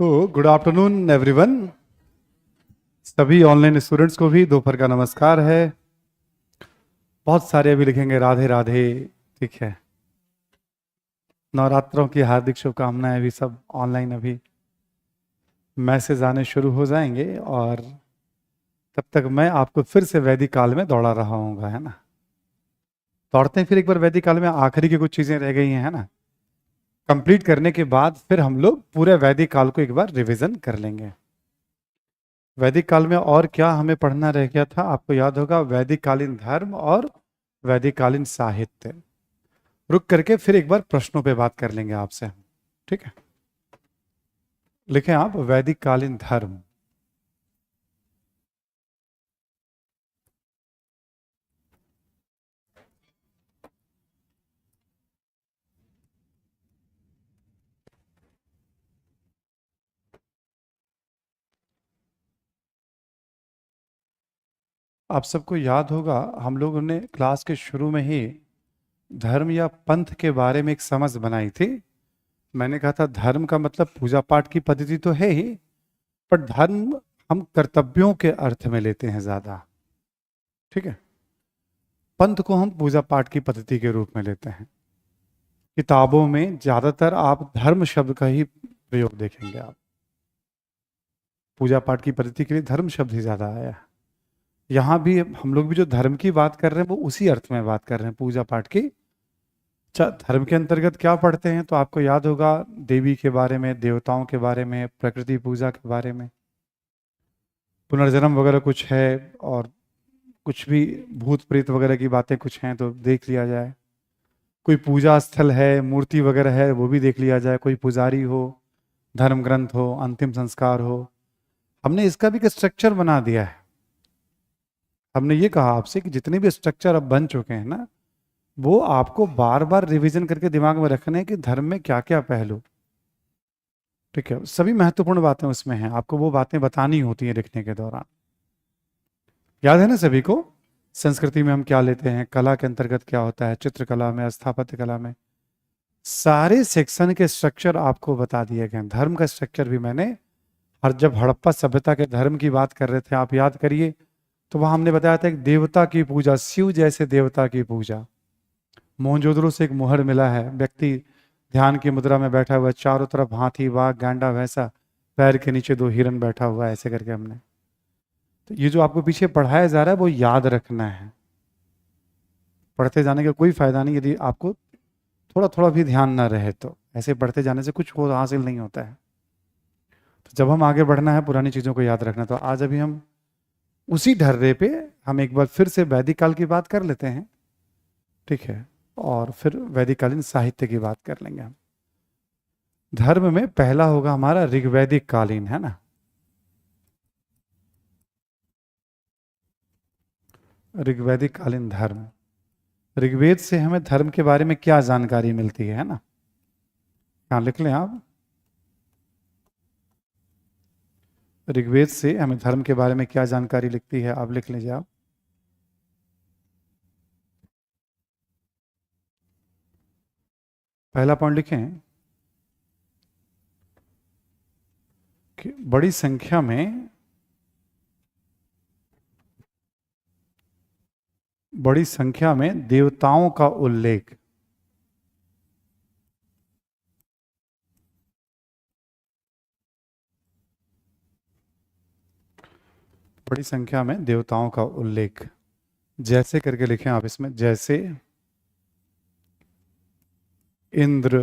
तो good afternoon everyone. सभी online students को भी दोपहर का नमस्कार है। बहुत सारे अभी लिखेंगे राधे राधे। ठीक है, नवरात्रों की हार्दिक शुभकामनाएं। अभी सब ऑनलाइन अभी मैसेज आने शुरू हो जाएंगे और तब तक मैं आपको फिर से वैदिक काल में दौड़ा रहा हूँ, है ना। दौड़ते हैं फिर एक बार वैदिक काल में। आखिरी की कुछ चीजें रह गई हैं, है ना। कंप्लीट करने के बाद फिर हम लोग पूरे वैदिक काल को एक बार रिवीजन कर लेंगे। वैदिक काल में और क्या हमें पढ़ना रह गया था, आपको याद होगा। वैदिक कालीन धर्म और वैदिक कालीन साहित्य। रुक करके फिर एक बार प्रश्नों पे बात कर लेंगे आपसे। ठीक है, लिखें आप वैदिक कालीन धर्म। आप सबको याद होगा, हम लोगों ने क्लास के शुरू में ही धर्म या पंथ के बारे में एक समझ बनाई थी। मैंने कहा था धर्म का मतलब पूजा पाठ की पद्धति तो है ही, पर धर्म हम कर्तव्यों के अर्थ में लेते हैं ज्यादा। ठीक है, पंथ को हम पूजा पाठ की पद्धति के रूप में लेते हैं। किताबों में ज्यादातर आप धर्म शब्द का ही प्रयोग देखेंगे। आप पूजा पाठ की पद्धति के लिए धर्म शब्द ही ज्यादा आया है। यहाँ भी हम लोग भी जो धर्म की बात कर रहे हैं वो उसी अर्थ में बात कर रहे हैं, पूजा पाठ की। अच्छा, धर्म के अंतर्गत क्या पढ़ते हैं तो आपको याद होगा, देवी के बारे में, देवताओं के बारे में, प्रकृति पूजा के बारे में, पुनर्जन्म वगैरह कुछ है, और कुछ भी भूत प्रेत वगैरह की बातें कुछ हैं तो देख लिया जाए। कोई पूजा स्थल है, मूर्ति वगैरह है, वो भी देख लिया जाए। कोई पुजारी हो, धर्म ग्रंथ हो, अंतिम संस्कार हो। हमने इसका भी एक स्ट्रक्चर बना दिया है। हमने ये कहा आपसे कि जितने भी स्ट्रक्चर अब बन चुके हैं ना, वो आपको बार बार रिवीजन करके दिमाग में रखने हैं कि धर्म में क्या क्या पहलू। ठीक है, सभी महत्वपूर्ण बातें उसमें हैं, आपको वो बातें बतानी होती हैं लिखने के दौरान। याद है ना सभी को। संस्कृति में हम क्या लेते हैं, कला के अंतर्गत क्या होता है, चित्रकला में, स्थापत्य कला में, सारे सेक्शन के स्ट्रक्चर आपको बता दिए गए हैं। धर्म का स्ट्रक्चर भी मैंने, और जब हड़प्पा सभ्यता के धर्म की बात कर रहे थे, आप याद करिए, तो वहां हमने बताया था एक देवता की पूजा, शिव जैसे देवता की पूजा। मोहनजोदड़ो से एक मुहर मिला है, व्यक्ति ध्यान की मुद्रा में बैठा हुआ है, चारों तरफ हाथी, बाघ, गांडा, भैंसा, पैर के नीचे दो हिरन बैठा हुआ है, ऐसे करके हमने। तो ये जो आपको पीछे पढ़ाया जा रहा है वो याद रखना है। पढ़ते जाने का कोई फायदा नहीं यदि आपको थोड़ा थोड़ा भी ध्यान ना रहे तो। ऐसे पढ़ते जाने से कुछ हो हासिल नहीं होता है। तो जब हम आगे बढ़ना है, पुरानी चीजों को याद रखना। तो आज अभी हम उसी ढर्रे पे हम एक बार फिर से वैदिक काल की बात कर लेते हैं। ठीक है, और फिर वैदिक कालीन साहित्य की बात कर लेंगे हम। धर्म में पहला होगा हमारा ऋग्वैदिक कालीन, है ना। ऋग्वैदिक कालीन धर्म। ऋग्वेद से हमें धर्म के बारे में क्या जानकारी मिलती है ना। यहाँ लिख लें आप, ऋग्वेद से हमें धर्म के बारे में क्या जानकारी लिखती है, आप लिख लीजिए आप। पहला पॉइंट लिखें कि बड़ी संख्या में देवताओं का उल्लेख, बड़ी संख्या में देवताओं का उल्लेख, जैसे करके लिखें आप इसमें, जैसे इंद्र,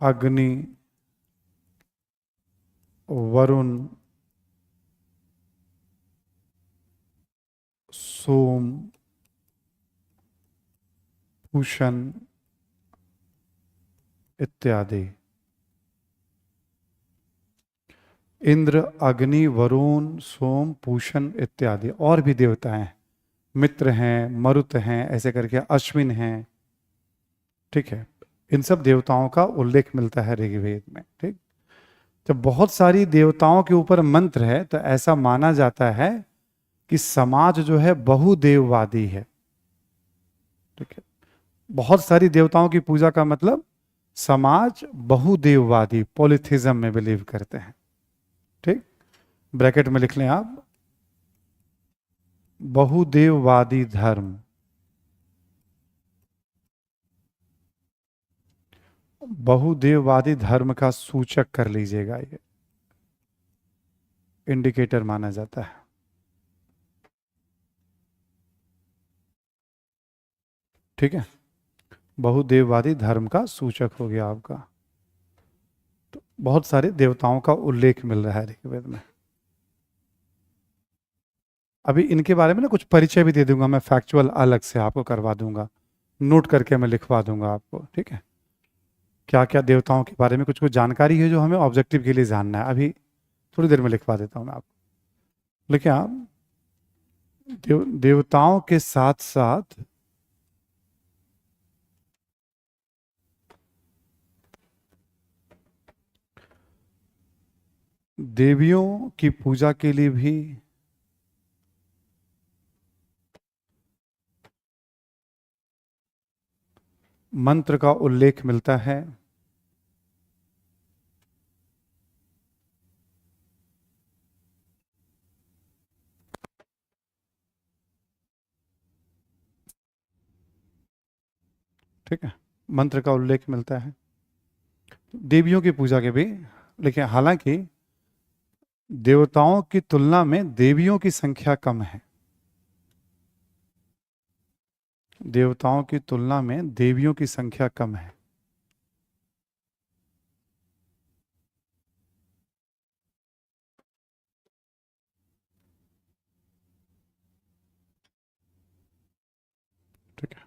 अग्नि, वरुण, सोम, पूषण इत्यादि। इंद्र, अग्नि, वरुण, सोम, पूषण इत्यादि। और भी देवता हैं, मित्र हैं, मरुत हैं, ऐसे करके अश्विन हैं। ठीक है, इन सब देवताओं का उल्लेख मिलता है ऋग्वेद में। ठीक, जब बहुत सारी देवताओं के ऊपर मंत्र है तो ऐसा माना जाता है कि समाज जो है बहुदेववादी है। ठीक है, बहुत सारी देवताओं की पूजा का मतलब समाज बहुदेववादी पॉलिथिज्म में बिलीव करते हैं। ठीक, ब्रैकेट में लिख लें आप, बहुदेववादी धर्म। बहुदेववादी धर्म का सूचक कर लीजिएगा, ये इंडिकेटर माना जाता है। ठीक है, बहुदेववादी धर्म का सूचक हो गया आपका। तो बहुत सारे देवताओं का उल्लेख मिल रहा है ऋग्वेद में। अभी इनके बारे में ना कुछ परिचय भी दे दूंगा मैं, फैक्चुअल अलग से आपको करवा दूंगा, नोट करके मैं लिखवा दूंगा आपको। ठीक है, क्या क्या देवताओं के बारे में कुछ कुछ जानकारी है जो हमें ऑब्जेक्टिव के लिए जानना है, अभी थोड़ी देर में लिखवा देता हूं मैं आपको। लेकिन आप देवताओं के साथ साथ देवियों की पूजा के लिए भी मंत्र का उल्लेख मिलता है। ठीक है, मंत्र का उल्लेख मिलता है देवियों की पूजा के भी। लेकिन हालांकि देवताओं की तुलना में देवियों की संख्या कम है, देवताओं की तुलना में देवियों की संख्या कम है। ठीक है,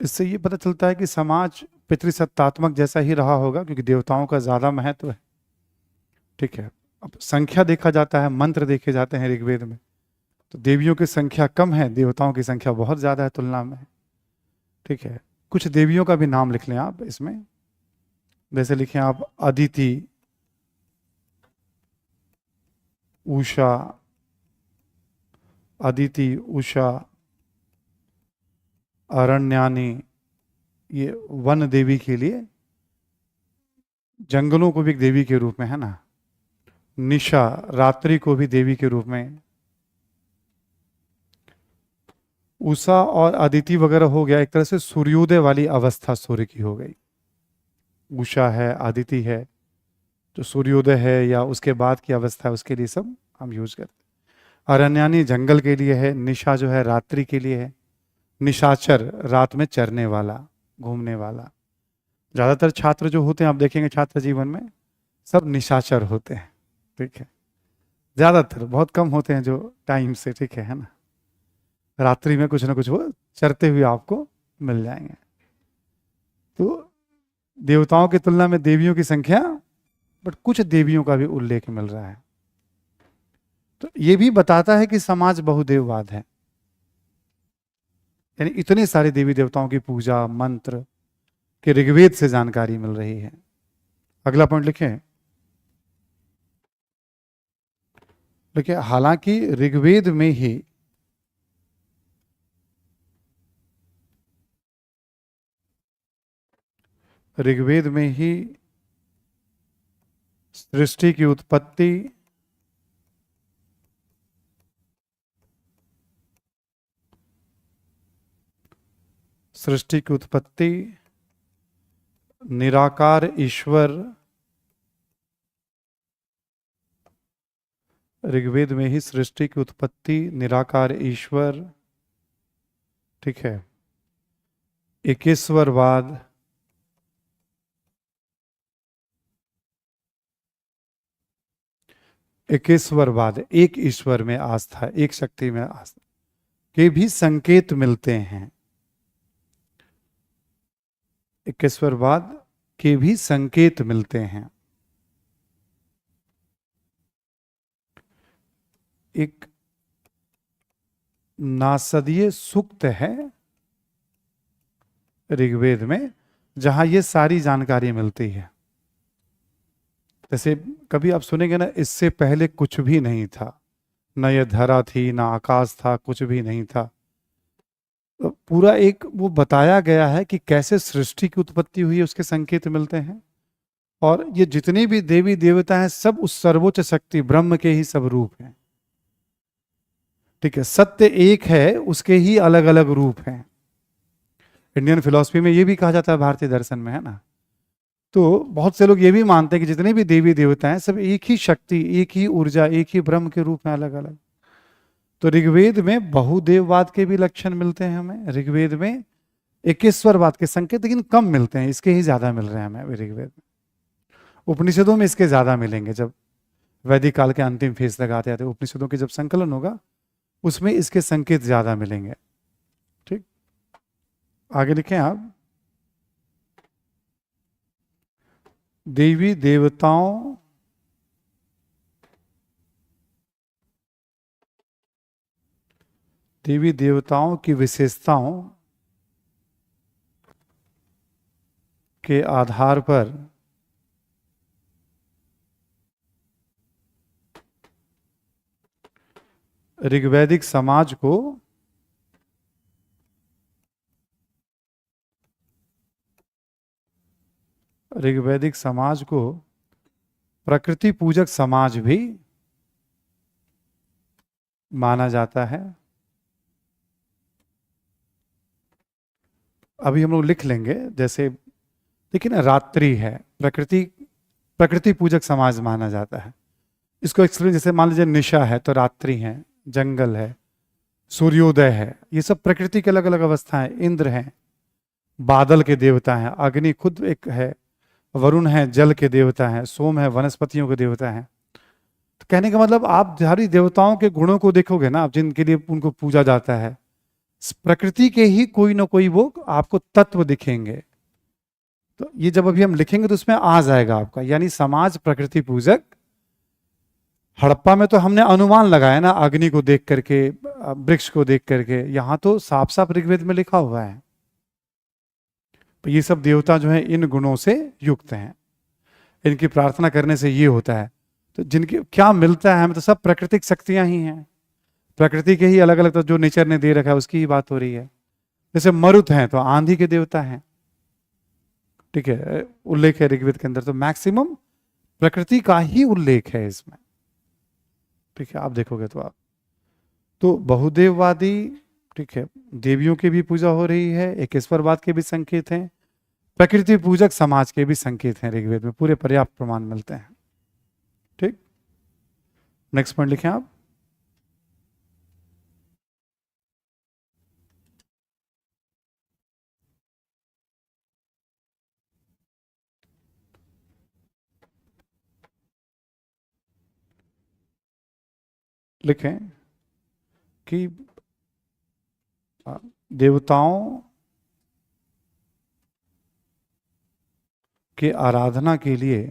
इससे ये पता चलता है कि समाज पितृसत्तात्मक जैसा ही रहा होगा, क्योंकि देवताओं का ज्यादा महत्व है। ठीक है, अब संख्या देखा जाता है, मंत्र देखे जाते हैं ऋग्वेद में, तो देवियों की संख्या कम है, देवताओं की संख्या बहुत ज्यादा है तुलना में। ठीक है, कुछ देवियों का भी नाम लिख लें आप इसमें, जैसे लिखें आप अदिति, उषा, अदिति, उषा, अरण्यानी, ये वन देवी के लिए, जंगलों को भी एक देवी के रूप में है ना। निशा, रात्रि को भी देवी के रूप में। उषा और अदिति वगैरह हो गया एक तरह से सूर्योदय वाली अवस्था सूर्य की हो गई। उषा है, अदिति है, जो सूर्योदय है या उसके बाद की अवस्था है, उसके लिए सब हम यूज करते हैं। अरण्यानी जंगल के लिए है, निशा जो है रात्रि के लिए है, निशाचर रात में चरने वाला, घूमने वाला। ज्यादातर छात्र जो होते हैं आप देखेंगे छात्र जीवन में सब निशाचर होते हैं। ठीक है, ज्यादातर, बहुत कम होते हैं जो टाइम से, ठीक है ना, रात्रि में कुछ ना कुछ वो चरते हुए आपको मिल जाएंगे। तो देवताओं की तुलना में देवियों की संख्या, बट कुछ देवियों का भी उल्लेख मिल रहा है। तो ये भी बताता है कि समाज बहुदेववाद है, यानी इतने सारे देवी देवताओं की पूजा मंत्र के ऋग्वेद से जानकारी मिल रही है। अगला पॉइंट लिखें। देखिए, हालांकि ऋग्वेद में ही सृष्टि की उत्पत्ति, निराकार ईश्वर, ऋग्वेद में ही सृष्टि की उत्पत्ति, निराकार ईश्वर, ठीक है, एकेश्वरवाद, एक ईश्वर में आस्था, एक शक्ति में आस्था के भी संकेत मिलते हैं। एकेश्वरवाद के भी संकेत मिलते हैं। एक नासदीय सूक्त है ऋग्वेद में जहां ये सारी जानकारी मिलती है। जैसे कभी आप सुनेंगे ना, इससे पहले कुछ भी नहीं था, न ये धरा थी, ना आकाश था, कुछ भी नहीं था, पूरा एक वो बताया गया है कि कैसे सृष्टि की उत्पत्ति हुई है, उसके संकेत मिलते हैं। और ये जितनी भी देवी देवता हैं सब उस सर्वोच्च शक्ति ब्रह्म के ही सब रूप हैं। ठीक है, सत्य एक है, उसके ही अलग अलग रूप हैं। इंडियन फिलॉसफी में ये भी कहा जाता है, भारतीय दर्शन में, है ना। तो बहुत से लोग ये भी मानते हैं कि जितने भी देवी देवता हैं सब एक ही शक्ति, एक ही ऊर्जा, एक ही ब्रह्म के रूप में अलग अलग। तो ऋग्वेद में बहुदेववाद के भी लक्षण मिलते हैं हमें। ऋग्वेद में एकेश्वरवाद के संकेत लेकिन कम मिलते हैं, इसके ही ज्यादा मिल रहे हैं हमें ऋग्वेद में। उपनिषदों में इसके ज्यादा मिलेंगे, जब वैदिक काल के अंतिम फेज तक आते आते उपनिषदों के जब संकलन होगा उसमें इसके संकेत ज्यादा मिलेंगे। ठीक, आगे लिखें आप। देवी देवताओं देवी देवताओं की विशेषताओं के आधार पर ऋग्वैदिक समाज को प्रकृति पूजक समाज भी माना जाता है। अभी हम लोग लिख लेंगे, जैसे देखिए ना, रात्रि है, प्रकृति पूजक समाज माना जाता है। इसको एक्सप्लेन, जैसे मान लीजिए निशा है तो रात्रि है, जंगल है, सूर्योदय है, ये सब प्रकृति के अलग अलग अवस्थाएं। इंद्र हैं, बादल के देवता हैं, अग्नि खुद एक है, वरुण है, जल के देवता हैं, सोम है, वनस्पतियों के देवता हैं। तो कहने का मतलब आप सारी देवताओं के गुणों को देखोगे ना, आप जिनके लिए उनको पूजा जाता है, प्रकृति के ही कोई ना कोई वो आपको तत्व दिखेंगे। तो ये जब अभी हम लिखेंगे तो उसमें आ जाएगा आपका, यानी समाज प्रकृति पूजक। हड़प्पा में तो हमने अनुमान लगाया ना, अग्नि को देख करके, वृक्ष को देख करके। यहां तो साफ साफ ऋग्वेद में लिखा हुआ है। तो ये सब देवता जो है इन गुणों से युक्त हैं, इनकी प्रार्थना करने से ये होता है। तो जिनके क्या मिलता है हमें, तो सब प्राकृतिक शक्तियां ही हैं, प्रकृति के ही अलग अलग, तो जो नेचर ने दे रखा है उसकी ही बात हो रही है। जैसे मरुत हैं तो आंधी के देवता हैं, ठीक है, उल्लेख है ऋग्वेद के अंदर, तो मैक्सिमम प्रकृति का ही उल्लेख है इसमें। ठीक है, आप देखोगे तो आप तो बहुदेववादी, ठीक है, देवियों की भी पूजा हो रही है, एकेश्वरवाद के भी संकेत हैं, प्रकृति पूजक समाज के भी संकेत हैं ऋग्वेद में, पूरे पर्याप्त प्रमाण मिलते हैं। ठीक, नेक्स्ट पॉइंट लिखें आप। लिखें कि देवताओं की आराधना के लिए,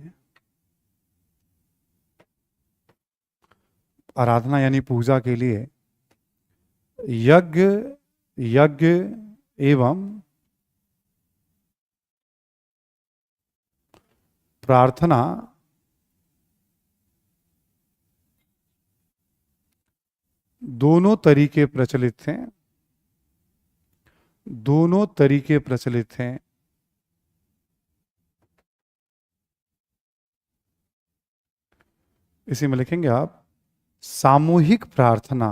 आराधना यानी पूजा के लिए यज्ञ एवं प्रार्थना दोनों तरीके प्रचलित हैं। दोनों तरीके प्रचलित हैं। इसी में लिखेंगे आप सामूहिक प्रार्थना,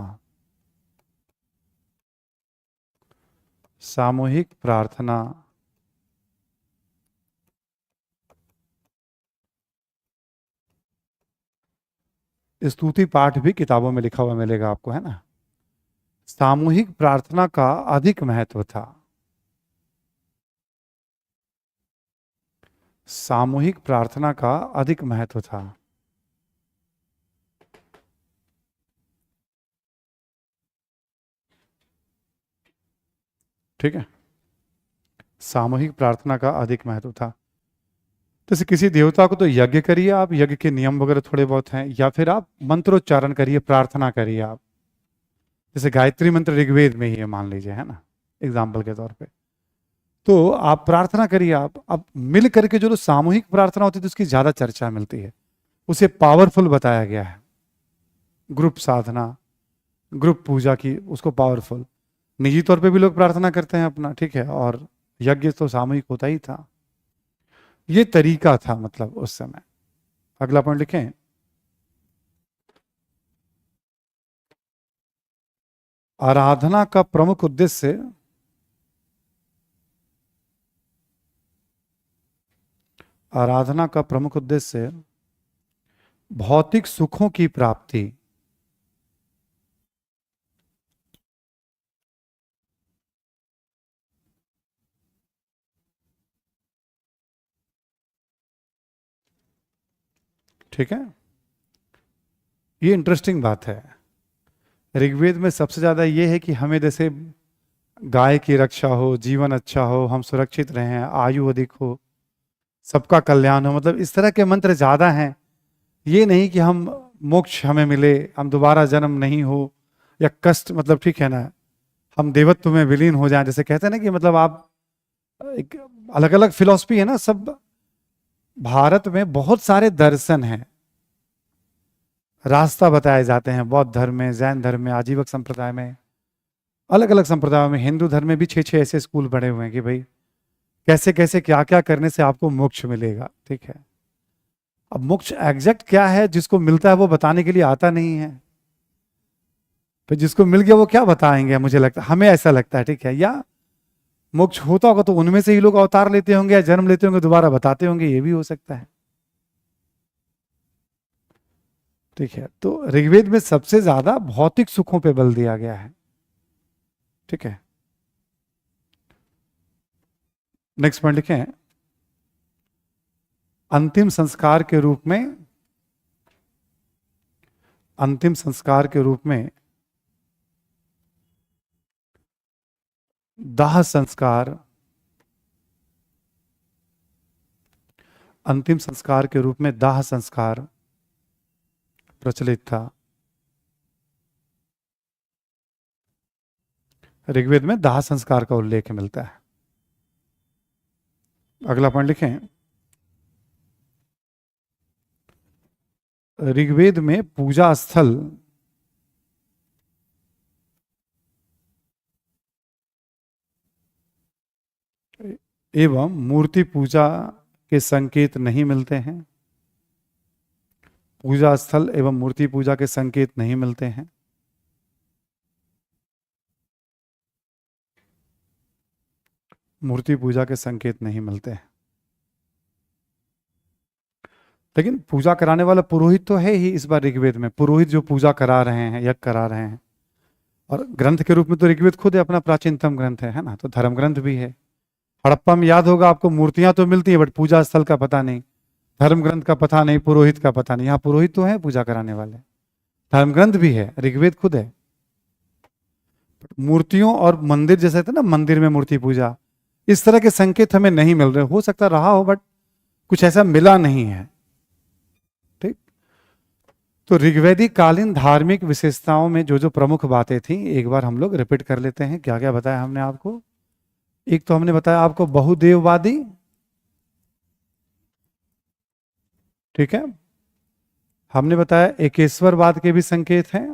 सामूहिक प्रार्थना स्तुति पाठ भी किताबों में लिखा हुआ मिलेगा आपको, है ना। सामूहिक प्रार्थना का अधिक महत्व था। सामूहिक प्रार्थना का अधिक महत्व था। ठीक है, सामूहिक प्रार्थना का अधिक महत्व था। जैसे किसी देवता को तो यज्ञ करिए आप, यज्ञ के नियम वगैरह थोड़े बहुत हैं, या फिर आप मंत्रोच्चारण करिए, प्रार्थना करिए आप। जैसे गायत्री मंत्र ऋग्वेद में ही है मान लीजिए, है ना, एग्जाम्पल के तौर पे। तो आप प्रार्थना करिए आप। अब मिल करके जो सामूहिक प्रार्थना होती है तो उसकी ज्यादा चर्चा मिलती है, उसे पावरफुल बताया गया है। ग्रुप साधना, ग्रुप पूजा की, उसको पावरफुल। निजी तौर पे भी लोग प्रार्थना करते हैं अपना, ठीक है, और यज्ञ तो सामूहिक होता ही था। ये तरीका था मतलब उस समय। अगला पॉइंट लिखें। आराधना का प्रमुख उद्देश्य, आराधना का प्रमुख उद्देश्य भौतिक सुखों की प्राप्ति। ठीक है, ये इंटरेस्टिंग बात है। ऋग्वेद में सबसे ज्यादा ये है कि हमें जैसे गाय की रक्षा हो, जीवन अच्छा हो, हम सुरक्षित रहें, आयु अधिक हो, सबका कल्याण हो, मतलब इस तरह के मंत्र ज्यादा हैं। ये नहीं कि हम मोक्ष हमें मिले, हम दोबारा जन्म नहीं हो, या कष्ट, मतलब ठीक है ना, हम देवत्व में विलीन हो जाएं, जैसे कहते हैं ना कि मतलब आप एक अलग अलग फिलॉसफी है ना सब। भारत में बहुत सारे दर्शन हैं, रास्ता बताए जाते हैं, बौद्ध धर्म में, जैन धर्म में, आजीवक संप्रदाय में, अलग अलग संप्रदायों में, हिंदू धर्म में भी 6-6 ऐसे स्कूल बने हुए हैं कि भाई कैसे कैसे क्या क्या करने से आपको मोक्ष मिलेगा। ठीक है, अब मोक्ष एग्जैक्ट क्या है जिसको मिलता है वो बताने के लिए आता नहीं है, फिर जिसको मिल गया वो क्या बताएंगे, मुझे लगता है, हमें ऐसा लगता है, ठीक है, या मोक्ष होता होगा तो उनमें से ही लोग अवतार लेते होंगे या जन्म लेते होंगे, दोबारा बताते होंगे, ये भी हो सकता है। ठीक है, तो ऋग्वेद में सबसे ज्यादा भौतिक सुखों पे बल दिया गया है। ठीक है, नेक्स्ट पॉइंट लिखें। अंतिम संस्कार के रूप में, अंतिम संस्कार के रूप में दाह संस्कार, अंतिम संस्कार के रूप में दाह संस्कार प्रचलित था। ऋग्वेद में दाह संस्कार का उल्लेख मिलता है। अगला पॉइंट लिखें। ऋग्वेद में पूजा स्थल एवं मूर्ति पूजा के संकेत नहीं मिलते हैं। पूजा स्थल एवं मूर्ति पूजा के संकेत नहीं मिलते हैं। मूर्ति पूजा के संकेत नहीं मिलते हैं। लेकिन पूजा कराने वाला पुरोहित तो है ही इस बार ऋग्वेद में, पुरोहित जो पूजा करा रहे हैं, यज्ञ करा रहे हैं। और ग्रंथ के रूप में तो ऋग्वेद खुद है अपना प्राचीनतम ग्रंथ है ना, तो धर्म ग्रंथ भी है। हड़प्पा में याद होगा आपको, मूर्तियां तो मिलती है बट पूजा स्थल का पता नहीं, धर्म ग्रंथ का पता नहीं, पुरोहित का पता नहीं। यहाँ पुरोहित तो है पूजा कराने वाले, धर्म ग्रंथ भी है, ऋग्वेद खुद है। मूर्तियों और मंदिर जैसे थे ना, मंदिर में मूर्ति पूजा, इस तरह के संकेत हमें नहीं मिल रहे। हो सकता रहा हो बट कुछ ऐसा मिला नहीं है। ठीक, तो ऋग्वैदिक कालीन धार्मिक विशेषताओं में जो जो प्रमुख बातें थी एक बार हम लोग रिपीट कर लेते हैं। क्या क्या बताया हमने आपको? एक तो हमने बताया आपको बहुदेववादी, ठीक है। हमने बताया एकेश्वरवाद के भी संकेत हैं,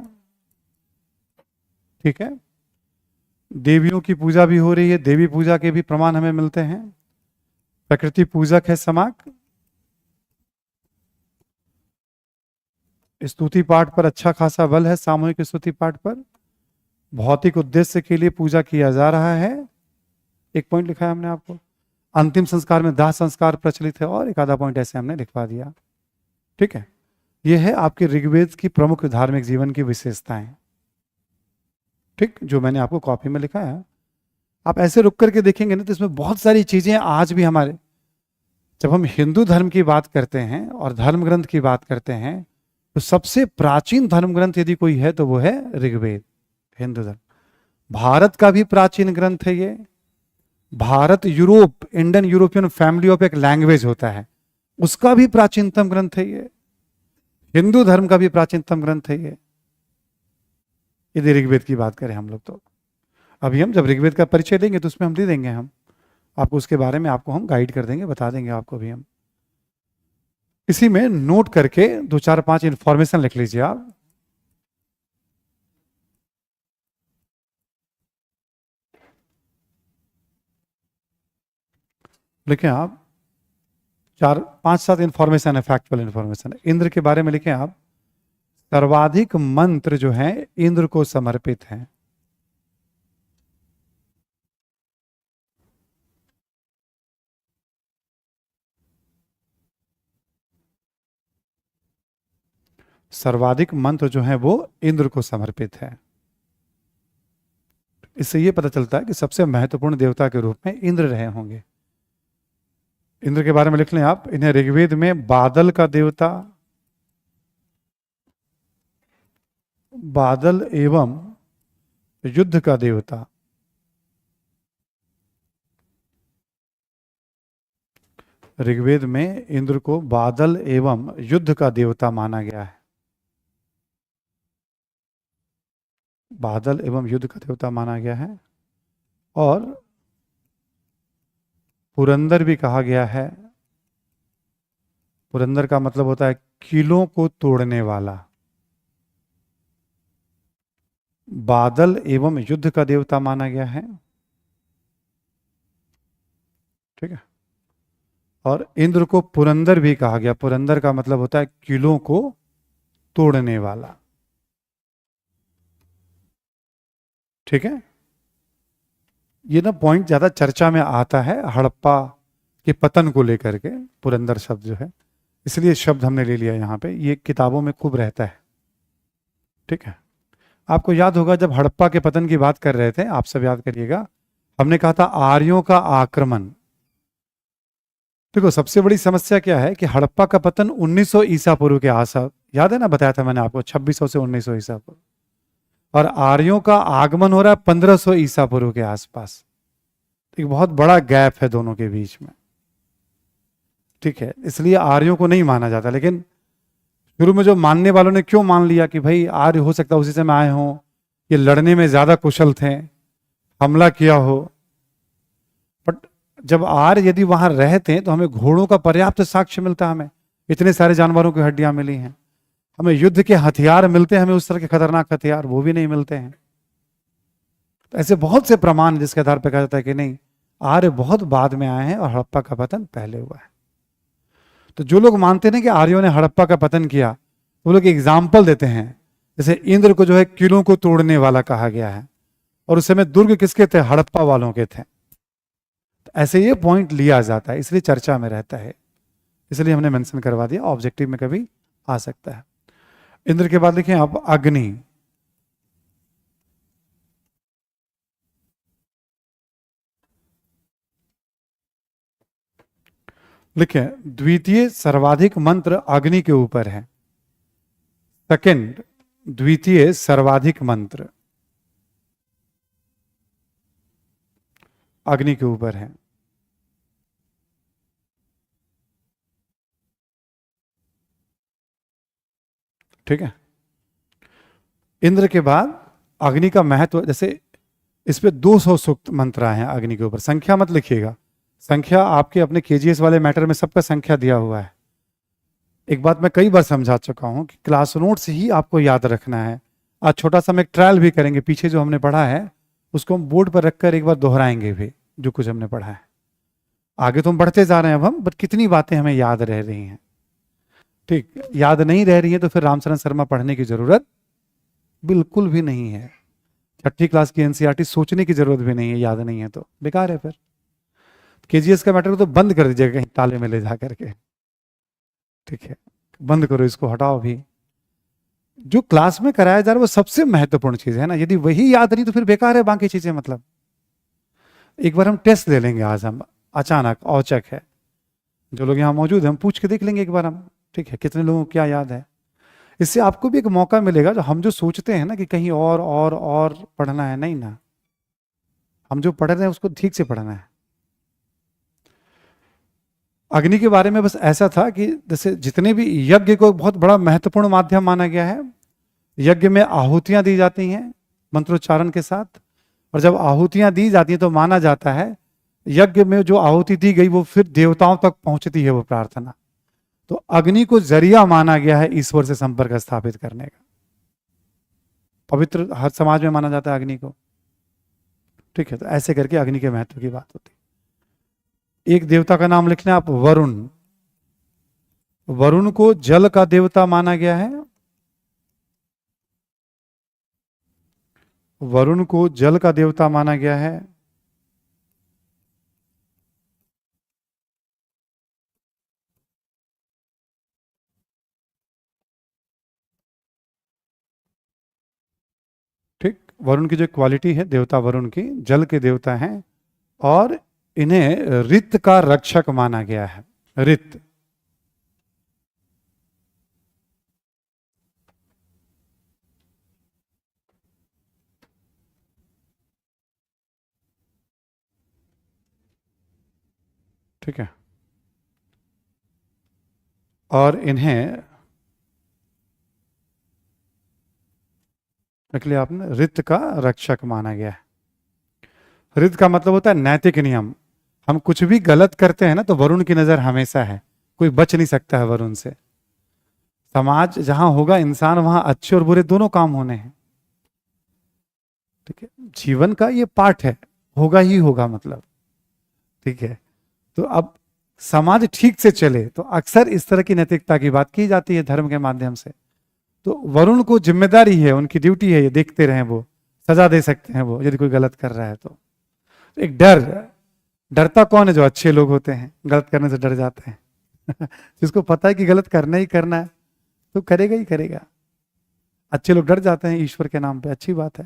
ठीक है। देवियों की पूजा भी हो रही है, देवी पूजा के भी प्रमाण हमें मिलते हैं। प्रकृति पूजक है समाक, स्तुति पाठ पर अच्छा खासा बल है, सामूहिक स्तुति पाठ पर। भौतिक उद्देश्य के लिए पूजा किया जा रहा है, एक पॉइंट लिखा है हमने आपको। अंतिम संस्कार में दाह संस्कार प्रचलित है, और एक आधा पॉइंट ऐसे हमने लिखवा दिया। ठीक है, यह है आपके ऋग्वेद की प्रमुख धार्मिक जीवन की विशेषताएं। ठीक, जो मैंने आपको कॉपी में लिखा है, आप ऐसे रुक करके देखेंगे ना तो इसमें बहुत सारी चीजें आज भी हमारे, जब हम हिंदू धर्म की बात करते हैं और धर्म ग्रंथ की बात करते हैं, तो सबसे प्राचीन धर्म ग्रंथ यदि कोई है तो वो है ऋग्वेद, हिंदू धर्म। भारत का भी प्राचीन ग्रंथ है ये। Bharat Europe, Indian European family of एक लैंग्वेज होता है, उसका भी प्राचीनतम ग्रंथ है ये। हिंदू धर्म का भी प्राचीनतम ग्रंथ है ये, यदि ऋग्वेद की बात करें हम लोग तो। अभी हम जब ऋग्वेद का परिचय देंगे तो उसमें हम दे देंगे, हम आपको उसके बारे में आपको हम गाइड कर देंगे, बता देंगे आपको भी हम। इसी में नोट करके 2-4-5 इंफॉर्मेशन लिख लीजिए आप। लिखें आप, 4 5 7 इंफॉर्मेशन है, फैक्चुअल इंफॉर्मेशन। इंद्र के बारे में लिखें आप, सर्वाधिक मंत्र जो है इंद्र को समर्पित हैं। सर्वाधिक मंत्र जो है वो इंद्र को समर्पित है। इससे ये पता चलता है कि सबसे महत्वपूर्ण देवता के रूप में इंद्र रहे होंगे। इंद्र के बारे में लिख लें आप, इन्हें ऋग्वेद में बादल का देवता, बादल एवं युद्ध का देवता, ऋग्वेद में इंद्र को बादल एवं युद्ध का देवता माना गया है। बादल एवं युद्ध का देवता माना गया है। और पुरंदर भी कहा गया है। पुरंदर का मतलब होता है कीलों को तोड़ने वाला। बादल एवं युद्ध का देवता माना गया है। ठीक है। और इंद्र को पुरंदर भी कहा गया। पुरंदर का मतलब होता है कीलों को तोड़ने वाला। ठीक है। ये ना पॉइंट ज्यादा चर्चा में आता है हड़प्पा के पतन को लेकर के, पुरंदर शब्द जो है, इसलिए शब्द हमने ले लिया यहां पे। ये किताबों में खूब रहता है। ठीक है। आपको याद होगा जब हड़प्पा के पतन की बात कर रहे थे, आप सब याद करिएगा, हमने कहा था आर्यों का आक्रमण। देखो सबसे बड़ी समस्या क्या है कि हड़प्पा का पतन 1900 ईसा पूर्व के आसपास, याद है ना, बताया था मैंने आपको, 2600 से 1900 ईसा पूर्व। और आर्यों का आगमन हो रहा है 1500 ईसा पूर्व के आसपास। एक बहुत बड़ा गैप है दोनों के बीच में। ठीक है। इसलिए आर्यों को नहीं माना जाता। लेकिन शुरू में जो मानने वालों ने क्यों मान लिया कि भाई आर्य हो सकता है उसी समय आए हों, ये लड़ने में ज्यादा कुशल थे, हमला किया हो। बट जब आर्य यदि वहां रहते हैं तो हमें घोड़ों का पर्याप्त साक्ष्य मिलता है, हमें इतने सारे जानवरों की हड्डियां मिली हैं, हमें युद्ध के हथियार मिलते हैं, हमें उस तरह के खतरनाक हथियार वो भी नहीं मिलते हैं। तो ऐसे बहुत से प्रमाण जिसके आधार पर कहा जाता है कि नहीं, आर्य बहुत बाद में आए हैं और हड़प्पा का पतन पहले हुआ है। तो जो लोग मानते हैं कि आर्यों ने हड़प्पा का पतन किया, वो लोग एग्जाम्पल देते हैं। जैसे इंद्र को जो है किलों को तोड़ने वाला कहा गया है, और उस समय दुर्ग किसके थे? हड़प्पा वालों के थे। तो ऐसे ये पॉइंट लिया जाता है, इसलिए चर्चा में रहता है, इसलिए हमने मेंशन करवा दिया। ऑब्जेक्टिव में कभी आ सकता है। इंद्र के बाद लिखें आप अग्नि। लिखें द्वितीय सर्वाधिक मंत्र अग्नि के ऊपर है। सेकंड द्वितीय सर्वाधिक मंत्र अग्नि के ऊपर है। ठीक है। इंद्र के बाद अग्नि का महत्व, जैसे इस पे 200 सूक्त मंत्र आए हैं अग्नि के ऊपर। संख्या मत लिखिएगा, संख्या आपके अपने केजीएस वाले मैटर में सबका संख्या दिया हुआ है। एक बात मैं कई बार समझा चुका हूं कि क्लास नोट्स ही आपको याद रखना है। आज छोटा सा हम एक ट्रायल भी करेंगे, पीछे जो हमने पढ़ा है उसको हम बोर्ड पर रखकर एक बार दोहराएंगे भी, जो कुछ हमने पढ़ा है। आगे तो हम बढ़ते जा रहे हैं अब हम, बट कितनी बातें हमें याद रह रही हैं। ठीक, याद नहीं रह रही है तो फिर रामचरण शर्मा पढ़ने की जरूरत बिल्कुल भी नहीं है। 6ठी क्लास की एनसीईआरटी सोचने की जरूरत भी नहीं है, याद नहीं है तो बेकार है। फिर केजीएस का मैटर को तो बंद कर दीजिएगा कहीं ताले में ले जा करके। ठीक है, बंद करो इसको, हटाओ भी। जो क्लास में कराया जा रहा है वो सबसे महत्वपूर्ण चीज है ना, यदि वही याद नहीं तो फिर बेकार है बाकी चीजें। मतलब एक बार हम टेस्ट ले लेंगे आज, हम अचानक औचक है, जो लोग यहाँ मौजूद हैं हम पूछ के देख लेंगे एक बार हम। ठीक है, कितने लोगों को क्या याद है। इससे आपको भी एक मौका मिलेगा। जो हम जो सोचते हैं ना कि कहीं और पढ़ना है, नहीं ना, हम जो पढ़ रहे हैं उसको ठीक से पढ़ना है। अग्नि के बारे में बस ऐसा था कि जैसे जितने भी यज्ञ को बहुत बड़ा महत्वपूर्ण माध्यम माना गया है। यज्ञ में आहुतियां दी जाती हैं मंत्रोच्चारण के साथ, और जब आहुतियां दी जाती हैं तो माना जाता है यज्ञ में जो आहुति दी गई वो फिर देवताओं तक पहुंचती है वो प्रार्थना। तो अग्नि को जरिया माना गया है ईश्वर से संपर्क स्थापित करने का। पवित्र हर समाज में माना जाता है अग्नि को। ठीक है, तो ऐसे करके अग्नि के महत्व की बात होती है। एक देवता का नाम लिख लें आप, वरुण। वरुण को जल का देवता माना गया है। वरुण को जल का देवता माना गया है। ठीक, वरुण की जो क्वालिटी है देवता वरुण की, जल के देवता हैं, और इन्हें ऋत का रक्षक माना गया है। ऋत, ठीक है, और इन्हें लिख लिया आपने, ऋत का रक्षक माना गया है। ऋत का मतलब होता है नैतिक नियम। हम कुछ भी गलत करते हैं ना तो वरुण की नजर हमेशा है, कोई बच नहीं सकता है वरुण से। समाज जहां होगा इंसान, वहां अच्छे और बुरे दोनों काम होने हैं। ठीक है, जीवन का ये पार्ट है, होगा ही होगा मतलब। ठीक है, तो अब समाज ठीक से चले तो अक्सर इस तरह की नैतिकता की बात की जाती है धर्म के माध्यम से। तो वरुण को जिम्मेदारी है, उनकी ड्यूटी है, ये देखते रहें, वो सजा दे सकते हैं वो यदि कोई गलत कर रहा है तो। एक डर, डरता कौन है? जो अच्छे लोग होते हैं गलत करने से डर जाते हैं। जिसको पता है कि गलत करना ही करना है तो करेगा ही करेगा। अच्छे लोग डर जाते हैं ईश्वर के नाम पे, अच्छी बात है।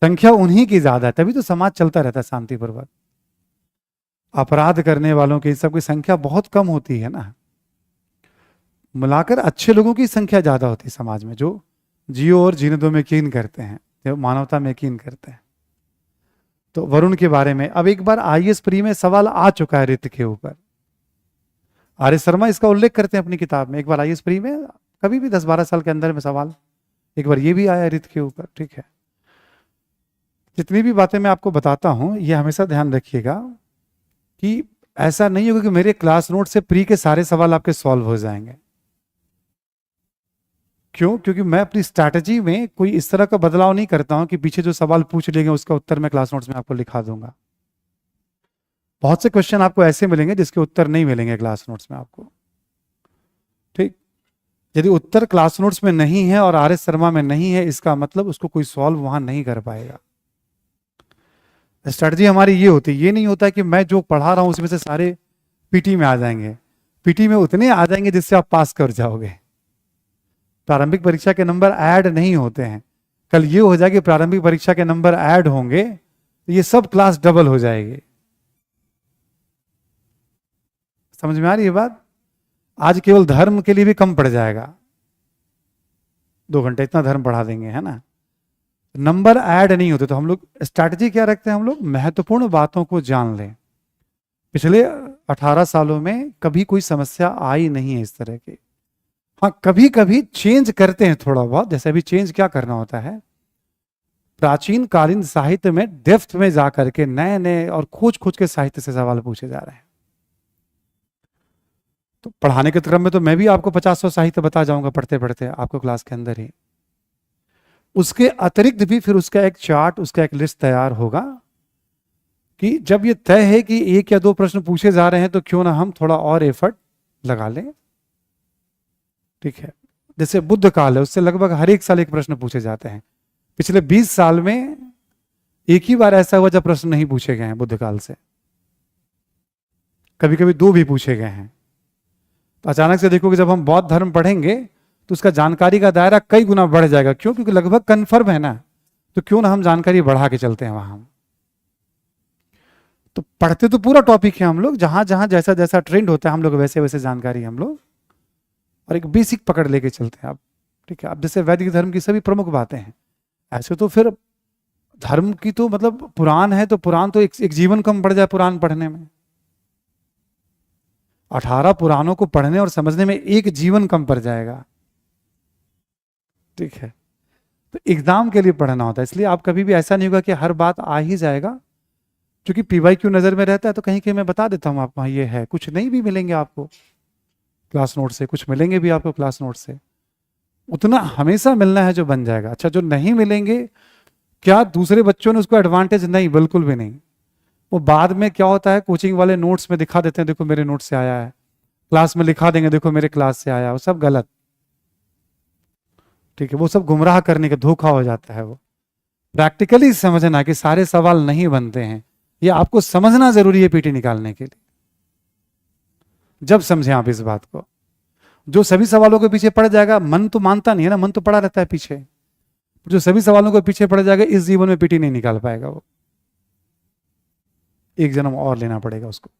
संख्या उन्हीं की ज्यादा है, तभी तो समाज चलता रहता है शांतिपूर्वक। अपराध करने वालों की सबकी संख्या बहुत कम होती है ना, मिलाकर अच्छे लोगों की संख्या ज्यादा होती है समाज में, जो जियो और जीने दो में यकीन करते हैं, जो मानवता में यकीन करते हैं। तो वरुण के बारे में अब एक बार आईएएस प्री में सवाल आ चुका है ऋत के ऊपर। आर्य शर्मा इसका उल्लेख करते हैं अपनी किताब में। एक बार आईएएस प्री में कभी भी 10-12 साल के अंदर में सवाल, एक बार ये भी आया ऋत के ऊपर। ठीक है, जितनी भी बातें मैं आपको बताता हूं ये हमेशा ध्यान रखिएगा कि ऐसा नहीं होगा कि मेरे क्लास नोट से प्री के सारे सवाल आपके सॉल्व हो जाएंगे। क्यों? क्योंकि मैं अपनी स्ट्रैटेजी में कोई इस तरह का बदलाव नहीं करता हूं कि पीछे जो सवाल पूछ लेंगे उसका उत्तर मैं क्लास नोट्स में आपको लिखा दूंगा। बहुत से क्वेश्चन आपको ऐसे मिलेंगे जिसके उत्तर नहीं मिलेंगे क्लास नोट्स में आपको। ठीक, यदि उत्तर क्लास नोट्स में नहीं है और आर एस शर्मा में नहीं है, इसका मतलब उसको कोई सॉल्व वहां नहीं कर पाएगा। स्ट्रैटेजी हमारी ये होती है, ये नहीं होता कि मैं जो पढ़ा रहा हूं उसमें से सारे पीटी में आ जाएंगे। पीटी में उतने आ जाएंगे जिससे आप पास कर जाओगे। प्रारंभिक परीक्षा के नंबर ऐड नहीं होते हैं। कल ये हो जाएगी प्रारंभिक परीक्षा के नंबर ऐड होंगे तो ये सब क्लास डबल हो जाएगी। समझ में आ रही है बात? आज केवल धर्म के लिए भी कम पड़ जाएगा, 2 घंटे इतना धर्म पढ़ा देंगे, है ना। नंबर ऐड नहीं होते। तो हम लोग स्ट्रैटेजी क्या रखते हैं, हम लोग महत्वपूर्ण बातों को जान लें। पिछले 18 सालों में कभी कोई समस्या आई नहीं है इस तरह की। हाँ, कभी कभी चेंज करते हैं थोड़ा बहुत, जैसे अभी चेंज क्या करना होता है, प्राचीन कालीन साहित्य में डेप्थ में जाकर के नए नए और खोज खोज के साहित्य से सवाल पूछे जा रहे हैं। तो पढ़ाने के क्रम में तो मैं भी आपको 50-100 साहित्य बता जाऊंगा पढ़ते पढ़ते आपको क्लास के अंदर ही। उसके अतिरिक्त भी फिर उसका एक चार्ट, उसका एक लिस्ट तैयार होगा कि जब ये तय है कि 1 या 2 प्रश्न पूछे जा रहे हैं तो क्यों ना हम थोड़ा और एफर्ट लगा लें। ठीक है, जैसे बुद्ध काल है, उससे लगभग हर एक साल एक प्रश्न पूछे जाते हैं। पिछले 20 साल में एक ही बार ऐसा हुआ जब प्रश्न नहीं पूछे गए हैं बुद्ध काल से। कभी कभी 2 भी पूछे गए हैं। तो अचानक से देखोगे जब हम बौद्ध धर्म पढ़ेंगे तो उसका जानकारी का दायरा कई गुना बढ़ जाएगा। क्यों? क्योंकि लगभग कन्फर्म है ना, तो क्यों ना हम जानकारी बढ़ा के चलते हैं वहां। तो पढ़ते तो पूरा टॉपिक है हम लोग, जहां जहां जैसा जैसा ट्रेंड होता है हम लोग वैसे वैसे जानकारी हम लोग, और एक बेसिक पकड़ लेके चलते हैं आप। ठीक है, अब जैसे वैदिक धर्म की सभी प्रमुख बातें हैं, ऐसे तो फिर धर्म की तो मतलब पुराण है तो पुराण तो एक जीवन कम पड़ जाए पुराण पढ़ने में। 18 पुराणों को पढ़ने और समझने में एक जीवन कम पड़ जाएगा। ठीक है, तो एग्जाम के लिए पढ़ना होता है, इसलिए आप कभी भी ऐसा नहीं होगा कि हर बात आ ही जाएगा। क्योंकि पीवाईक्यू नजर में रहता है तो कहीं कहीं मैं बता देता हूं आपको, ये है, कुछ नहीं भी मिलेंगे आपको क्लास नोट से, कुछ मिलेंगे भी आपको क्लास नोट से। उतना हमेशा मिलना है जो बन जाएगा। अच्छा, जो नहीं मिलेंगे क्या दूसरे बच्चों ने उसको एडवांटेज? नहीं, बिल्कुल भी नहीं। वो बाद में क्या होता है, कोचिंग वाले नोट्स में दिखा देते हैं, देखो मेरे नोट से आया है, क्लास में लिखा देंगे देखो मेरे क्लास से आया, वो सब गलत। ठीक है, वो सब गुमराह करने का धोखा हो जाता है। वो प्रैक्टिकली समझना कि सारे सवाल नहीं बनते हैं, ये आपको समझना जरूरी है पीटी निकालने के लिए। जब समझें आप इस बात को, जो सभी सवालों के पीछे पड़ जाएगा, मन तो मानता नहीं है ना, मन तो पड़ा रहता है पीछे, जो सभी सवालों के पीछे पड़ जाएगा इस जीवन में पीटी नहीं निकाल पाएगा वो, एक जन्म और लेना पड़ेगा उसको।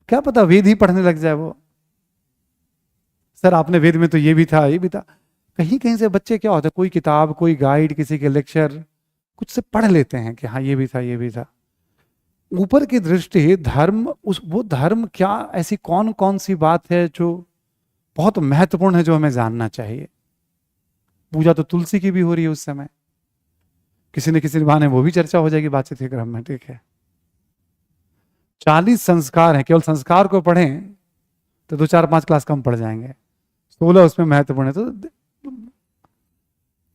क्या पता वेद ही पढ़ने लग जाए वो, सर आपने वेद में तो ये भी था ये भी था। कहीं कहीं से बच्चे क्या होता है, कोई किताब कोई गाइड किसी के लेक्चर कुछ से पढ़ लेते हैं कि हाँ ये भी था ये भी था। ऊपर की दृष्टि धर्म, उस वो धर्म क्या, ऐसी कौन कौन सी बात है जो बहुत महत्वपूर्ण है, जो हमें जानना चाहिए। पूजा तो तुलसी की भी हो रही है उस समय, किसी न किसी बहाने वो भी चर्चा हो जाएगी बातचीत के क्रम में। ठीक है, 40 संस्कार हैं, केवल संस्कार को पढ़ें तो 2 4 5 क्लास कम पड़ जाएंगे, 16 उसमें महत्वपूर्ण है।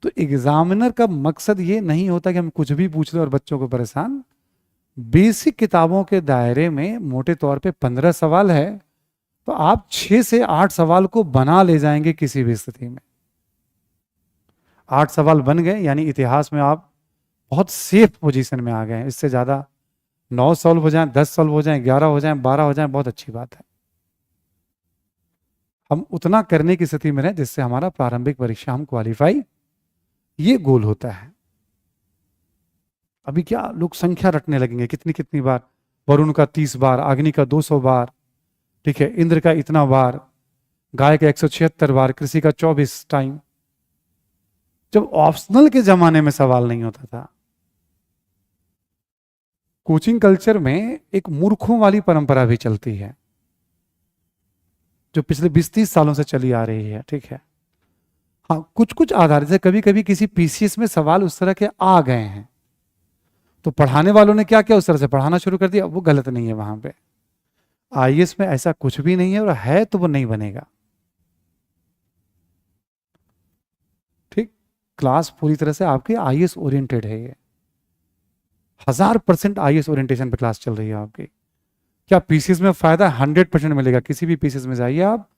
तो एग्जामिनर का मकसद ये नहीं होता कि हम कुछ भी पूछ लें और बच्चों को परेशान। बेसिक किताबों के दायरे में मोटे तौर पे 15 सवाल है, तो आप 6 से 8 सवाल को बना ले जाएंगे किसी भी स्थिति में। 8 सवाल बन गए यानी इतिहास में आप बहुत सेफ पोजीशन में आ गए हैं। इससे ज्यादा 9 सॉल्व हो जाएं, 10 सॉल्व हो जाएं, 11 हो जाएं, 12 हो जाएं, बहुत अच्छी बात है। हम उतना करने की स्थिति में रहें जिससे हमारा प्रारंभिक परीक्षा हम क्वालिफाई, ये गोल होता है। अभी क्या लोग संख्या रटने लगेंगे, कितनी कितनी बार, वरुण का 30 बार, अग्नि का 200 बार, ठीक है, इंद्र का इतना बार, गाय का 176 बार, कृषि का 24 टाइम। जब ऑप्शनल के जमाने में सवाल नहीं होता था। कोचिंग कल्चर में एक मूर्खों वाली परंपरा भी चलती है जो पिछले 20-30 सालों से चली आ रही है। ठीक है, हाँ कुछ कुछ आधार से कभी कभी किसी पीसीएस में सवाल उस तरह के आ गए हैं, तो पढ़ाने वालों ने क्या किया, उस तरह से पढ़ाना शुरू कर दिया, वो गलत नहीं है। वहां पे आईएएस में ऐसा कुछ भी नहीं है, और है तो वो नहीं बनेगा। ठीक, क्लास पूरी तरह से आपकी आईएएस ओरिएंटेड है, ये 1000% आईएएस ओरिएंटेशन पे क्लास चल रही है आपकी। क्या पीसीएस में फायदा 100% मिलेगा, किसी भी पीसीएस में जाइए आप,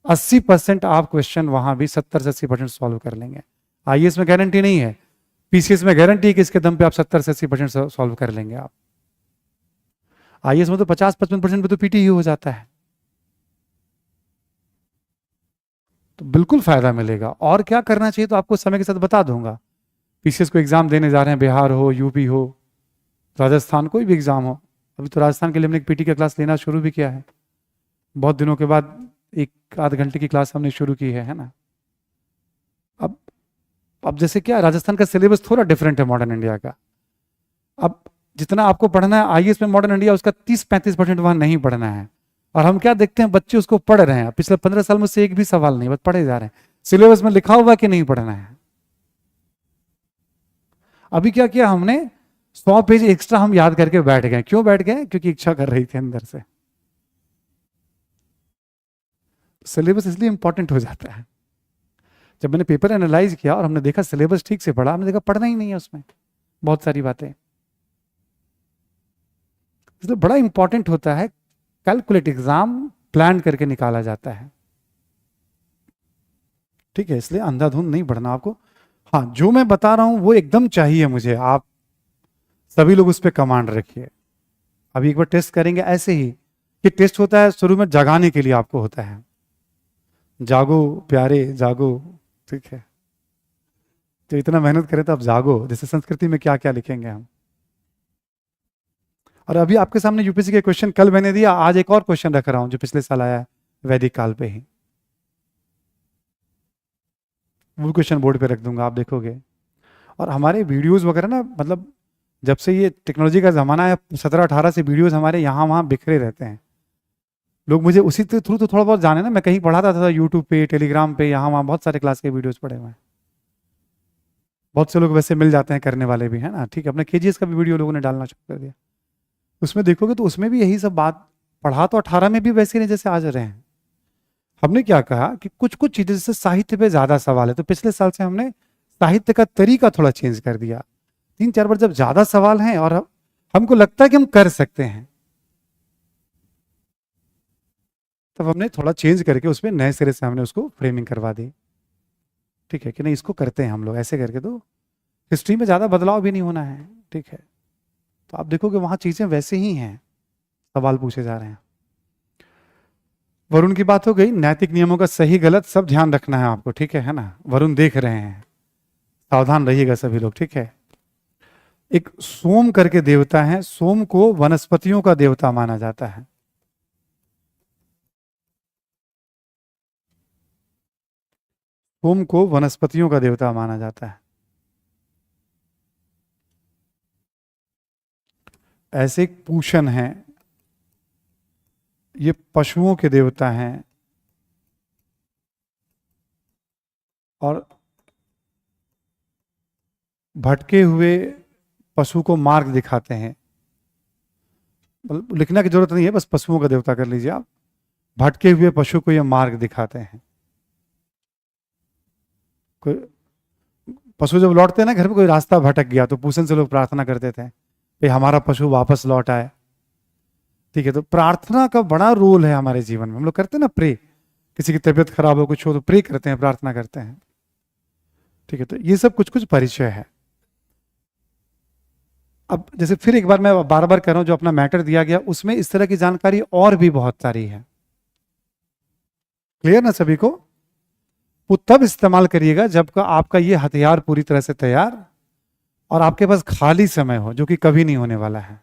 80% आप क्वेश्चन वहां भी 70 से 80% सॉल्व कर लेंगे। आईएएस में गारंटी नहीं है, पीसीएस में गारंटी है कि इसके दम पे आप 70 से 80% सॉल्व कर लेंगे आप। आईएएस में तो 50-55% पे तो पीटी ही हो जाता है, तो बिल्कुल फायदा मिलेगा। और क्या करना चाहिए तो आपको समय के साथ बता दूंगा। पीसीएस को एग्जाम देने जा रहे हैं, बिहार हो, यूपी हो, राजस्थान, कोई भी एग्जाम हो। अभी तो राजस्थान के लिए हमने एक पीटी का क्लास लेना शुरू भी किया है, बहुत दिनों के बाद 1 आध घंटे की क्लास हमने शुरू की है ना। अब जैसे क्या, राजस्थान का सिलेबस थोड़ा डिफरेंट है मॉडर्न इंडिया का। अब जितना आपको पढ़ना है आईएएस में मॉडर्न इंडिया, उसका 30-35% वहां नहीं पढ़ना है। और हम क्या देखते हैं, बच्चे उसको पढ़ रहे हैं, पिछले 15 साल में से एक भी सवाल नहीं, बस पढ़े जा रहे हैं। सिलेबस में लिखा हुआ कि नहीं पढ़ना है। अभी क्या किया हमने, 100 पेज एक्स्ट्रा हम याद करके बैठ गए। क्यों बैठ गए, क्योंकि इच्छा कर रही थी अंदर से। सिलेबस इसलिए इंपॉर्टेंट हो जाता है। जब मैंने पेपर एनालाइज किया और हमने देखा सिलेबस ठीक से पढ़ा, हमने देखा पढ़ना ही नहीं है उसमें बहुत सारी बातें। इसलिए बड़ा इंपॉर्टेंट होता है, कैलकुलेट एग्जाम प्लान करके निकाला जाता है। ठीक है, इसलिए अंधाधुंध नहीं पढ़ना आपको। हाँ, जो मैं बता रहा हूं वो एकदम चाहिए मुझे, आप सभी लोग उस पर कमांड रखिए। अभी एक बार टेस्ट करेंगे ऐसे ही, कि टेस्ट होता है शुरू में जगाने के लिए आपको होता है, जागो प्यारे जागो। ठीक है, तो इतना मेहनत करें तो आप जागो, जैसे संस्कृति में क्या क्या लिखेंगे हम। और अभी आपके सामने यूपीएससी के क्वेश्चन कल मैंने दिया, आज एक और क्वेश्चन रख रहा हूं जो पिछले साल आया है वैदिक काल पे ही, वो क्वेश्चन बोर्ड पे रख दूंगा, आप देखोगे। और हमारे वीडियोस वगैरह ना, मतलब जब से ये टेक्नोलॉजी का जमाना है, 17-18 से वीडियोस हमारे यहाँ वहाँ बिखरे रहते हैं। लोग मुझे उसी के थ्रू तो थोड़ा बहुत जाने ना, मैं कहीं पढ़ाता था यूट्यूब पे, टेलीग्राम पे, यहाँ वहाँ बहुत सारे क्लास के वीडियोस पड़े हुए हैं। बहुत से लोग वैसे मिल जाते हैं करने वाले भी, है ना। ठीक है, अपने केजीएस का भी वीडियो लोगों ने डालना शुरू कर दिया, उसमें देखोगे तो उसमें भी यही सब बात पढ़ा, तो 18 में भी वैसे नहीं जैसे आज रहे हैं। हमने क्या कहा कि कुछ कुछ चीजें, जैसे साहित्य पे ज्यादा सवाल है, तो पिछले साल से हमने साहित्य का तरीका थोड़ा चेंज कर दिया, 3-4 बार जब ज्यादा सवाल हैं और हमको लगता है कि हम कर सकते हैं, तब हमने थोड़ा चेंज करके उसमें नए सिरे से हमने उसको फ्रेमिंग करवा दी। ठीक है कि नहीं, इसको करते हैं हम लोग ऐसे करके, तो हिस्ट्री में ज्यादा बदलाव भी नहीं होना है। ठीक है, तो आप देखोगे वहां चीजें वैसे ही हैं, सवाल पूछे जा रहे हैं। वरुण की बात हो गई, नैतिक नियमों का सही गलत सब ध्यान रखना है आपको। ठीक है ना, वरुण देख रहे हैं, सावधान रहिएगा सभी लोग। ठीक है, एक सोम करके देवता है, सोम को वनस्पतियों का देवता माना जाता है। सोम को वनस्पतियों का देवता माना जाता है। ऐसे एक पूषण है, ये पशुओं के देवता हैं, और भटके हुए पशु को मार्ग दिखाते हैं। मतलब लिखने की जरूरत नहीं है, बस पशुओं का देवता कर लीजिए आप। भटके हुए पशु को ये मार्ग दिखाते हैं। कोई पशु जब लौटते हैं ना घर में, कोई रास्ता भटक गया तो पूषण से लोग प्रार्थना करते थे कि हमारा पशु वापस लौट आए। ठीक है, तो प्रार्थना का बड़ा रोल है हमारे जीवन में। हम लोग करते हैं ना प्रे, किसी की तबीयत खराब हो, कुछ हो तो प्रे करते हैं, प्रार्थना करते हैं। ठीक है, तो ये सब कुछ कुछ परिचय है। अब जैसे फिर एक बार मैं बार बार कह रहा हूं, जो अपना मैटर दिया गया उसमें इस तरह की जानकारी और भी बहुत सारी है। क्लियर ना सभी को? वो तब इस्तेमाल करिएगा जब का आपका ये हथियार पूरी तरह से तैयार और आपके पास खाली समय हो, जो कि कभी नहीं होने वाला है।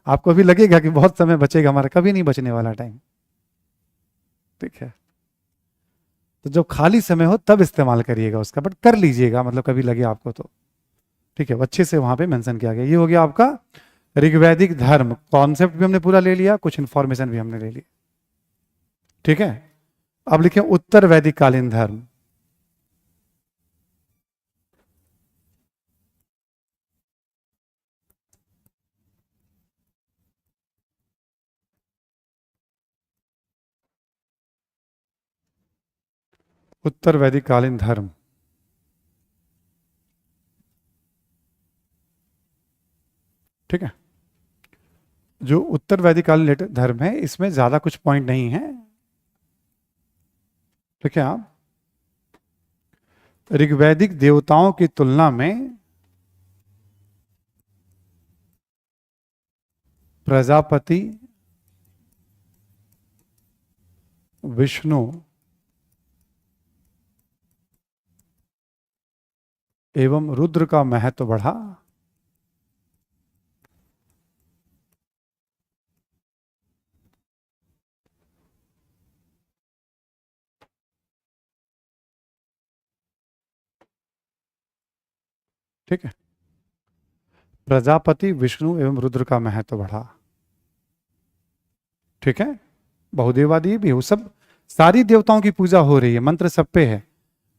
आपको अभी लगेगा कि बहुत समय बचेगा, हमारा कभी नहीं बचने वाला टाइम। ठीक है, तो जब खाली समय हो तब इस्तेमाल करिएगा उसका, बट कर लीजिएगा, मतलब कभी लगे आपको तो। ठीक है, अच्छे से वहां पे मेंशन किया गया। ये हो गया आपका ऋग्वैदिक धर्म। कॉन्सेप्ट भी हमने पूरा ले लिया, कुछ इंफॉर्मेशन भी हमने ले ली। ठीक है, अब लिखे उत्तर वैदिक कालीन धर्म। उत्तर वैदिक कालीन धर्म, ठीक है। जो उत्तर वैदिक कालीन धर्म है, इसमें ज्यादा कुछ पॉइंट नहीं है। ठीक है, आप ऋग्वैदिक देवताओं की तुलना में प्रजापति, विष्णु एवं रुद्र का महत्व बढ़ा। ठीक है, प्रजापति, विष्णु एवं रुद्र का महत्व बढ़ा। ठीक है, बहुदेवादी भी हो, सब सारी देवताओं की पूजा हो रही है, मंत्र सब पे है।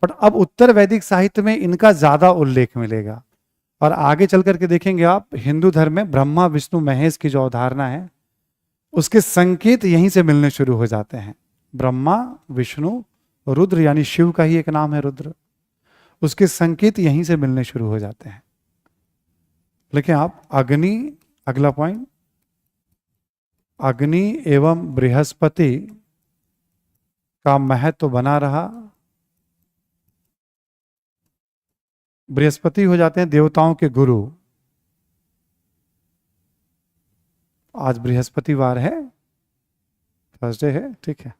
बट अब उत्तर वैदिक साहित्य में इनका ज्यादा उल्लेख मिलेगा। और आगे चल करके देखेंगे आप, हिंदू धर्म में ब्रह्मा विष्णु महेश की जो अवधारणा है, उसके संकेत यहीं से मिलने शुरू हो जाते हैं। ब्रह्मा विष्णु रुद्र, यानी शिव का ही एक नाम है रुद्र, उसके संकेत यहीं से मिलने शुरू हो जाते हैं। लेकिन आप अग्नि, अगला पॉइंट, अग्नि एवं बृहस्पति का महत्व बना रहा। बृहस्पति हो जाते हैं देवताओं के गुरु। आज बृहस्पतिवार है, थर्सडे है, ठीक है।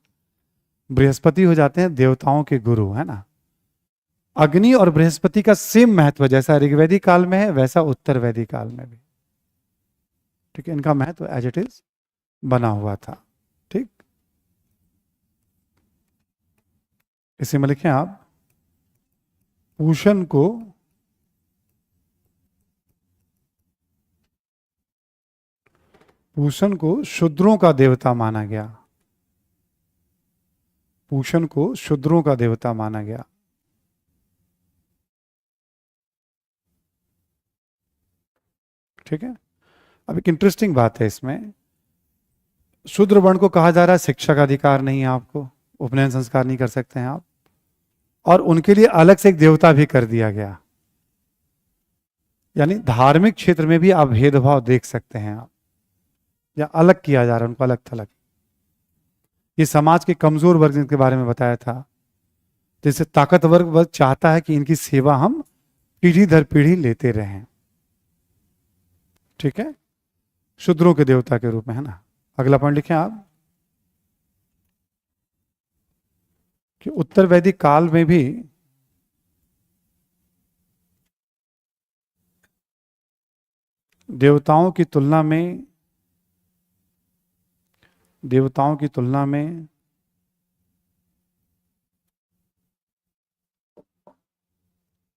बृहस्पति हो जाते हैं देवताओं के गुरु, है ना। अग्नि और बृहस्पति का सेम महत्व जैसा ऋग्वैदिक काल में है, वैसा उत्तर वैदिक काल में भी। ठीक है, इनका महत्व एज इट इज बना हुआ था। ठीक, इसी में लिखें आप, पूषण को शूद्रों का देवता माना गया। पूषण को शूद्रों का देवता माना गया। ठीक है, अब एक इंटरेस्टिंग बात है इसमें, शूद्र वर्ण को कहा जा रहा है शिक्षा का अधिकार नहीं है आपको, उपनयन संस्कार नहीं कर सकते हैं आप, और उनके लिए अलग से एक देवता भी कर दिया गया। यानी धार्मिक क्षेत्र में भी आप भेदभाव देख सकते हैं आप, या अलग किया जा रहा है उनको, अलग थलग। ये समाज के कमजोर वर्ग जिनके बारे में बताया था, जैसे ताकतवर वर्ग चाहता है कि इनकी सेवा हम पीढ़ी दर पीढ़ी लेते रहें, ठीक है, शूद्रों के देवता के रूप में, है ना। अगला पॉइंट लिखें आप कि उत्तर वैदिक काल में भी देवताओं की तुलना में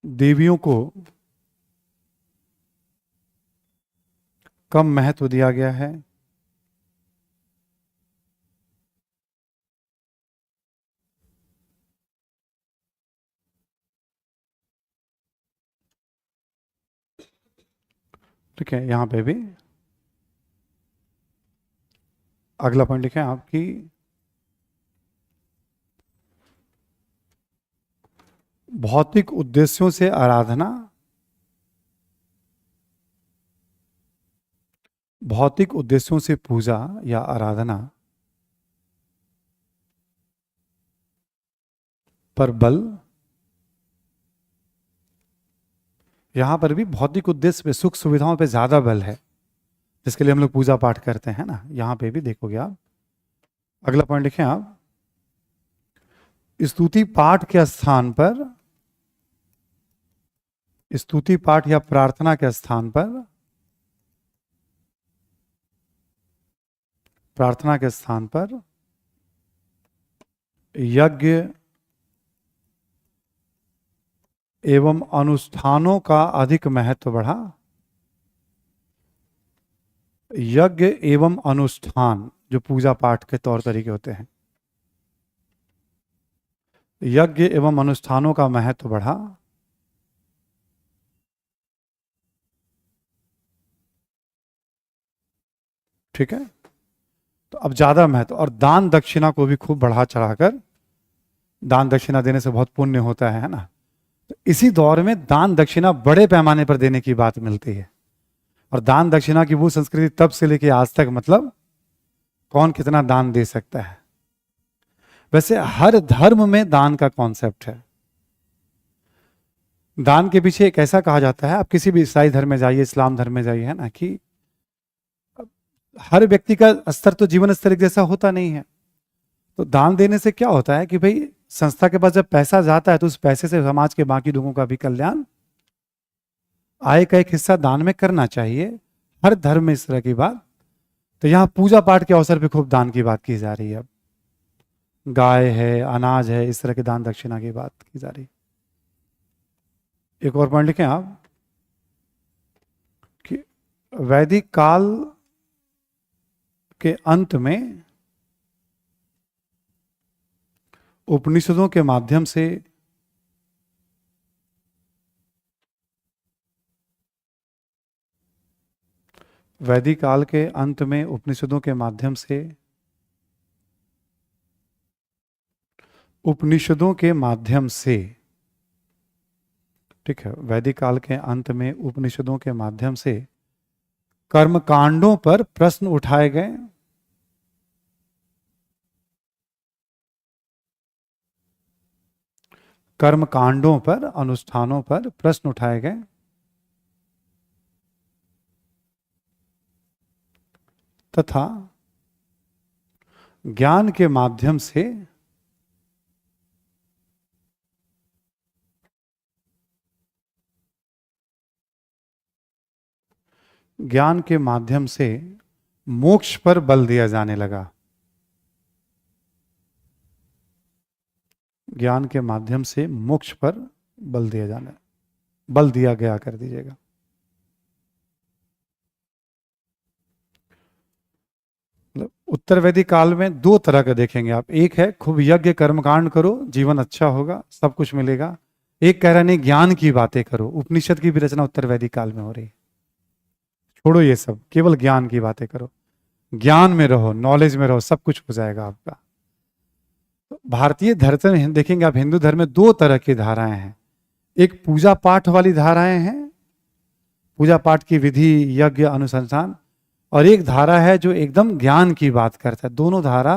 देवियों को कम महत्व दिया गया है। ठीक है, यहां पे भी अगला पॉइंट लिखें आपकी भौतिक उद्देश्यों से आराधना, भौतिक उद्देश्यों से पूजा या आराधना पर बल, यहां पर भी भौतिक उद्देश्य पे, सुख सुविधाओं पे ज्यादा बल है, जिसके लिए हम लोग पूजा पाठ करते हैं ना, यहां पे भी देखोगे आप। अगला पॉइंट लिखें आप स्तुति पाठ के स्थान पर, स्तुति पाठ या प्रार्थना के स्थान पर, प्रार्थना के स्थान पर यज्ञ एवं अनुष्ठानों का अधिक महत्व बढ़ा। यज्ञ एवं अनुष्ठान जो पूजा पाठ के तौर तरीके होते हैं, यज्ञ एवं अनुष्ठानों का महत्व बढ़ा। ठीक है, तो अब ज्यादा महत्व, और दान दक्षिणा को भी खूब बढ़ा चढ़ाकर, दान दक्षिणा देने से बहुत पुण्य होता है ना। तो इसी दौर में दान दक्षिणा बड़े पैमाने पर देने की बात मिलती है, और दान दक्षिणा की वो संस्कृति तब से लेके आज तक, मतलब कौन कितना दान दे सकता है। वैसे हर धर्म में दान का कॉन्सेप्ट है। दान के पीछे एक ऐसा कहा जाता है, आप किसी भी ईसाई धर्म में जाइए, इस्लाम धर्म में जाइए, है ना, कि हर व्यक्ति का स्तर तो जीवन स्तर एक जैसा होता नहीं है। तो दान देने से क्या होता है कि भाई संस्था के पास जब पैसा जाता है तो उस पैसे से समाज के बाकी लोगों का भी कल्याण, आय का एक हिस्सा दान में करना चाहिए। हर धर्म में इस तरह की बात। तो यहां पूजा पाठ के अवसर पे खूब दान की बात की जा रही है। अब गाय है, अनाज है, इस तरह के दान दक्षिणा की बात की जा रही है। एक और पॉइंट लिखें आप कि वैदिक काल के अंत में उपनिषदों के माध्यम से वैदिक काल के अंत में उपनिषदों के माध्यम से, उपनिषदों के माध्यम से, ठीक है, वैदिक काल के अंत में उपनिषदों के माध्यम से कर्मकांडों पर प्रश्न उठाए गए। कर्मकांडों पर, अनुष्ठानों पर प्रश्न उठाए गए तथा ज्ञान के माध्यम से ज्ञान के माध्यम से मोक्ष पर बल दिया जाने लगा। ज्ञान के माध्यम से मोक्ष पर बल दिया गया कर दीजिएगा। मतलब उत्तर वैदिक काल में दो तरह का देखेंगे आप। एक है खूब यज्ञ कर्मकांड करो, जीवन अच्छा होगा, सब कुछ मिलेगा। एक कह रहा नहीं, ज्ञान की बातें करो। उपनिषद की भी रचना उत्तर वैदिक काल में हो रही है। छोड़ो ये सब, केवल ज्ञान की बातें करो, ज्ञान में रहो, नॉलेज में रहो, सब कुछ हो जाएगा आपका। तो भारतीय धर्म में देखेंगे आप, हिंदू धर्म में दो तरह की धाराएं हैं। एक पूजा पाठ वाली धाराएं हैं, पूजा पाठ की विधि, यज्ञ, अनुसंधान, और एक धारा है जो एकदम ज्ञान की बात करता है। दोनों धारा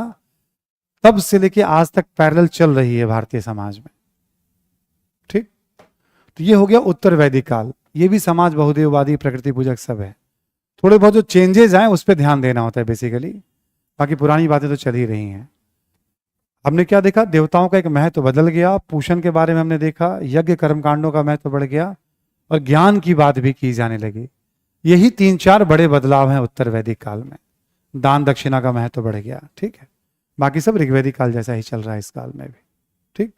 तब से लेके आज तक पैरेलल चल रही है भारतीय समाज में। ठीक, तो ये हो गया उत्तर वैदिक काल। ये भी समाज बहुदेववादी, प्रकृति पूजक सब है। थोड़े बहुत जो चेंजेस आए उस पर ध्यान देना होता है बेसिकली, बाकी पुरानी बातें तो चल ही रही हैं। हमने क्या देखा, देवताओं का एक महत्व बदल गया, पूषण के बारे में हमने देखा, यज्ञ कर्मकांडों का महत्व बढ़ गया, और ज्ञान की बात भी की जाने लगी। यही 3-4 बड़े बदलाव हैं उत्तर वैदिक काल में। दान दक्षिणा का महत्व बढ़ गया, ठीक है। बाकी सब ऋग्वैदिक काल जैसा ही चल रहा है इस काल में भी। ठीक,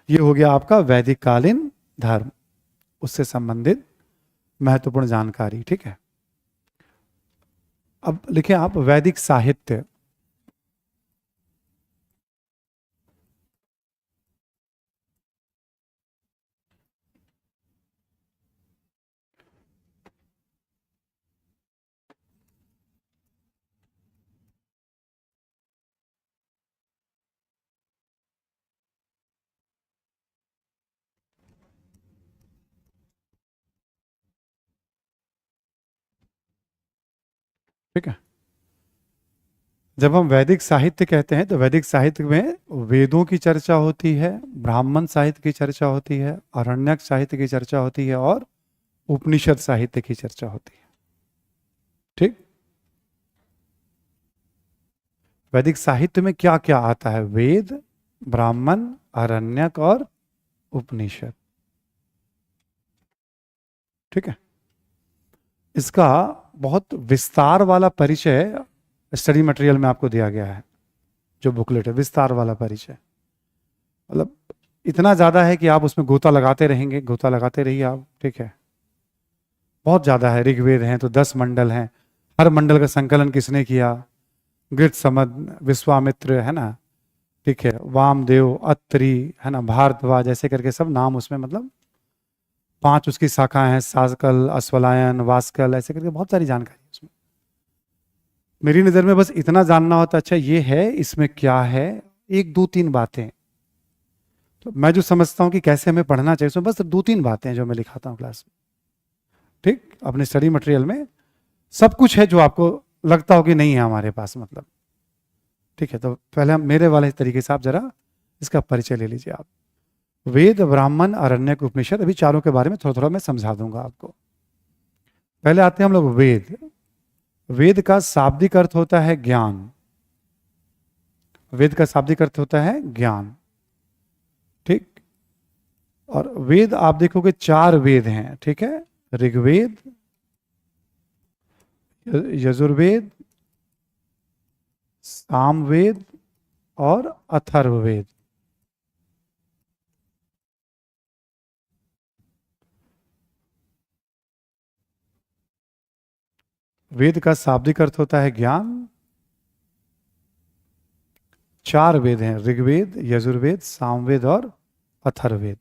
ये हो गया आपका वैदिक कालीन धर्म, उससे संबंधित महत्वपूर्ण जानकारी। ठीक है, अब लिखें आप वैदिक साहित्य। ठीक है, जब हम वैदिक साहित्य कहते हैं तो वैदिक साहित्य में वेदों की चर्चा होती है, ब्राह्मण साहित्य की चर्चा होती है, आरण्यक साहित्य की चर्चा होती है, और उपनिषद साहित्य की चर्चा होती है। ठीक, वैदिक साहित्य में क्या क्या आता है? वेद, ब्राह्मण, आरण्यक और उपनिषद। ठीक है, इसका बहुत विस्तार वाला परिचय स्टडी मटेरियल में आपको दिया गया है, जो बुकलेट है, विस्तार वाला परिचय। मतलब इतना ज़्यादा है कि आप उसमें गोता लगाते रहेंगे, गोता लगाते रहिए आप। ठीक है, बहुत ज़्यादा है। ऋग्वेद हैं तो 10 मंडल हैं, हर मंडल का संकलन किसने किया? गृत समद, विश्वामित्र, है ना। ठीक है, वामदेव, अत्रि, है ना, भारद्वाज, ऐसे करके सब नाम उसमें, मतलब 5 उसकी शाखाएं हैं, सासकल, अश्वलायन, वास्कल, ऐसे करके बहुत सारी जानकारी है उसमें। मेरी नज़र में बस इतना जानना होता, अच्छा ये है, इसमें क्या है, 1-2-3 बातें। तो मैं जो समझता हूँ कि कैसे हमें पढ़ना चाहिए, उसमें बस 2-3 बातें हैं जो मैं लिखाता हूँ क्लास में। ठीक, अपने स्टडी मटेरियल में सब कुछ है जो आपको लगता हो कि नहीं है हमारे पास, मतलब। ठीक है, तो पहले हम मेरे वाले तरीके से आप जरा इसका परिचय ले लीजिए आप। वेद, ब्राह्मण, आरण्यक, उपनिषद, अभी चारों के बारे में थोड़ा थोड़ा मैं समझा दूंगा आपको। पहले आते हैं हम लोग वेद। वेद का शाब्दिक अर्थ होता है ज्ञान। वेद का शाब्दिक अर्थ होता है ज्ञान। ठीक, और वेद आप देखोगे 4 वेद हैं। ठीक है, ऋग्वेद, यजुर्वेद, सामवेद और अथर्ववेद। वेद का शाब्दिक अर्थ होता है ज्ञान। 4 वेद हैं, ऋग्वेद, यजुर्वेद, सामवेद और अथर्ववेद।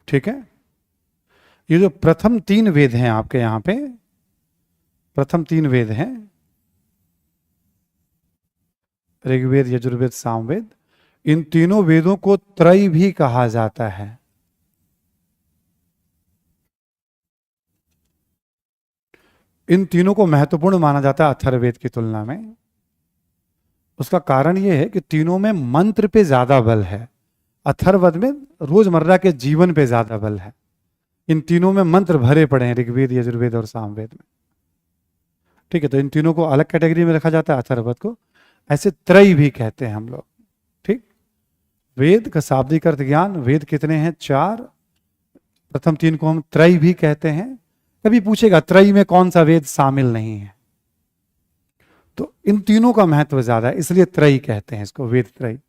ठीक है, ये जो प्रथम 3 वेद हैं आपके यहाँ पे, प्रथम 3 वेद हैं, ऋग्वेद, यजुर्वेद, सामवेद, इन तीनों वेदों को त्रय भी कहा जाता है। इन तीनों को महत्वपूर्ण माना जाता है अथर्ववेद की तुलना में। उसका कारण यह है कि तीनों में मंत्र पे ज्यादा बल है, अथर्ववेद में रोजमर्रा के जीवन पे ज्यादा बल है। इन तीनों में मंत्र भरे पड़े हैं, ऋग्वेद, यजुर्वेद और सामवेद में। ठीक है, तो इन तीनों को अलग कैटेगरी में रखा जाता है, अथर्ववेद को ऐसे त्रय भी कहते हैं हम लोग। ठीक, वेद का शाब्दिक अर्थ ज्ञान। वेद कितने हैं? 4। प्रथम 3 को हम त्रय भी कहते हैं। कभी पूछेगा त्रय में कौन सा वेद शामिल नहीं है, तो इन तीनों का महत्व ज्यादा है, इसलिए त्रय कहते हैं इसको, वेद त्रय।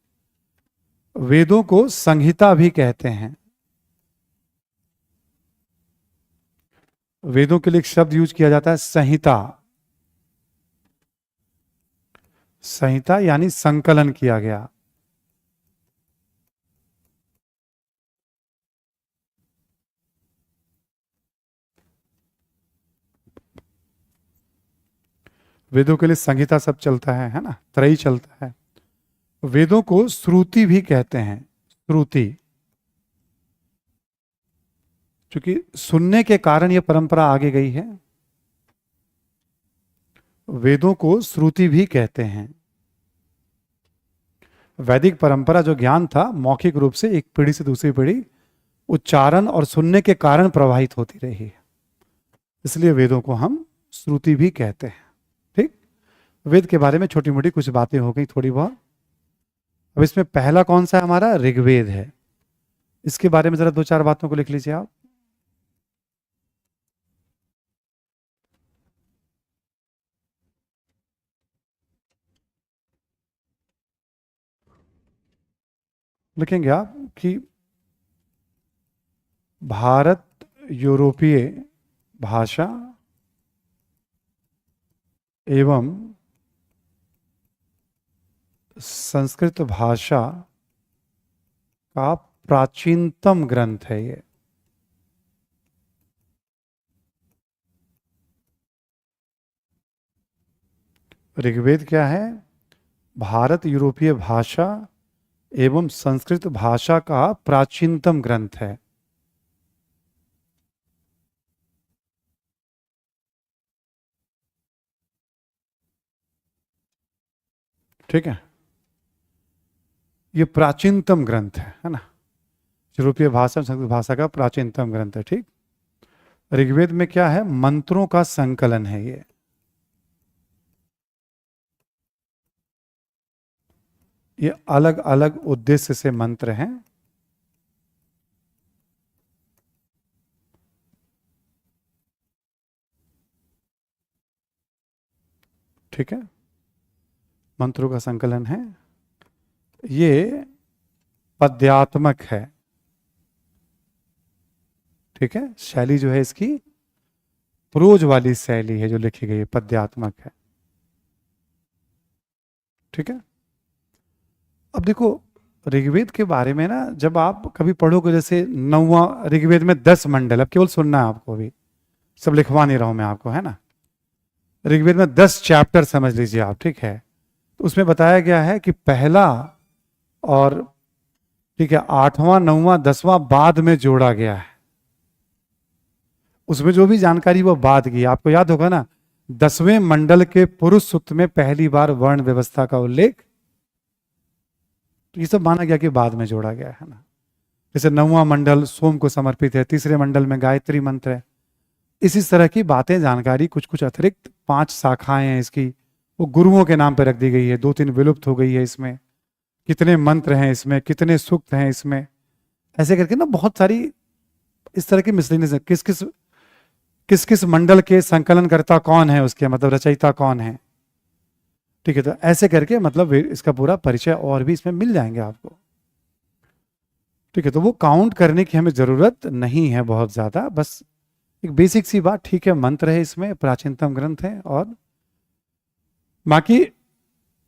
वेदों को संहिता भी कहते हैं। वेदों के लिए एक शब्द यूज किया जाता है, संहिता। संहिता यानी संकलन किया गया। वेदों के लिए संहिता सब चलता है ना, त्रयी चलता है। वेदों को श्रुति भी कहते हैं, श्रुति, क्योंकि सुनने के कारण यह परंपरा आगे गई है। वेदों को श्रुति भी कहते हैं। वैदिक परंपरा जो ज्ञान था मौखिक रूप से एक पीढ़ी से दूसरी पीढ़ी उच्चारण और सुनने के कारण प्रवाहित होती रही है, इसलिए वेदों को हम श्रुति भी कहते हैं। ठीक, वेद के बारे में छोटी मोटी कुछ बातें हो गई थोड़ी बहुत। अब इसमें पहला कौन सा है हमारा? ऋग्वेद है। इसके बारे में जरा दो चार बातों को लिख लीजिए आप। लिखेंगे आप कि भारत यूरोपीय भाषा एवं संस्कृत भाषा का प्राचीनतम ग्रंथ है ये। ऋग्वेद क्या है? भारत यूरोपीय भाषा एवं संस्कृत भाषा का प्राचीनतम ग्रंथ है। ठीक है, ये प्राचीनतम ग्रंथ है ना, यूरोपीय भाषा संस्कृत भाषा का प्राचीनतम ग्रंथ है। ठीक, ऋग्वेद में क्या है? मंत्रों का संकलन है ये अलग अलग उद्देश्य से मंत्र हैं। ठीक है, मंत्रों का संकलन है, ये पद्यात्मक है। ठीक है, शैली जो है इसकी प्रोज वाली शैली है जो लिखी गई है, पद्यात्मक है। ठीक है, अब देखो ऋग्वेद के बारे में ना जब आप कभी पढ़ोगे, जैसे 9वां ऋग्वेद में 10 मंडल, अब केवल सुनना है आपको, भी सब लिखवा नहीं रहा हूं मैं आपको, है ना। ऋग्वेद में 10 चैप्टर समझ लीजिए आप। ठीक है, तो उसमें बताया गया है कि पहला और ठीक है 8वां 9वां 10वां बाद में जोड़ा गया है। उसमें जो भी जानकारी वो बाद की, आपको याद होगा ना, 10वें मंडल के पुरुष सूक्त में पहली बार वर्ण व्यवस्था का उल्लेख, तो ये सब माना गया कि बाद में जोड़ा गया है ना। जैसे 9वां मंडल सोम को समर्पित है, तीसरे मंडल में गायत्री मंत्र है। इसी तरह की बातें, जानकारी कुछ कुछ अतिरिक्त 5 शाखाएं हैं इसकी, वो गुरुओं के नाम पर रख दी गई है। 2-3 विलुप्त हो गई है इसमें। कितने मंत्र हैं इसमें, कितने सूक्त हैं इसमें, ऐसे करके ना बहुत सारी इस तरह की मिसलिनियस, किस किस मंडल के संकलन करता कौन है, उसके मतलब रचयिता कौन है। ठीक है, तो ऐसे करके मतलब इसका पूरा परिचय और भी इसमें मिल जाएंगे आपको। ठीक है, तो वो काउंट करने की हमें जरूरत नहीं है बहुत ज्यादा, बस एक बेसिक सी बात। ठीक है, मंत्र है इसमें, प्राचीनतम ग्रंथ है, और बाकी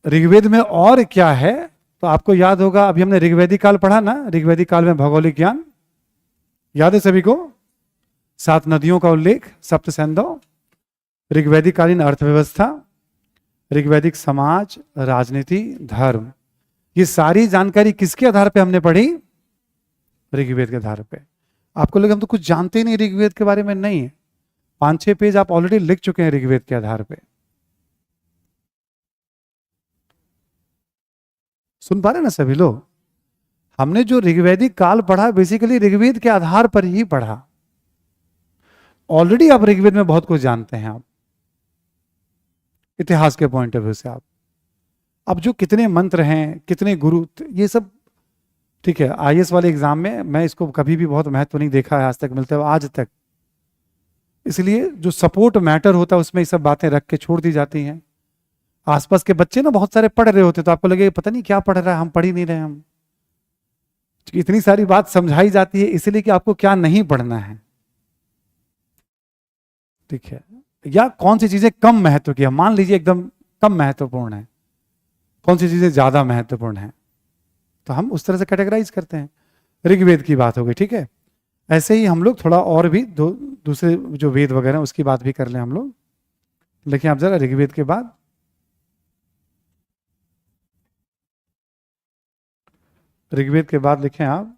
ऋग्वेद में और क्या है तो आपको याद होगा, अभी हमने ऋग्वेदिक काल पढ़ा ना, ऋग्वेदिक काल में भौगोलिक ज्ञान याद है सभी को, 7 नदियों का उल्लेख, सप्त सैंधव, ऋग्वैदिक कालीन अर्थव्यवस्था, ऋग्वैदिक समाज, राजनीति, धर्म, ये सारी जानकारी किसके आधार पे हमने पढ़ी? ऋग्वेद के आधार पे। आपको लगे हम तो कुछ जानते ही नहीं ऋग्वेद के बारे में, नहीं है। 5-6 पेज आप ऑलरेडी लिख चुके हैं ऋग्वेद के आधार पे। सुन पा रहे ना सभी लोग? हमने जो ऋग्वैदिक काल पढ़ा बेसिकली ऋग्वेद के आधार पर ही पढ़ा। ऑलरेडी आप ऋग्वेद में बहुत कुछ जानते हैं, आप इतिहास के पॉइंट ऑफ व्यू से। आप अब जो कितने मंत्र हैं, कितने गुरु, ये सब ठीक है। आईएएस वाले एग्जाम में मैं इसको कभी भी बहुत महत्व नहीं देखा है आज तक, मिलते हुए आज तक। इसलिए जो सपोर्ट मैटर होता है उसमें ये सब बातें रख के छोड़ दी जाती हैं। आसपास के बच्चे ना बहुत सारे पढ़ रहे होते तो आपको लगे पता नहीं क्या पढ़ रहा है, हम पढ़ ही नहीं रहे। हम इतनी सारी बात समझाई जाती है इसलिए कि आपको क्या नहीं पढ़ना है। ठीक है, या कौन सी चीजें कम महत्व की है, मान लीजिए एकदम कम महत्वपूर्ण है, कौन सी चीजें ज्यादा महत्वपूर्ण है, तो हम उस तरह से कैटेगराइज करते हैं। ऋग्वेद की बात हो गई। ठीक है, ऐसे ही हम लोग थोड़ा और भी दूसरे जो वेद वगैरह उसकी बात भी कर लें हम लोग। लेकिन आप जरा ऋग्वेद के बाद ऋग्वेद के बाद लिखें आप,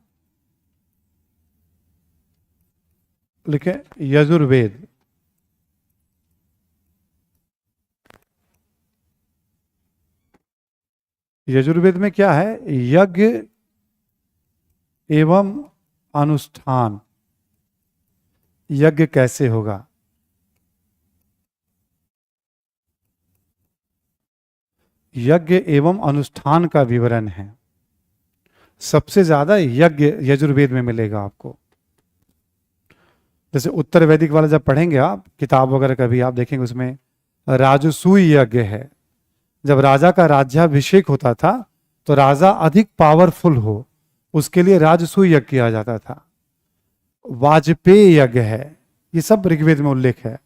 लिखें यजुर्वेद। यजुर्वेद में क्या है? यज्ञ एवं अनुष्ठान। यज्ञ कैसे होगा, यज्ञ एवं अनुष्ठान का विवरण है। सबसे ज्यादा यज्ञ यजुर्वेद में मिलेगा आपको। जैसे उत्तर वैदिक वाला जब पढ़ेंगे आप किताब वगैरह कभी आप देखेंगे, उसमें राजसूय यज्ञ है। जब राजा का राज्याभिषेक होता था तो राजा अधिक पावरफुल हो, उसके लिए राजसूय यज्ञ किया जाता था। वाजपेय यज्ञ है, ये सब ऋग्वेद में उल्लेख है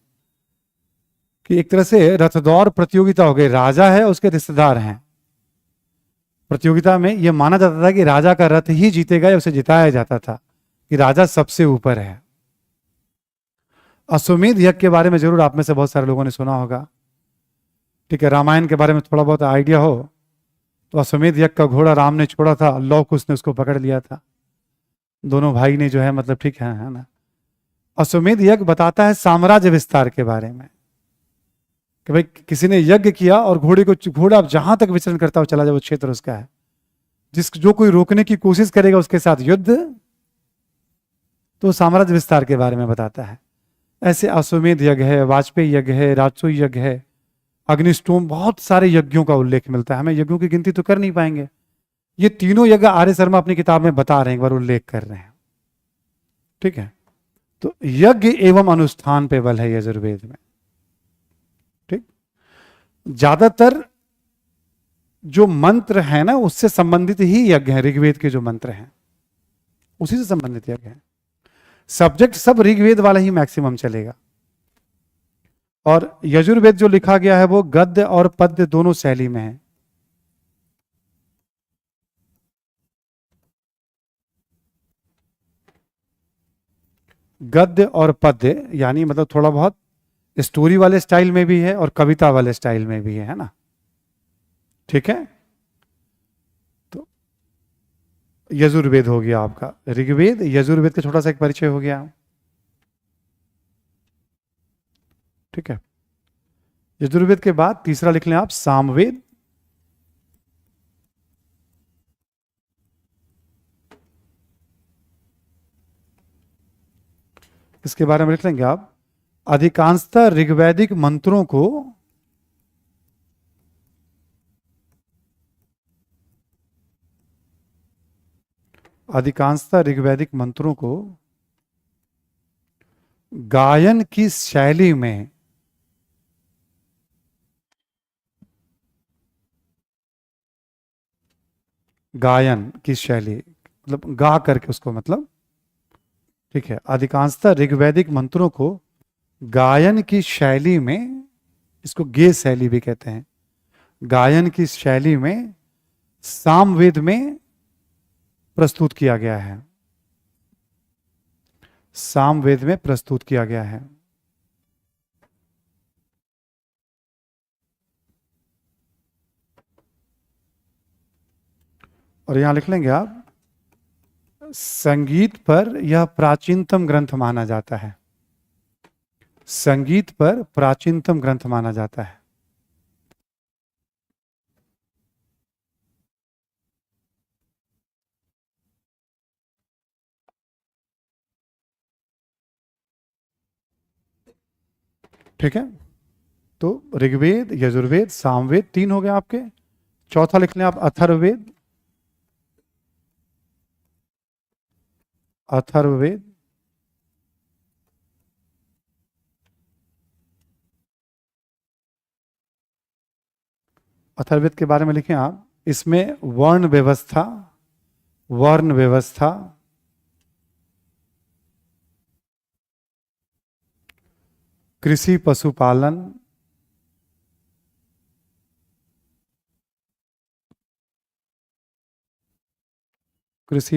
कि एक तरह से रथ दौड़ प्रतियोगिता हो गई। राजा है, उसके रिश्तेदार हैं। प्रतियोगिता में यह माना जाता था कि राजा का रथ ही जीतेगा, या उसे जिताया जाता था कि राजा सबसे ऊपर है। अश्वमेध यज्ञ के बारे में जरूर आप में से बहुत सारे लोगों ने सुना होगा। ठीक है, रामायण के बारे में थोड़ा बहुत आइडिया हो तो अश्वमेध यज्ञ का घोड़ा राम ने छोड़ा था, लौ कुश ने उसको पकड़ लिया था। दोनों भाई ने जो है मतलब, ठीक है ना। अश्वमेध यज्ञ बताता है साम्राज्य विस्तार के बारे में कि भाई किसी ने यज्ञ किया और घोड़ा अब जहां तक विचरण करता हो चला जाए, वो क्षेत्र उसका है। जो कोई रोकने की कोशिश करेगा उसके साथ युद्ध, तो साम्राज्य विस्तार के बारे में बताता है। ऐसे अश्वमेध यज्ञ है, वाजपेयी यज्ञ है, राजसूय यज्ञ है, अग्निष्टोम, बहुत सारे यज्ञों का उल्लेख मिलता है। हमें यज्ञों की गिनती तो कर नहीं पाएंगे। ये तीनों यज्ञ आर्य शर्मा अपनी किताब में बता रहे हैं, एक बार उल्लेख कर रहे हैं। ठीक है, तो यज्ञ एवं अनुष्ठान पे बल है यजुर्वेद में। ठीक, ज्यादातर जो मंत्र है ना उससे संबंधित ही यज्ञ है। ऋग्वेद के जो मंत्र हैं उसी से संबंधित यज्ञ है। सब्जेक्ट सब ऋग्वेद वाला ही मैक्सिमम चलेगा। और यजुर्वेद जो लिखा गया है वो गद्य और पद्य दोनों शैली में है। गद्य और पद्य यानी मतलब थोड़ा बहुत स्टोरी वाले स्टाइल में भी है और कविता वाले स्टाइल में भी है ना। ठीक है, तो यजुर्वेद हो गया आपका। ऋग्वेद, यजुर्वेद का छोटा सा एक परिचय हो गया। ठीक है, यजुर्वेद के बाद तीसरा लिख लें आप सामवेद। इसके बारे में लिख लेंगे आप, अधिकांशतः ऋग्वैदिक मंत्रों को गायन की शैली में गायन की शैली मतलब गा करके उसको मतलब, ठीक है, अधिकांशतः ऋग्वैदिक मंत्रों को गायन की शैली में, इसको गे शैली भी कहते हैं, गायन की शैली में सामवेद में प्रस्तुत किया गया है। सामवेद में प्रस्तुत किया गया है। और यहां लिख लेंगे आप, संगीत पर यह प्राचीनतम ग्रंथ माना जाता है। संगीत पर प्राचीनतम ग्रंथ माना जाता है। ठीक है, तो ऋग्वेद, यजुर्वेद, सामवेद 3 हो गए आपके। चौथा लिख लें आप अथर्ववेद। अथर्ववेद, अथर्ववेद के बारे में लिखें आप, इसमें वर्ण व्यवस्था, कृषि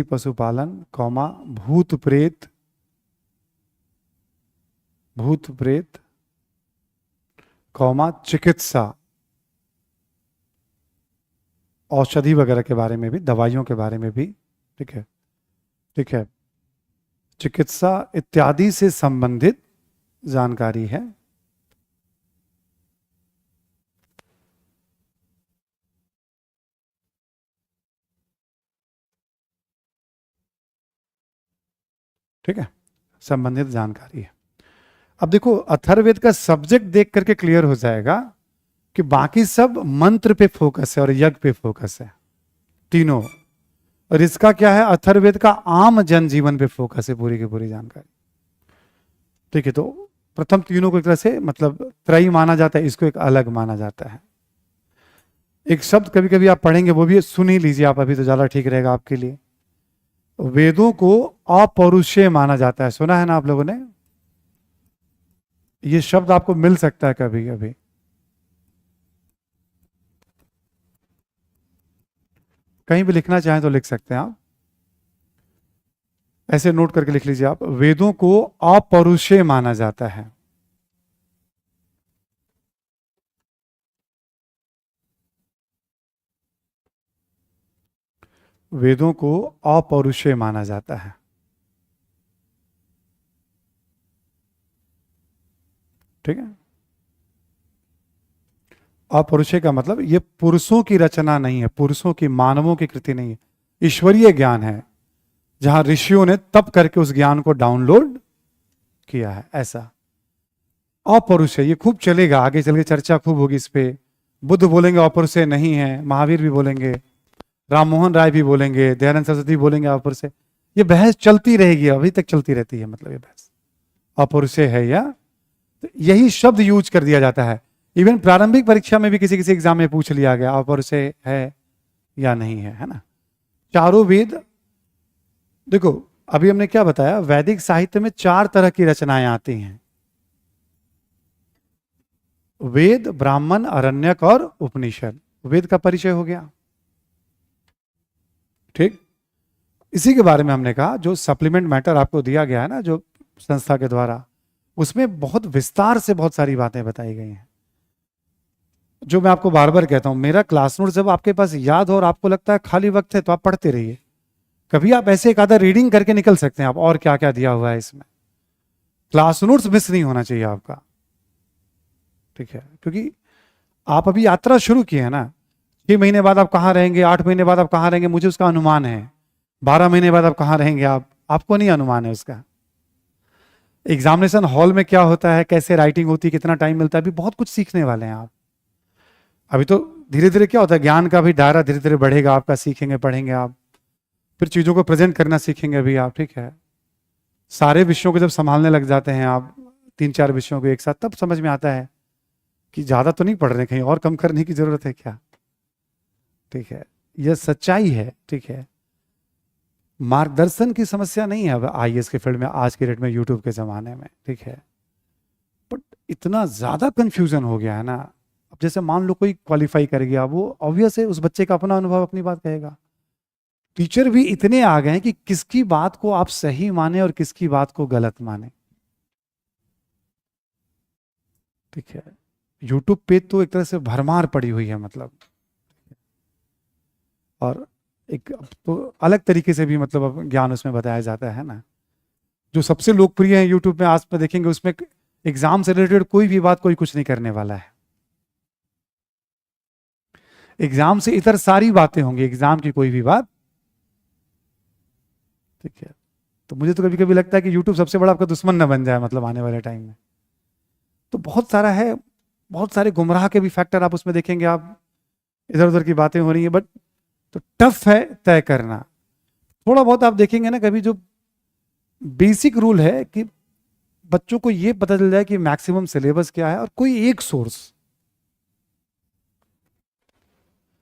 पशुपालन, कौमा भूत प्रेत, कौमा चिकित्सा, औषधि वगैरह के बारे में भी, दवाइयों के बारे में भी, ठीक है, ठीक है, चिकित्सा इत्यादि से संबंधित जानकारी है। ठीक है, संबंधित जानकारी है। अब देखो अथर्ववेद का सब्जेक्ट देख करके क्लियर हो जाएगा कि बाकी सब मंत्र पे फोकस है और यज्ञ पे फोकस है तीनों, और इसका क्या है, अथर्ववेद का आम जनजीवन पे फोकस है, पूरी की पूरी जानकारी। ठीक है, तो प्रथम तीनों को एक तरह से मतलब त्रयी माना जाता है, इसको एक अलग माना जाता है। एक शब्द कभी कभी आप पढ़ेंगे, वो भी सुन ही लीजिए आप अभी, तो ज्यादा ठीक रहेगा आपके लिए। वेदों को अपौरुषेय माना जाता है, सुना है ना आप लोगों ने? ये शब्द आपको मिल सकता है कभी कभी। कहीं भी लिखना चाहें तो लिख सकते हैं आप, ऐसे नोट करके लिख लीजिए आप, वेदों को अपौरुषेय माना जाता है। वेदों को अपौरुषेय माना जाता है। ठीक है, अपौरुषेय का मतलब ये पुरुषों की रचना नहीं है, पुरुषों की, मानवों की कृति नहीं है, ईश्वरीय ज्ञान है, जहां ऋषियों ने तप करके उस ज्ञान को डाउनलोड किया है, ऐसा अपौरुषेय। ये खूब चलेगा, आगे चल के चर्चा खूब होगी इस पे। बुद्ध बोलेंगे अपौरुषेय नहीं है, महावीर भी बोलेंगे, राम मोहन राय भी बोलेंगे, दयानंद सरस्वती बोलेंगे अपौरुषेय। ये बहस चलती रहेगी, अभी तक चलती रहती है, मतलब ये बहस अपौरुषेय है या, तो यही शब्द यूज कर दिया जाता है। इवन प्रारंभिक परीक्षा में भी किसी किसी एग्जाम में पूछ लिया गया अपौरुषेय है या नहीं है ना। चारों वेद, देखो अभी हमने क्या बताया, वैदिक साहित्य में 4 तरह की रचनाएं आती हैं, वेद, ब्राह्मण, अरण्यक और उपनिषद। वेद का परिचय हो गया, ठीक। इसी के बारे में हमने कहा, जो सप्लीमेंट मैटर आपको दिया गया है ना, जो संस्था के द्वारा, उसमें बहुत विस्तार से बहुत सारी बातें बताई गई हैं, जो मैं आपको बार बार कहता हूं। मेरा क्लास नोट जब आपके पास याद हो और आपको लगता है खाली वक्त है, तो आप पढ़ते रहिए। कभी आप ऐसे एक आधा रीडिंग करके निकल सकते हैं आप, और क्या क्या दिया हुआ है इसमें। क्लास नोट्स मिस नहीं होना चाहिए आपका, ठीक है, क्योंकि आप अभी यात्रा शुरू की है ना। 6 महीने बाद आप कहाँ रहेंगे, 8 महीने बाद आप कहाँ रहेंगे, मुझे उसका अनुमान है। 12 महीने बाद आप कहाँ रहेंगे, आपको नहीं अनुमान है उसका। एग्जामिनेशन हॉल में क्या होता है, कैसे राइटिंग होती है, कितना टाइम मिलता है, अभी बहुत कुछ सीखने वाले हैं आप। अभी तो धीरे धीरे क्या होता है, ज्ञान का भी दायरा धीरे धीरे बढ़ेगा आपका, सीखेंगे, पढ़ेंगे आप, फिर चीजों को प्रेजेंट करना सीखेंगे अभी आप, ठीक है। सारे विषयों को जब संभालने लग जाते हैं आप, 3-4 विषयों को एक साथ, तब समझ में आता है कि ज्यादा तो नहीं पढ़ रहे, कहीं और कम करने की जरूरत है क्या, ठीक है। यह सच्चाई है, ठीक है। मार्गदर्शन की समस्या नहीं है अब आईएएस के फील्ड में आज के डेट में, यूट्यूब के जमाने में, ठीक है। बट इतना ज्यादा कंफ्यूजन हो गया है ना। अब जैसे मान लो कोई क्वालिफाई कर गया, वो ऑब्वियस है उस बच्चे का अपना अनुभव, अपनी बात कहेगा। टीचर भी इतने आ गए हैं कि किसकी बात को आप सही माने और किसकी बात को गलत माने, ठीक है। यूट्यूब पे तो एक तरह से भरमार पड़ी हुई है, मतलब, और एक तो अलग तरीके से भी मतलब ज्ञान उसमें बताया जाता है ना। जो सबसे लोकप्रिय है यूट्यूब में आज पे देखेंगे, उसमें एग्जाम से रिलेटेड कोई भी बात कोई कुछ नहीं करने वाला है। एग्जाम से इतर सारी बातें होंगी, एग्जाम की कोई भी बात, ठीक है। तो मुझे तो कभी कभी लगता है कि यूट्यूब सबसे बड़ा आपका दुश्मन न बन जाए, मतलब आने वाले टाइम में। तो बहुत सारा है, बहुत सारे गुमराह के भी फैक्टर आप उसमें देखेंगे, आप इधर उधर की बातें हो रही है, बट तो टफ है तय करना। थोड़ा बहुत आप देखेंगे ना कभी, जो बेसिक रूल है कि बच्चों को ये पता चल जाए कि मैक्सिमम सिलेबस क्या है, और कोई एक सोर्स,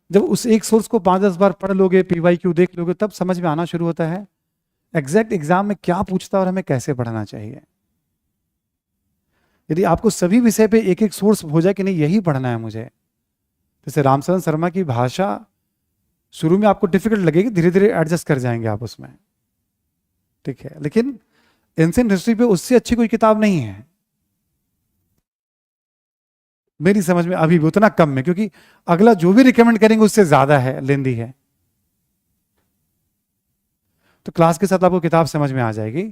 जब उस एक सोर्स को 5-10 बार पढ़ लोगे, पीवाईक्यू देख लोगे, तब समझ में आना शुरू होता है एग्जैक्ट एग्जाम में क्या पूछता है और हमें कैसे पढ़ना चाहिए। यदि आपको सभी विषय पे एक एक सोर्स हो जाए कि नहीं यही पढ़ना है मुझे, जैसे रामचंद्र शर्मा की भाषा शुरू में आपको डिफिकल्ट लगेगी, धीरे धीरे एडजस्ट कर जाएंगे आप उसमें, ठीक है। लेकिन एंशिएंट हिस्ट्री पे उससे अच्छी कोई किताब नहीं है। मेरी समझ में अभी भी उतना कम में, क्योंकि अगला जो भी रिकमेंड करेंगे उससे ज्यादा है, लेंदी है। तो क्लास के साथ आपको किताब समझ में आ जाएगी।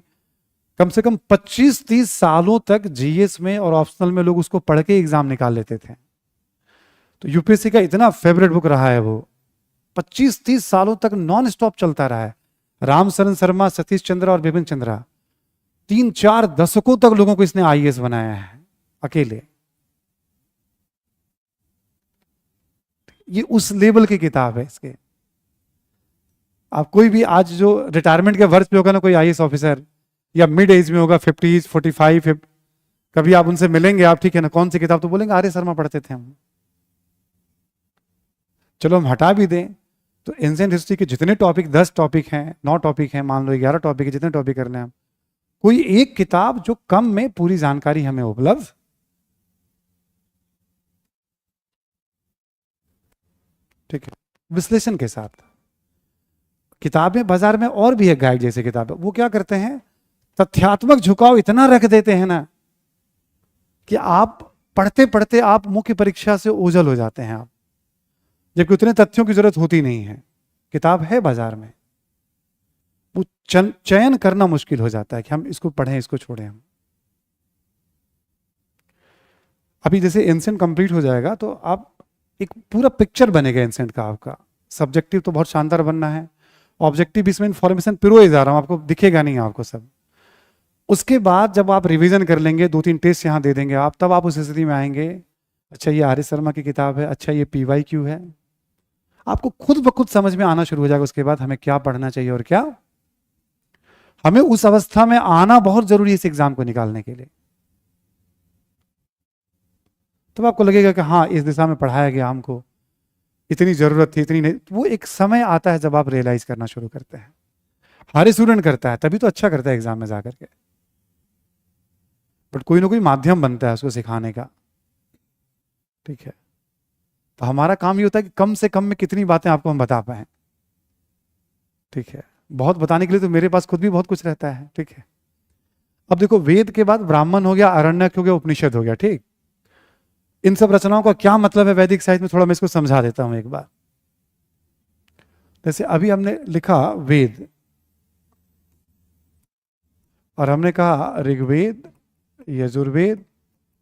कम से कम 25-30 सालों तक जीएस में और ऑप्शनल में लोग उसको पढ़ के एग्जाम निकाल लेते थे। तो यूपीएससी का इतना फेवरेट बुक रहा है वो, 25-30 सालों तक नॉन स्टॉप चलता रहा है। रामशरण शर्मा, सतीश चंद्र और बिपिन चंद्रा, 3-4 दशकों तक लोगों को इसने आईएएस बनाया है अकेले। ये उस लेवल की किताब है इसके। आप कोई भी आज जो रिटायरमेंट के वर्ष पे होगा ना कोई आईएएस ऑफिसर, या मिड एज में होगा 50, 45, कभी आप उनसे मिलेंगे आप, ठीक है ना, कौन सी किताब, तो बोलेंगे आर्य शर्मा पढ़ते थे हम। चलो हम हटा भी दें तो एंशिएंट हिस्ट्री के जितने टॉपिक, 10 टॉपिक हैं, 9 टॉपिक हैं, मान लो 11 टॉपिक है, जितने टॉपिक करने हैं, कोई एक किताब जो कम में पूरी जानकारी हमें उपलब्ध, ठीक है, विश्लेषण के साथ। किताबें बाजार में और भी है, गाइड जैसे किताबें, वो क्या करते हैं, तथ्यात्मक झुकाव इतना रख देते हैं ना कि आप पढ़ते पढ़ते आप मुख्य परीक्षा से ओझल हो जाते हैं आप, जबकि उतने तथ्यों की जरूरत होती नहीं है। किताब है बाजार में, वो चयन करना मुश्किल हो जाता है कि हम इसको पढ़ें इसको छोड़ें। हम अभी जैसे एंशिएंट कंप्लीट हो जाएगा तो आप एक पूरा पिक्चर बनेगा एंशिएंट का आपका। सब्जेक्टिव तो बहुत शानदार बनना है, ऑब्जेक्टिव इसमें इंफॉर्मेशन पिरोए जा रहा हूं, आपको दिखेगा नहीं आपको सब। उसके बाद जब आप रिवीजन कर लेंगे, 2-3 टेस्ट यहां दे देंगे आप, तब आप उस स्थिति में आएंगे, अच्छा ये आर्य शर्मा की किताब है, अच्छा ये PYQ है, आपको खुद ब खुद समझ में आना शुरू हो जाएगा। उसके बाद हमें क्या पढ़ना चाहिए और क्या, हमें उस अवस्था में आना बहुत जरूरी है इस एग्जाम को निकालने के लिए। तब आपको लगेगा कि हाँ इस दिशा में पढ़ाया गया, हमको इतनी जरूरत थी, इतनी नहीं। वो एक समय आता है जब आप रियलाइज करना शुरू करते हैं। हर स्टूडेंट करता है, तभी तो अच्छा करता है एग्जाम में जाकर के, बट कोई ना कोई माध्यम बनता है उसको सिखाने का, ठीक है। तो हमारा काम ये होता है कि कम से कम में कितनी बातें आपको हम बता पाए, ठीक है। बहुत बताने के लिए तो मेरे पास खुद भी बहुत कुछ रहता है, ठीक है। अब देखो, वेद के बाद ब्राह्मण हो गया, आरण्यक हो गया, उपनिषद हो गया, ठीक। इन सब रचनाओं का क्या मतलब है वैदिक साहित्य में, थोड़ा मैं इसको समझा देता हूं एक बार। जैसे अभी हमने लिखा वेद, और हमने कहा ऋग्वेद, यजुर्वेद,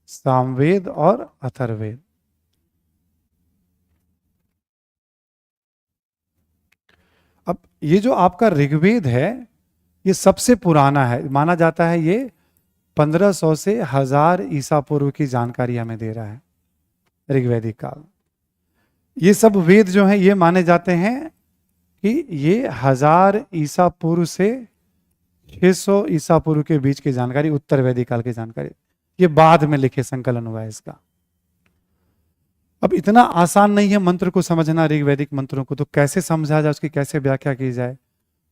सामवेद और अथर्ववेद। अब ये जो आपका ऋग्वेद है ये सबसे पुराना है, माना जाता है ये 1500 से 1000 ईसा पूर्व की जानकारी हमें दे रहा है ऋग्वैदिक काल। ये सब वेद जो हैं ये माने जाते हैं कि ये 1000 ईसा पूर्व से 600 ईसा पूर्व के बीच की जानकारी, उत्तर वैदिक काल की जानकारी, ये बाद में लिखे संकलन हुआ है इसका। अब इतना आसान नहीं है मंत्र को समझना, ऋग्वैदिक मंत्रों को, तो कैसे समझा जाए, उसकी कैसे व्याख्या की जाए।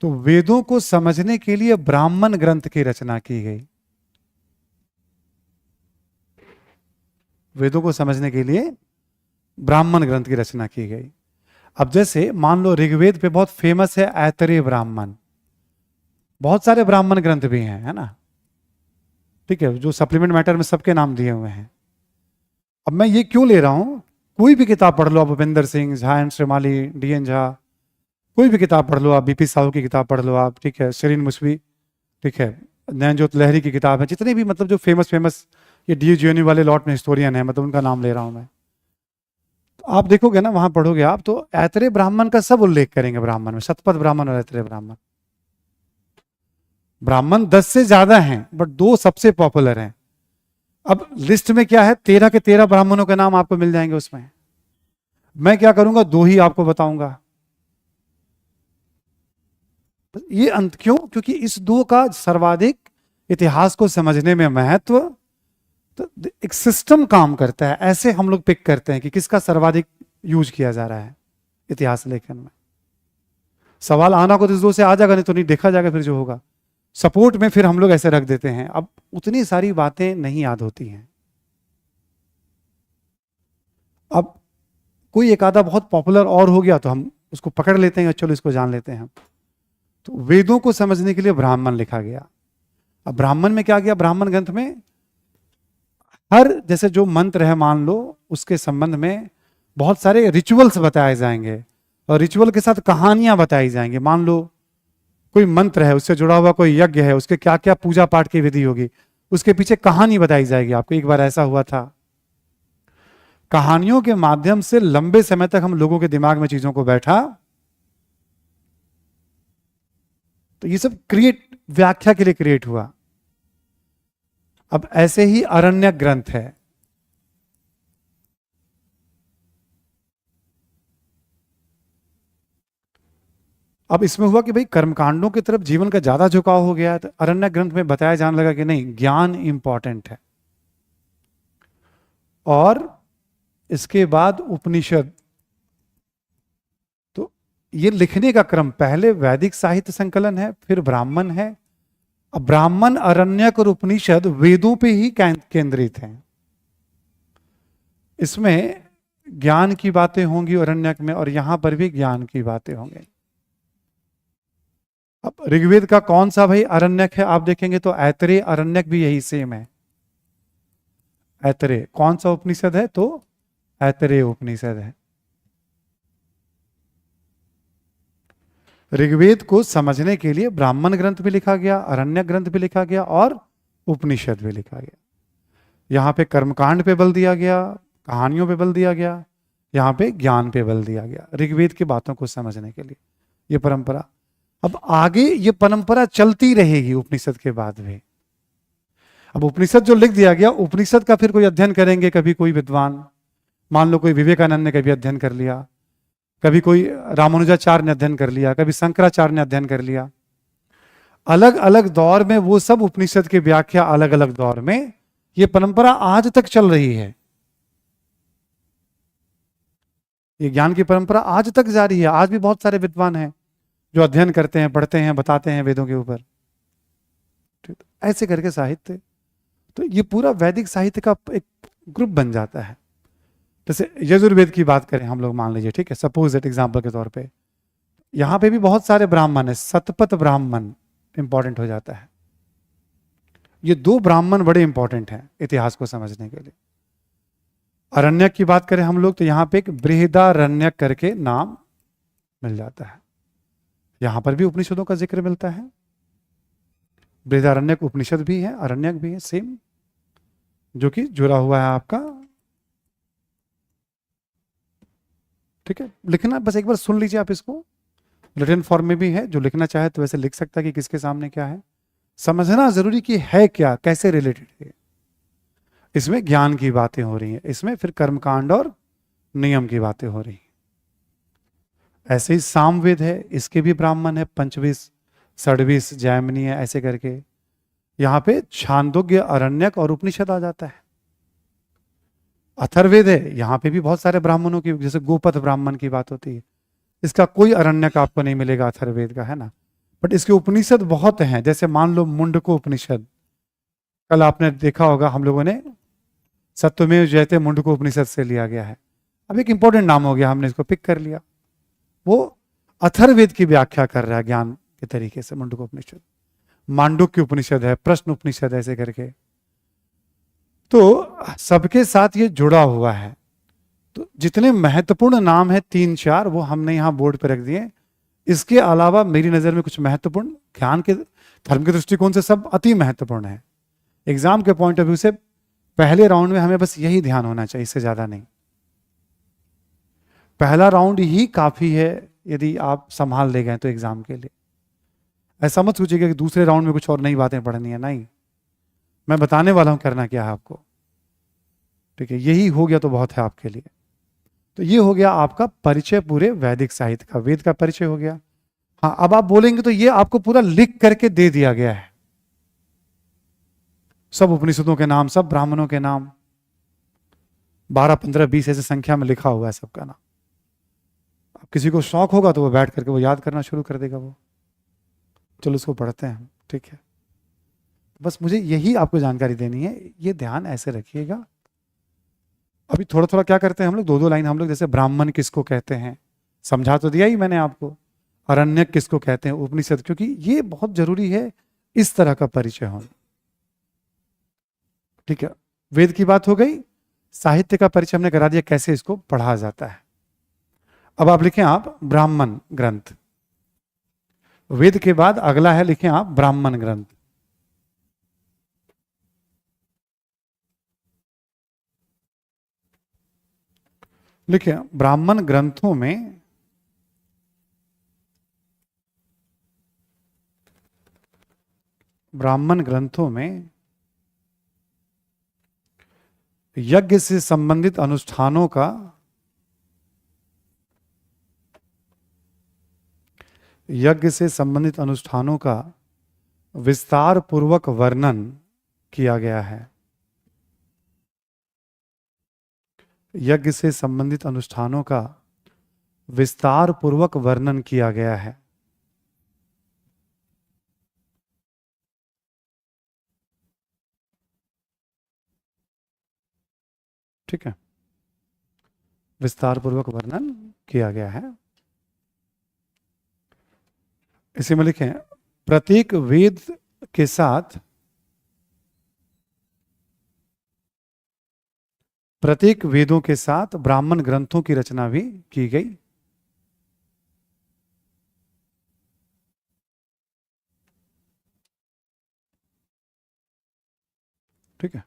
तो वेदों को समझने के लिए ब्राह्मण ग्रंथ की रचना की गई। वेदों को समझने के लिए ब्राह्मण ग्रंथ की रचना की गई। अब जैसे मान लो ऋग्वेद पे बहुत फेमस है ऐतरेय ब्राह्मण, बहुत सारे ब्राह्मण ग्रंथ भी हैं, है ना, ठीक है, जो सप्लीमेंट मैटर में सबके नाम दिए हुए हैं। अब मैं ये क्यों ले रहा हूं, कोई भी किताब पढ़ लो आप, भूपेंद्र सिंह, झा एंड श्रीमाली, DN झा, कोई भी किताब पढ़ लो आप, BP साहू की किताब पढ़ लो आप, ठीक है, शरीन मुसवी, ठीक है, नैनजोत लहरी की किताब है, जितने भी मतलब जो फेमस ये DGNU वाले लॉट में हिस्टोरियन है, मतलब उनका नाम ले रहा हूं मैं। तो आप देखोगे ना, वहां पढ़ोगे आप तो ऐतरेय ब्राह्मण का सब उल्लेख करेंगे ब्राह्मण में, शतपथ ब्राह्मण और ऐतरेय ब्राह्मण। ब्राह्मण 10 से ज्यादा हैं बट 2 सबसे पॉपुलर हैं। अब लिस्ट में क्या है, 13 के 13 ब्राह्मणों के नाम आपको मिल जाएंगे उसमें। मैं क्या करूंगा, 2 ही आपको बताऊंगा। ये अंत क्यों, क्योंकि इस 2 का सर्वाधिक इतिहास को समझने में महत्व, तो एक सिस्टम काम करता है। ऐसे हम लोग पिक करते हैं कि किसका सर्वाधिक यूज किया जा रहा है इतिहास लेखन में। सवाल आना को तो इस 2 से आ जाएगा, नहीं तो नहीं देखा जाएगा फिर जो होगा। सपोर्ट में फिर हम लोग ऐसे रख देते हैं। अब उतनी सारी बातें नहीं याद होती हैं। अब कोई एक आधा बहुत पॉपुलर और हो गया तो हम उसको पकड़ लेते हैं, चलो इसको जान लेते हैं हम। तो वेदों को समझने के लिए ब्राह्मण लिखा गया। अब ब्राह्मण में क्या गया, ब्राह्मण ग्रंथ में हर, जैसे जो मंत्र है मान लो उसके संबंध में बहुत सारे रिचुअल्स बताए जाएंगे और रिचुअल के साथ कहानियां बताई जाएंगी। मान लो कोई मंत्र है, उससे जुड़ा हुआ कोई यज्ञ है, उसके क्या क्या पूजा पाठ की विधि होगी, उसके पीछे कहानी बताई जाएगी आपको। एक बार ऐसा हुआ था। कहानियों के माध्यम से लंबे समय तक हम लोगों के दिमाग में चीजों को बैठा, तो ये सब व्याख्या के लिए क्रिएट हुआ। अब ऐसे ही अरण्यक ग्रंथ है। अब इसमें हुआ कि भाई कर्मकांडों की तरफ जीवन का ज्यादा झुकाव हो गया है, तो अरण्यक ग्रंथ में बताया जाने लगा कि नहीं, ज्ञान इंपॉर्टेंट है। और इसके बाद उपनिषद। तो ये लिखने का क्रम, पहले वैदिक साहित्य संकलन है, फिर ब्राह्मण है। अब ब्राह्मण, अरण्यक और उपनिषद वेदों पे ही केंद्रित हैं। इसमें ज्ञान की बातें होंगी अरण्यक में, और यहां पर भी ज्ञान की बातें होंगी। अब ऋग्वेद का कौन सा भाई अरण्यक है आप देखेंगे तो ऐतरेय अरण्यक भी यही सेम है। ऐतरेय कौन सा उपनिषद है? तो ऐतरेय उपनिषद है। ऋग्वेद को समझने के लिए ब्राह्मण ग्रंथ भी लिखा गया, अरण्यक ग्रंथ भी लिखा गया और उपनिषद भी लिखा गया। यहां पे कर्मकांड पे बल दिया गया, कहानियों पे बल दिया गया, यहां पे ज्ञान पे बल दिया गया ऋग्वेद की बातों को समझने के लिए। ये परंपरा, अब आगे ये परंपरा चलती रहेगी उपनिषद के बाद भी। अब उपनिषद जो लिख दिया गया, उपनिषद का फिर कोई अध्ययन करेंगे कभी कोई विद्वान, मान लो कोई विवेकानंद ने कभी अध्ययन कर लिया, कभी कोई रामानुजाचार्य ने अध्ययन कर लिया, कभी शंकराचार्य ने अध्ययन कर लिया। अलग अलग दौर में वो सब उपनिषद की व्याख्या, अलग अलग दौर में ये परंपरा आज तक चल रही है। ये ज्ञान की परंपरा आज तक जारी है। आज भी बहुत सारे विद्वान हैं जो अध्ययन करते हैं, पढ़ते हैं, बताते हैं वेदों के ऊपर। ऐसे करके साहित्य, तो ये पूरा वैदिक साहित्य का एक ग्रुप बन जाता है। जैसे यजुर्वेद की बात करें हम लोग, मान लीजिए, ठीक है, सपोज दैट एग्जांपल के तौर पे, यहां पे भी बहुत सारे ब्राह्मण है। शतपथ ब्राह्मण इंपॉर्टेंट हो जाता है। ये दो ब्राह्मण बड़े इंपॉर्टेंट हैं इतिहास को समझने के लिए। अरण्यक की बात करें हम लोग तो यहां पे एक बृहदारण्यक करके नाम मिल जाता है। यहां पर भी उपनिषदों का जिक्र मिलता है। बृहदारण्यक उपनिषद भी है, अरण्यक भी है, सेम, जो कि जुड़ा हुआ है आपका। ठीक है, लिखना बस एक बार सुन लीजिए आप इसको। रिटन फॉर्म में भी है, जो लिखना चाहे तो वैसे लिख सकता है कि किसके सामने क्या है। समझना जरूरी कि है क्या, कैसे रिलेटेड है। इसमें ज्ञान की बातें हो रही हैं, इसमें फिर कर्मकांड और नियम की बातें हो रही हैं। ऐसे ही सामवेद है, इसके भी ब्राह्मण है, पंचविश, षड्विश, जैमिनी है, ऐसे करके यहां पे छांदोग्य, अरण्यक और उपनिषद आ जाता है। अथर्ववेद है, यहां पे भी बहुत सारे ब्राह्मणों की, जैसे गोपथ ब्राह्मण की बात होती है। इसका कोई अरण्यक आपको नहीं मिलेगा अथर्ववेद का, है ना, बट इसके उपनिषद बहुत हैं। जैसे मान लो मुंडको उपनिषद, कल आपने देखा होगा हम लोगों ने सत्यमेव जयते मुंडको उपनिषद से लिया गया है। अब एक इंपॉर्टेंट नाम हो गया, हमने इसको पिक कर लिया। वो अथर्ववेद की व्याख्या कर रहा है ज्ञान के तरीके से, मुंडको उपनिषद। मांडुक्य उपनिषद है, प्रश्न उपनिषद, ऐसे करके। तो सबके साथ ये जुड़ा हुआ है। तो जितने महत्वपूर्ण नाम है 3-4, वो हमने यहां बोर्ड पर रख दिए। इसके अलावा मेरी नजर में कुछ महत्वपूर्ण, ज्ञान के, धर्म के दृष्टिकोण से सब अति महत्वपूर्ण है। एग्जाम के पॉइंट ऑफ व्यू से पहले राउंड में हमें बस यही ध्यान होना चाहिए, इससे ज्यादा नहीं। पहला राउंड ही काफी है यदि आप संभाल ले गए तो एग्जाम के लिए। ऐसा मत सोचिएगा कि दूसरे राउंड में कुछ और नई बातें पढ़नी है, नहीं। मैं बताने वाला हूं करना क्या है आपको, ठीक है। यही हो गया तो बहुत है आपके लिए। तो ये हो गया आपका परिचय पूरे वैदिक साहित्य का, वेद का परिचय हो गया। हाँ, अब आप बोलेंगे तो ये आपको पूरा लिख करके दे दिया गया है, सब उपनिषदों के नाम, सब ब्राह्मणों के नाम, 12, 15, 20 ऐसे संख्या में लिखा हुआ है सबका नाम। अब किसी को शौक होगा तो वो बैठ करके वो याद करना शुरू कर देगा। वो चलो उसको पढ़ते हैं, ठीक है। बस मुझे यही आपको जानकारी देनी है, ये ध्यान ऐसे रखिएगा। अभी थोड़ा थोड़ा क्या करते हैं हम लोग, 2-2 लाइन हम लोग, जैसे ब्राह्मण किसको कहते हैं समझा तो दिया ही मैंने आपको, अरण्यक किसको कहते हैं, उपनिषद, क्योंकि ये बहुत जरूरी है इस तरह का परिचय होना, ठीक है। वेद की बात हो गई, साहित्य का परिचय हमने करा दिया, कैसे इसको पढ़ा जाता है। अब आप लिखें आप ब्राह्मण ग्रंथ। वेद के बाद अगला है, लिखें आप ब्राह्मण ग्रंथ। लिखिए ब्राह्मण ग्रंथों में यज्ञ से संबंधित अनुष्ठानों का विस्तार पूर्वक वर्णन किया गया है। यज्ञ से संबंधित अनुष्ठानों का विस्तार पूर्वक वर्णन किया गया है। ठीक है, विस्तार पूर्वक वर्णन किया गया है। इसी में लिखें प्रत्येक वेद के साथ प्रत्येक वेदों के साथ ब्राह्मण ग्रंथों की रचना भी की गई। ठीक है,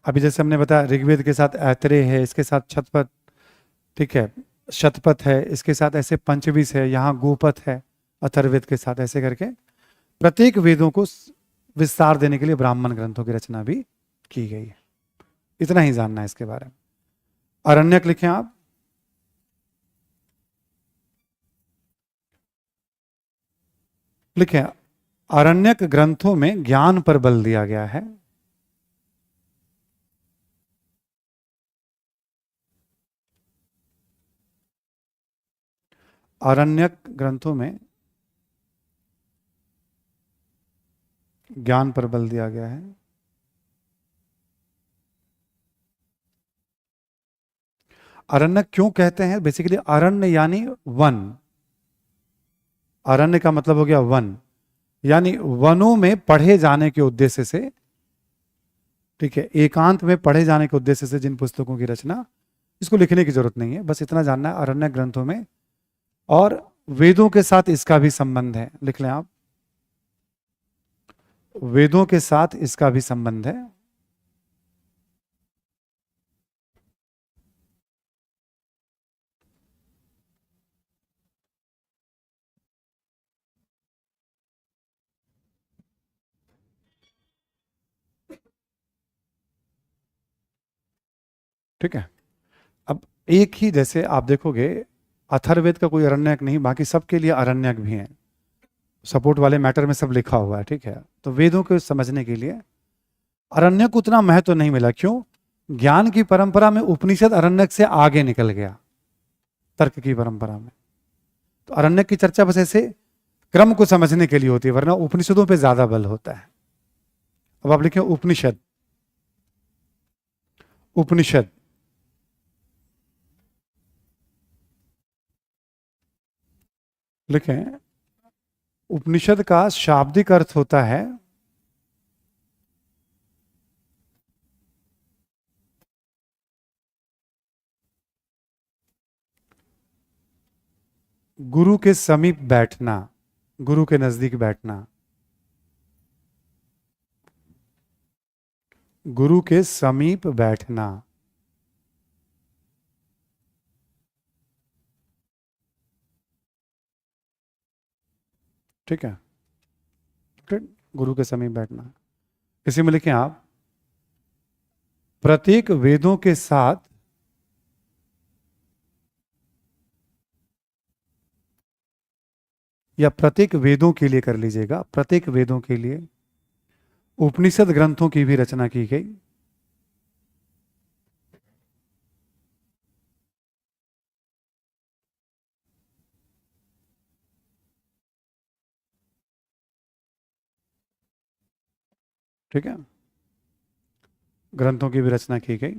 अभी जैसे हमने बताया ऋग्वेद के साथ ऐतरेय है, इसके साथ छतपथ, ठीक है, शतपथ है, इसके साथ ऐसे पंचविश है, यहाँ गोपथ है अथर्ववेद के साथ, ऐसे करके प्रत्येक वेदों को विस्तार देने के लिए ब्राह्मण ग्रंथों की रचना भी की गई है। इतना ही जानना है इसके बारे में। अरण्यक लिखें आप। लिखें अरण्यक ग्रंथों में ज्ञान पर बल दिया गया है। अरण्यक ग्रंथों में ज्ञान पर बल दिया गया है। अरण्यक क्यों कहते हैं? बेसिकली अरण्य यानी वन। अरण्य का मतलब हो गया वन, यानी वनों में पढ़े जाने के उद्देश्य से, ठीक है, एकांत में पढ़े जाने के उद्देश्य से जिन पुस्तकों की रचना, इसको लिखने की जरूरत नहीं है, बस इतना जानना है अरण्य ग्रंथों में, और वेदों के साथ इसका भी संबंध है। लिख लें आप, वेदों के साथ इसका भी संबंध है। ठीक है, अब एक ही, जैसे आप देखोगे अथर्ववेद का कोई अरण्यक नहीं, बाकी सबके लिए अरण्यक भी हैं, सपोर्ट वाले मैटर में सब लिखा हुआ है। ठीक है, तो वेदों को समझने के लिए अरण्यक को उतना महत्व नहीं मिला। क्यों? ज्ञान की परंपरा में उपनिषद अरण्यक से आगे निकल गया, तर्क की परंपरा में। तो अरण्यक की चर्चा बस ऐसे क्रम को समझने के लिए होती है, वरना उपनिषदों पे ज्यादा बल होता है। अब आप लिखें उपनिषद। उपनिषद लिखें, उपनिषद का शाब्दिक अर्थ होता है गुरु के समीप बैठना, गुरु के नजदीक बैठना, गुरु के समीप बैठना। ठीक है, ठीक, गुरु के समीप बैठना। इसी में लिखें आप प्रत्येक वेदों के साथ या प्रत्येक वेदों के लिए कर लीजिएगा, प्रत्येक वेदों के लिए उपनिषद ग्रंथों की भी रचना की गई। ठीक है, ग्रंथों की भी रचना की गई।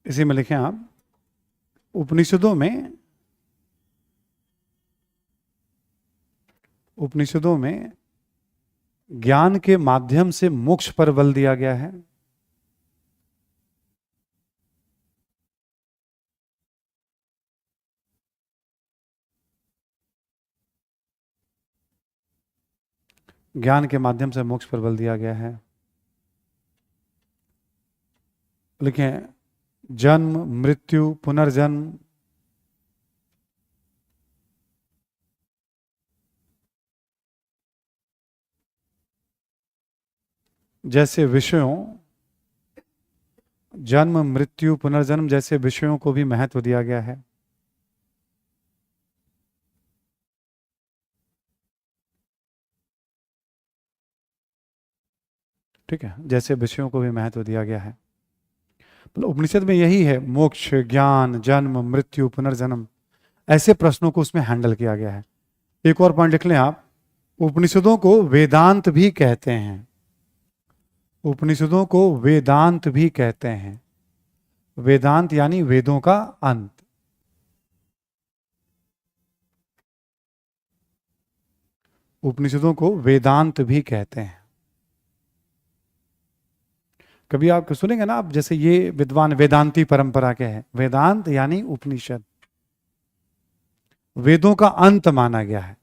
इसी में लिखें आप उपनिषदों में ज्ञान के माध्यम से मोक्ष पर बल दिया गया है। ज्ञान के माध्यम से मोक्ष पर बल दिया गया है। लिखें, जन्म, मृत्यु, पुनर्जन्म, जैसे विषयों, जन्म, मृत्यु, पुनर्जन्म जैसे विषयों को भी महत्व दिया गया है। ठीक है, जैसे विषयों को भी महत्व दिया गया है। मतलब उपनिषद में यही है, मोक्ष, ज्ञान, जन्म, मृत्यु, पुनर्जन्म, ऐसे प्रश्नों को उसमें हैंडल किया गया है। एक और पॉइंट लिख लें आप, उपनिषदों को वेदांत भी कहते हैं। उपनिषदों को वेदांत भी कहते हैं। वेदांत यानी वेदों का अंत। उपनिषदों को वेदांत भी कहते हैं। कभी आप सुनेंगे ना आप, जैसे ये विद्वान वेदांती परंपरा के हैं। वेदांत यानी उपनिषद, वेदों का अंत माना गया है।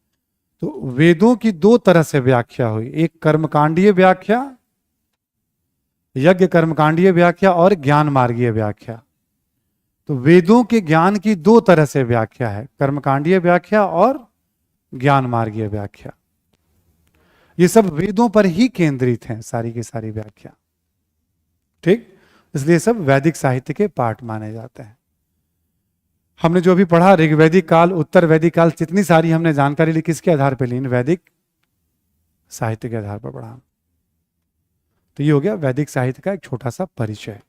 तो वेदों की दो तरह से व्याख्या हुई, एक कर्मकांडीय व्याख्या, यज्ञ कर्मकांडीय व्याख्या, और ज्ञान मार्गीय व्याख्या। तो वेदों के ज्ञान की दो तरह से व्याख्या है, कर्मकांडीय व्याख्या और ज्ञान मार्गीय व्याख्या। ये सब वेदों पर ही केंद्रित हैं, सारी की सारी व्याख्या। ठीक, इसलिए सब वैदिक साहित्य के पाठ माने जाते हैं। हमने जो भी पढ़ा, ऋग्वैदिक काल, उत्तर वैदिक काल, जितनी सारी हमने जानकारी ली, किसके आधार पर ली? वैदिक साहित्य के आधार पर पढ़ा। तो ये हो गया वैदिक साहित्य का एक छोटा सा परिचय।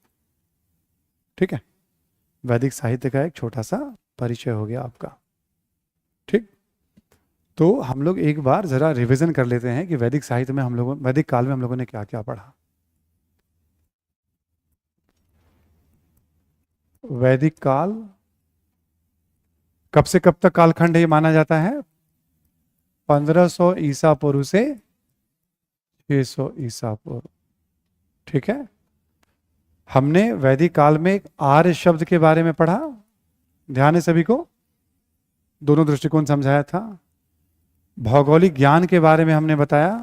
ठीक है, वैदिक साहित्य का एक छोटा सा परिचय हो गया आपका। ठीक, तो हम लोग एक बार जरा रिवीजन कर लेते हैं कि वैदिक साहित्य में हम लोगों, वैदिक काल में हम लोगों ने क्या क्या पढ़ा। वैदिक काल कब से कब तक कालखंड ये माना जाता है? 1500 ईसा पूर्व से 600 ईसा पूर्व। ठीक है, हमने वैदिक काल में एक आर्य शब्द के बारे में पढ़ा, ध्यान है सभी को? दोनों दृष्टिकोण समझाया था। भौगोलिक ज्ञान के बारे में हमने बताया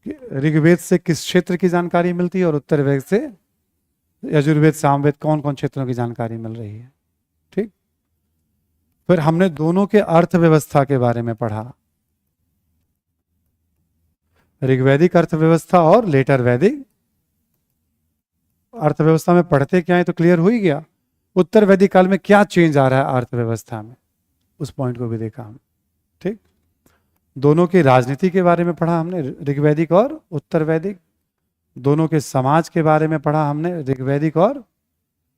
कि ऋग्वेद से किस क्षेत्र की जानकारी मिलती है और उत्तर वेद से, यजुर्वेद, सामवेद, कौन कौन क्षेत्रों की जानकारी मिल रही है। ठीक, फिर हमने दोनों के अर्थव्यवस्था के बारे में पढ़ा, ऋग्वैदिक अर्थव्यवस्था और लेटर वैदिक अर्थव्यवस्था में पढ़ते क्या है तो क्लियर हो ही गया। उत्तर वैदिक काल में क्या चेंज आ रहा है अर्थव्यवस्था में, उस पॉइंट को भी देखा हम। ठीक, दोनों की राजनीति के बारे में पढ़ा हमने, ऋग्वैदिक और उत्तर वैदिक। दोनों के समाज के बारे में पढ़ा हमने, ऋग्वैदिक और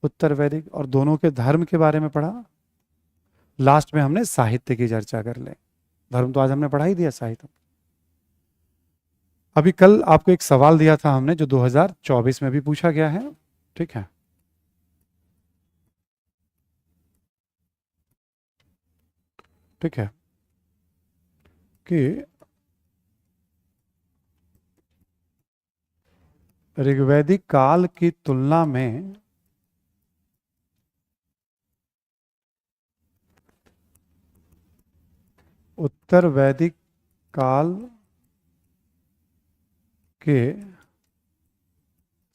उत्तर वैदिक। और दोनों के धर्म के बारे में पढ़ा। लास्ट में हमने साहित्य की चर्चा कर ले। धर्म तो आज हमने पढ़ा ही दिया, साहित्य अभी कल आपको एक सवाल दिया था हमने, जो 2024 में भी पूछा गया है। ठीक है, ठीक है, कि ऋग्वैदिक काल की तुलना में उत्तर वैदिक काल के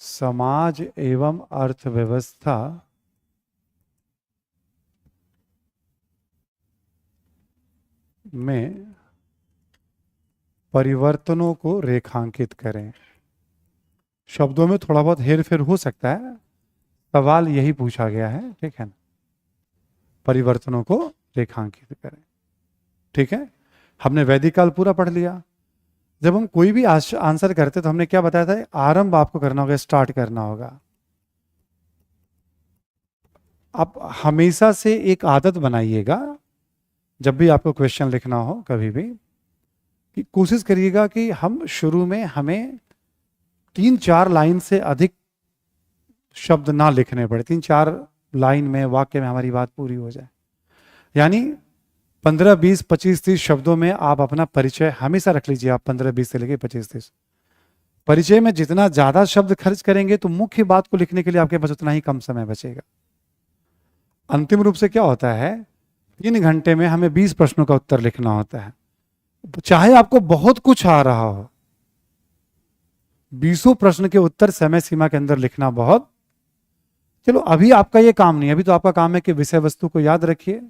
समाज एवं अर्थव्यवस्था में परिवर्तनों को रेखांकित करें। शब्दों में थोड़ा बहुत हेरफेर हो सकता है, सवाल यही पूछा गया है। ठीक है ना, परिवर्तनों को रेखांकित करें। ठीक है, हमने वैदिक काल पूरा पढ़ लिया। जब हम कोई भी आंसर करते तो हमने क्या बताया था? आरंभ आपको करना होगा, स्टार्ट करना होगा। आप हमेशा से एक आदत बनाइएगा, जब भी आपको क्वेश्चन लिखना हो कभी भी, कि कोशिश करिएगा कि हम शुरू में हमें 3-4 लाइन से अधिक शब्द ना लिखने पड़े। 3-4 लाइन में, वाक्य में हमारी बात पूरी हो जाए। यानी 15, 20, 25, 30 शब्दों में आप अपना परिचय हमेशा रख लीजिए। आप 15, 20 से लेके 25, 30 परिचय में जितना ज्यादा शब्द खर्च करेंगे तो मुख्य बात को लिखने के लिए आपके पास उतना ही कम समय बचेगा। अंतिम रूप से क्या होता है, 3 घंटे में हमें 20 प्रश्नों का उत्तर लिखना होता है। चाहे आपको बहुत कुछ आ रहा हो, 20 प्रश्न के उत्तर समय सीमा के अंदर लिखना बहुत, चलो अभी आपका ये काम नहीं है, अभी तो आपका काम है कि विषय वस्तु को याद रखिए,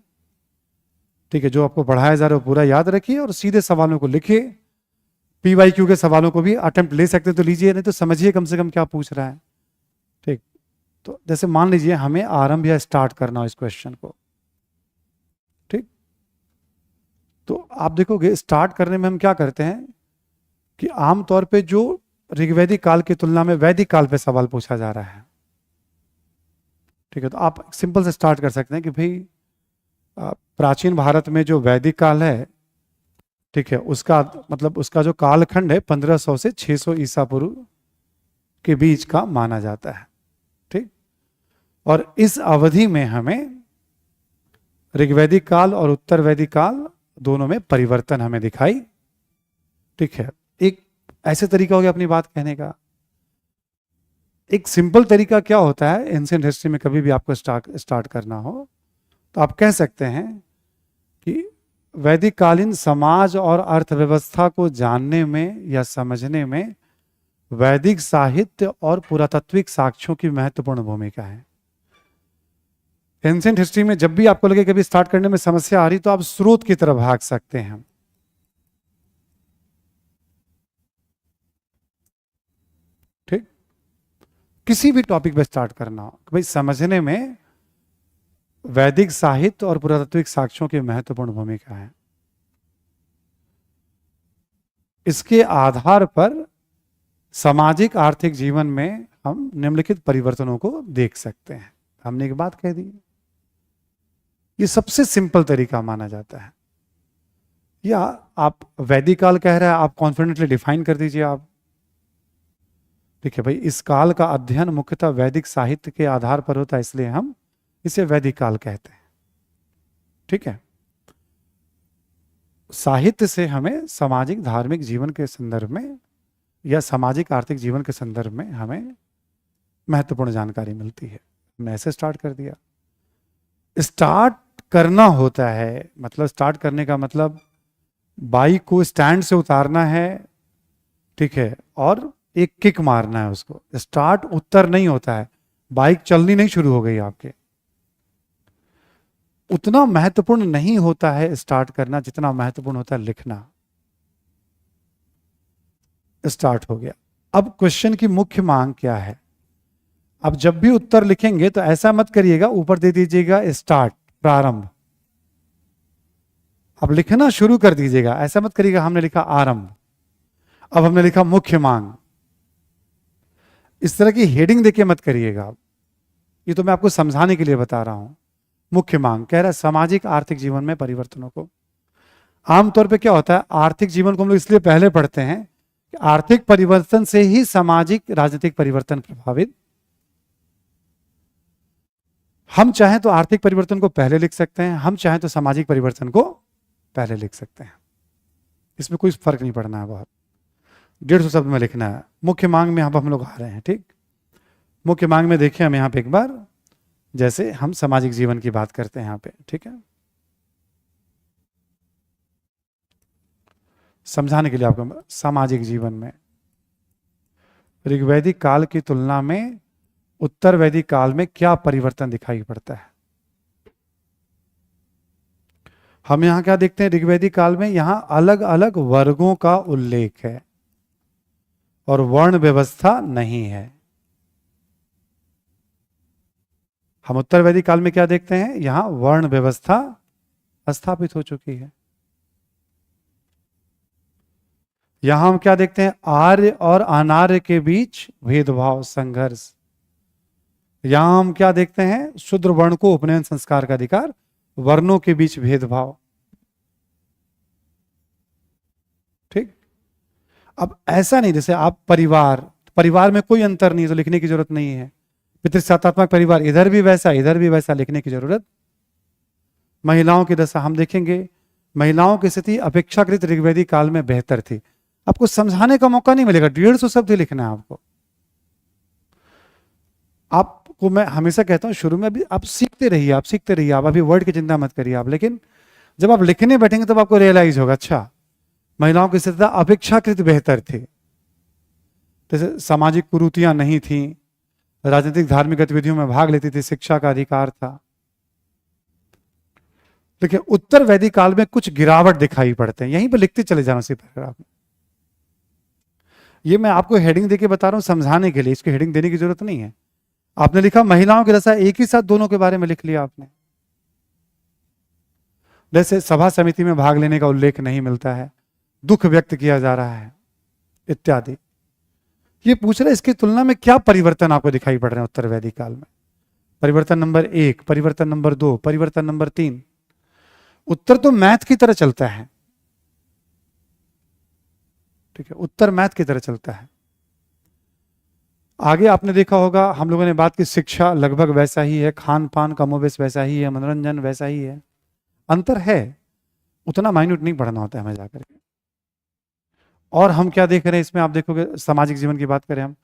ठीक है, जो आपको पढ़ाया जा रहा है वो पूरा याद रखिए और सीधे सवालों को लिखिए। PYQ के सवालों को भी अटेम्प्ट ले सकते तो लीजिए, नहीं तो समझिए कम से कम क्या पूछ रहा है। ठीक, तो जैसे मान लीजिए हमें आरंभ या स्टार्ट करना हो इस क्वेश्चन को, ठीक, तो आप देखोगे स्टार्ट करने में हम क्या करते हैं कि आमतौर पे जो ऋग्वैदिक काल की तुलना में वैदिक काल पे सवाल पूछा जा रहा है, ठीक है, तो आप सिंपल से स्टार्ट कर सकते हैं कि भाई प्राचीन भारत में जो वैदिक काल है, ठीक है, उसका मतलब उसका जो कालखंड है 1500 से 600 ईसा पूर्व के बीच का माना जाता है, ठीक, और इस अवधि में हमें ऋग्वैदिक काल और उत्तर वैदिक काल दोनों में परिवर्तन हमें दिखाई, ठीक है। एक ऐसे तरीका हो गया अपनी बात कहने का। एक सिंपल तरीका क्या होता है, एंशिएंट हिस्ट्री में कभी भी आपको स्टार्ट करना हो तो आप कह सकते हैं कि वैदिक कालीन समाज और अर्थव्यवस्था को जानने में या समझने में वैदिक साहित्य और पुरातात्विक साक्ष्यों की महत्वपूर्ण भूमिका है। एंशिएंट हिस्ट्री में जब भी आपको लगे कभी स्टार्ट करने में समस्या आ रही तो आप स्रोत की तरफ भाग सकते हैं, ठीक, किसी भी टॉपिक पे स्टार्ट करना हो, भाई समझने में वैदिक साहित्य और पुरातात्विक साक्ष्यों की महत्वपूर्ण भूमिका है। इसके आधार पर सामाजिक आर्थिक जीवन में हम निम्नलिखित परिवर्तनों को देख सकते हैं। हमने एक बात कह दी, ये सबसे सिंपल तरीका माना जाता है। या आप वैदिक काल कह रहे हैं, आप कॉन्फिडेंटली डिफाइन कर दीजिए आप, ठीक है, भाई इस काल का अध्ययन मुख्यतः वैदिक साहित्य के आधार पर होता है, इसलिए हम इसे वैदिक काल कहते हैं, ठीक है। साहित्य से हमें सामाजिक धार्मिक जीवन के संदर्भ में या सामाजिक आर्थिक जीवन के संदर्भ में हमें महत्वपूर्ण जानकारी मिलती है। हमने ऐसे स्टार्ट कर दिया। स्टार्ट करना होता है, मतलब स्टार्ट करने का मतलब बाइक को स्टैंड से उतारना है, ठीक है, और एक किक मारना है उसको। स्टार्ट उत्तर नहीं होता है, बाइक चलनी नहीं शुरू हो गई आपके, उतना महत्वपूर्ण नहीं होता है स्टार्ट करना जितना महत्वपूर्ण होता है लिखना। स्टार्ट हो गया। अब क्वेश्चन की मुख्य मांग क्या है? अब जब भी उत्तर लिखेंगे तो ऐसा मत करिएगा ऊपर दे दीजिएगा स्टार्ट, प्रारंभ। अब लिखना शुरू कर दीजिएगा, ऐसा मत करिएगा हमने लिखा आरंभ, अब हमने लिखा मुख्य मांग। इस तरह की हेडिंग देके मत करिएगा, ये तो मैं आपको समझाने के लिए बता रहा हूं। मुख्य मांग कह रहा है सामाजिक आर्थिक जीवन में परिवर्तनों को। आमतौर पे क्या होता है, आर्थिक जीवन को हम लोग इसलिए पहले पढ़ते हैं कि आर्थिक परिवर्तन से ही सामाजिक राजनीतिक परिवर्तन प्रभावित। हम चाहें तो आर्थिक परिवर्तन को पहले लिख सकते हैं, हम चाहें तो सामाजिक परिवर्तन को पहले लिख सकते हैं, इसमें कोई फर्क नहीं पड़ना है। बहुत 150 शब्द में लिखना है। मुख्य मांग में हम लोग आ रहे हैं, ठीक। मुख्य मांग में देखिए हम यहां पे एक बार, जैसे हम सामाजिक जीवन की बात करते हैं यहां पे, ठीक है, समझाने के लिए आपको। सामाजिक जीवन में ऋग्वैदिक काल की तुलना में उत्तर वैदिक काल में क्या परिवर्तन दिखाई पड़ता है? हम यहां क्या देखते हैं, ऋग्वैदिक काल में यहां अलग अलग वर्गों का उल्लेख है और वर्ण व्यवस्था नहीं है। हम उत्तर वैदिक काल में क्या देखते हैं, यहां वर्ण व्यवस्था स्थापित हो चुकी है। यहां हम क्या देखते हैं, आर्य और अनार्य के बीच भेदभाव, संघर्ष। यहां हम क्या देखते हैं, शूद्र वर्ण को उपनयन संस्कार का अधिकार, वर्णों के बीच भेदभाव, ठीक। अब ऐसा नहीं जैसे आप परिवार में कोई अंतर नहीं तो लिखने की जरूरत नहीं है। पितृसत्तात्मक परिवार इधर भी वैसा इधर भी वैसा, लिखने की जरूरत। महिलाओं की दशा हम देखेंगे महिलाओं की स्थिति अपेक्षाकृत ऋग्वेदिक काल में बेहतर थी। आपको समझाने का मौका नहीं मिलेगा, 150 शब्द ही लिखना है आपको। आपको मैं हमेशा कहता हूं शुरू में अभी आप सीखते रहिए, आप सीखते रहिए, आप अभी वर्ड की चिंता मत करिए आप, लेकिन जब आप लिखने बैठेंगे तब आपको रियलाइज होगा अच्छा महिलाओं की स्थिति अपेक्षाकृत बेहतर थी। जैसे सामाजिक कुरीतियां नहीं थी, राजनीतिक धार्मिक गतिविधियों में भाग लेती थी, शिक्षा का अधिकार था। देखिए उत्तर वैदिक काल में कुछ गिरावट दिखाई पड़ते हैं, यहीं पर लिखते चले जाना उसी पैराग्राफ में। ये मैं आपको हेडिंग देके बता रहा हूं समझाने के लिए, इसकी हेडिंग देने की जरूरत नहीं है। आपने लिखा महिलाओं की दशा, एक ही साथ दोनों के बारे में लिख लिया आपने। जैसे सभा समिति में भाग लेने का उल्लेख नहीं मिलता है, दुख व्यक्त किया जा रहा है इत्यादि। ये पूछ रहे इसकी तुलना में क्या परिवर्तन आपको दिखाई पड़ रहे हैं उत्तर वैदिक काल में। परिवर्तन नंबर 1, परिवर्तन नंबर 2, परिवर्तन नंबर 3। उत्तर तो मैथ की तरह चलता है, ठीक है, उत्तर मैथ की तरह चलता है। आगे आपने देखा होगा हम लोगों ने बात की, शिक्षा लगभग वैसा ही है, खान पान कमोबेश वैसा ही है, मनोरंजन वैसा ही है। अंतर है, उतना माइन्यूट नहीं पढ़ना होता है हमें जाकर के। और हम क्या देख रहे हैं इसमें, आप देखोगे सामाजिक जीवन की बात करें हम,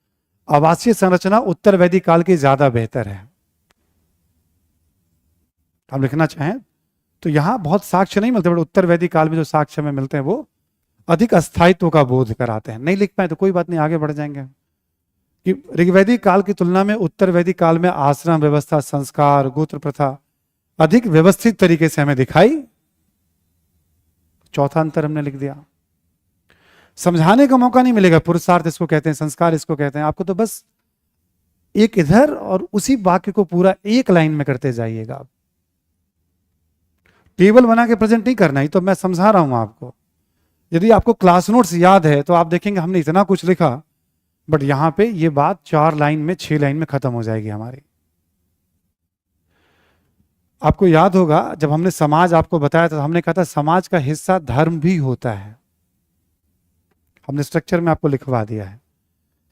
आवासीय संरचना उत्तर वैदिक काल की ज्यादा बेहतर है। हम लिखना चाहें तो यहां बहुत साक्ष्य नहीं मिलते, बट उत्तर वैदिक काल में जो साक्ष्य में मिलते हैं वो अधिक अस्थायित्व का बोध कराते हैं। नहीं लिख पाए तो कोई बात नहीं, आगे बढ़ जाएंगे कि ऋग्वैदिक काल की तुलना में उत्तर वैदिक काल में आश्रम व्यवस्था, संस्कार, गोत्र प्रथा अधिक व्यवस्थित तरीके से हमें दिखाई। चौथा अंतर हमने लिख दिया। समझाने का मौका नहीं मिलेगा, पुरुषार्थ इसको कहते हैं, संस्कार इसको कहते हैं। आपको तो बस एक इधर और उसी वाक्य को पूरा एक लाइन में करते जाइएगा। आप टेबल बना के प्रेजेंट नहीं करना, ही तो मैं समझा रहा हूं आपको। यदि आपको क्लास नोट्स याद है तो आप देखेंगे हमने इतना कुछ लिखा, बट यहां पे ये बात 4 लाइन में 6 लाइन में खत्म हो जाएगी हमारी। आपको याद होगा जब हमने समाज आपको बताया था, हमने कहा था समाज का हिस्सा धर्म भी होता है। हमने स्ट्रक्चर में आपको लिखवा दिया है।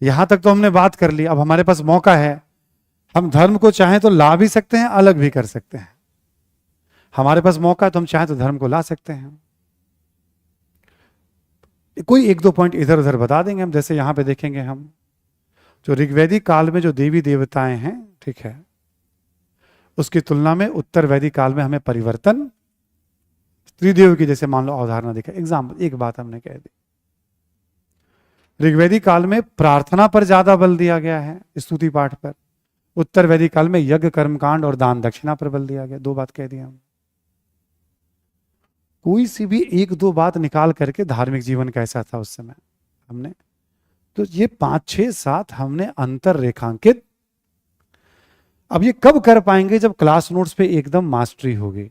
यहां तक तो हमने बात कर ली, अब हमारे पास मौका है, हम धर्म को चाहें तो ला भी सकते हैं, अलग भी कर सकते हैं। हमारे पास मौका है तो हम चाहें तो धर्म को ला सकते हैं। कोई 1-2 पॉइंट इधर उधर बता देंगे हम। जैसे यहां पे देखेंगे हम जो ऋग्वैदिक काल में जो देवी देवताएं हैं, ठीक है, उसकी तुलना में उत्तर वैदिक काल में हमें परिवर्तन, त्रिदेव की जैसे मान लो अवधारणा दिखा, एग्जाम्पल एक बात हमने कह दी, ऋग्वैदिक काल में प्रार्थना पर ज्यादा बल दिया गया है, स्तुति पाठ पर। उत्तर वैदिक काल में यज्ञ कर्मकांड और दान दक्षिणा पर बल दिया गया। 2 बात कह दी हम। कोई सी भी 1-2 बात निकाल करके धार्मिक जीवन कैसा था उस समय हमने, तो ये 5-6-7 हमने अंतर रेखांकित। अब ये कब कर पाएंगे, जब क्लास नोट्स पे एकदम मास्टरी होगी।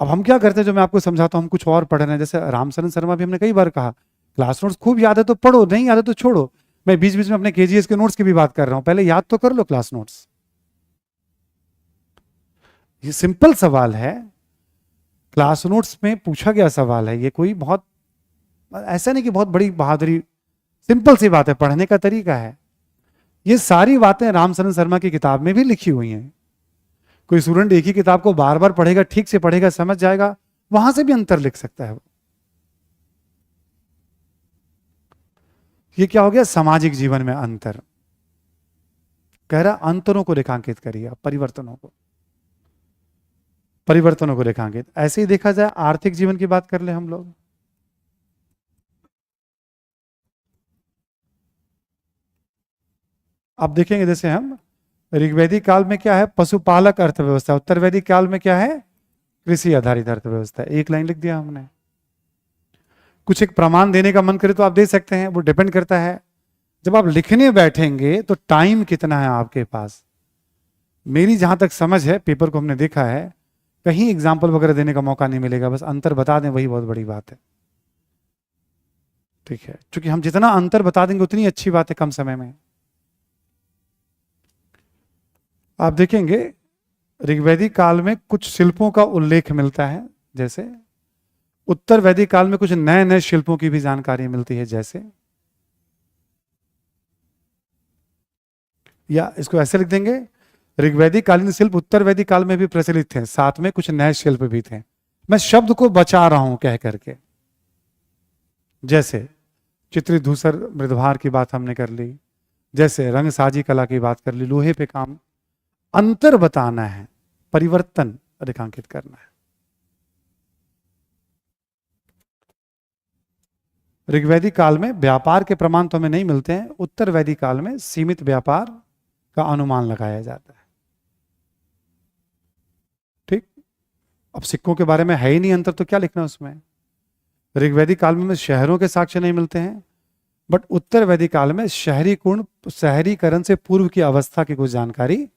अब हम क्या करते हैं, जो मैं आपको समझाता हूं, हम कुछ और पढ़ रहे हैं। जैसे रामचरण शर्मा भी हमने कई बार कहा, क्लास नोट्स खूब याद है तो पढ़ो, नहीं याद है तो छोड़ो। मैं बीच बीच में अपने केजीएस के नोट्स की भी बात कर रहा हूं, पहले याद तो कर लो क्लास नोट्स। ये सिंपल सवाल है, क्लास नोट्स में पूछा गया सवाल है। ये कोई बहुत ऐसा नहीं कि बहुत बड़ी बहादुरी, सिंपल सी बात है, पढ़ने का तरीका है। ये सारी बातें रामचरण शर्मा की किताब में भी लिखी हुई हैं। कोई स्टूडेंट एक ही किताब को बार बार पढ़ेगा, ठीक से पढ़ेगा, समझ जाएगा, वहां से भी अंतर लिख सकता है वो। ये क्या हो गया, सामाजिक जीवन में अंतर। कह रहा अंतरों को रेखांकित करिए, परिवर्तनों को, परिवर्तनों को रेखांकित। ऐसे ही देखा जाए आर्थिक जीवन की बात कर ले हम लोग। अब देखेंगे जैसे हम ऋग्वैदिक काल में क्या है, पशुपालक अर्थव्यवस्था। उत्तर वैदिक काल में क्या है, कृषि आधारित अर्थव्यवस्था। 1 लाइन लिख दिया हमने। कुछ एक प्रमाण देने का मन करे तो आप दे सकते हैं, वो डिपेंड करता है जब आप लिखने बैठेंगे तो टाइम कितना है आपके पास। मेरी जहां तक समझ है, पेपर को हमने देखा है, कहीं एग्जाम्पल वगैरह देने का मौका नहीं मिलेगा, बस अंतर बता दें वही बहुत बड़ी बात है, ठीक है। क्योंकि हम जितना अंतर बता देंगे उतनी अच्छी बात है कम समय में। आप देखेंगे ऋग्वैदिक काल में कुछ शिल्पों का उल्लेख मिलता है, जैसे उत्तर वैदिक काल में कुछ नए नए शिल्पों की भी जानकारी मिलती है। जैसे, या इसको ऐसे लिख देंगे, ऋग्वैदिक कालीन शिल्प उत्तर वैदिक काल में भी प्रचलित थे, साथ में कुछ नए शिल्प भी थे। मैं शब्द को बचा रहा हूं कह करके। जैसे चित्रित धूसर मृदभार की बात हमने कर ली, जैसे रंगसाजी कला की बात कर ली, लोहे पे काम। अंतर बताना है, परिवर्तन रेखांकित करना है। ऋग्वैदिक काल में व्यापार के प्रमाण तो हमें नहीं मिलते हैं, उत्तर वैदिक काल में सीमित व्यापार का अनुमान लगाया जाता है। ठीक, अब सिक्कों के बारे में है ही नहीं अंतर, तो क्या लिखना उसमें। ऋग्वैदिक काल में शहरों के साक्ष्य नहीं मिलते हैं, बट उत्तर वैदिक काल में शहरीकरण से पूर्व की अवस्था की कुछ जानकारी।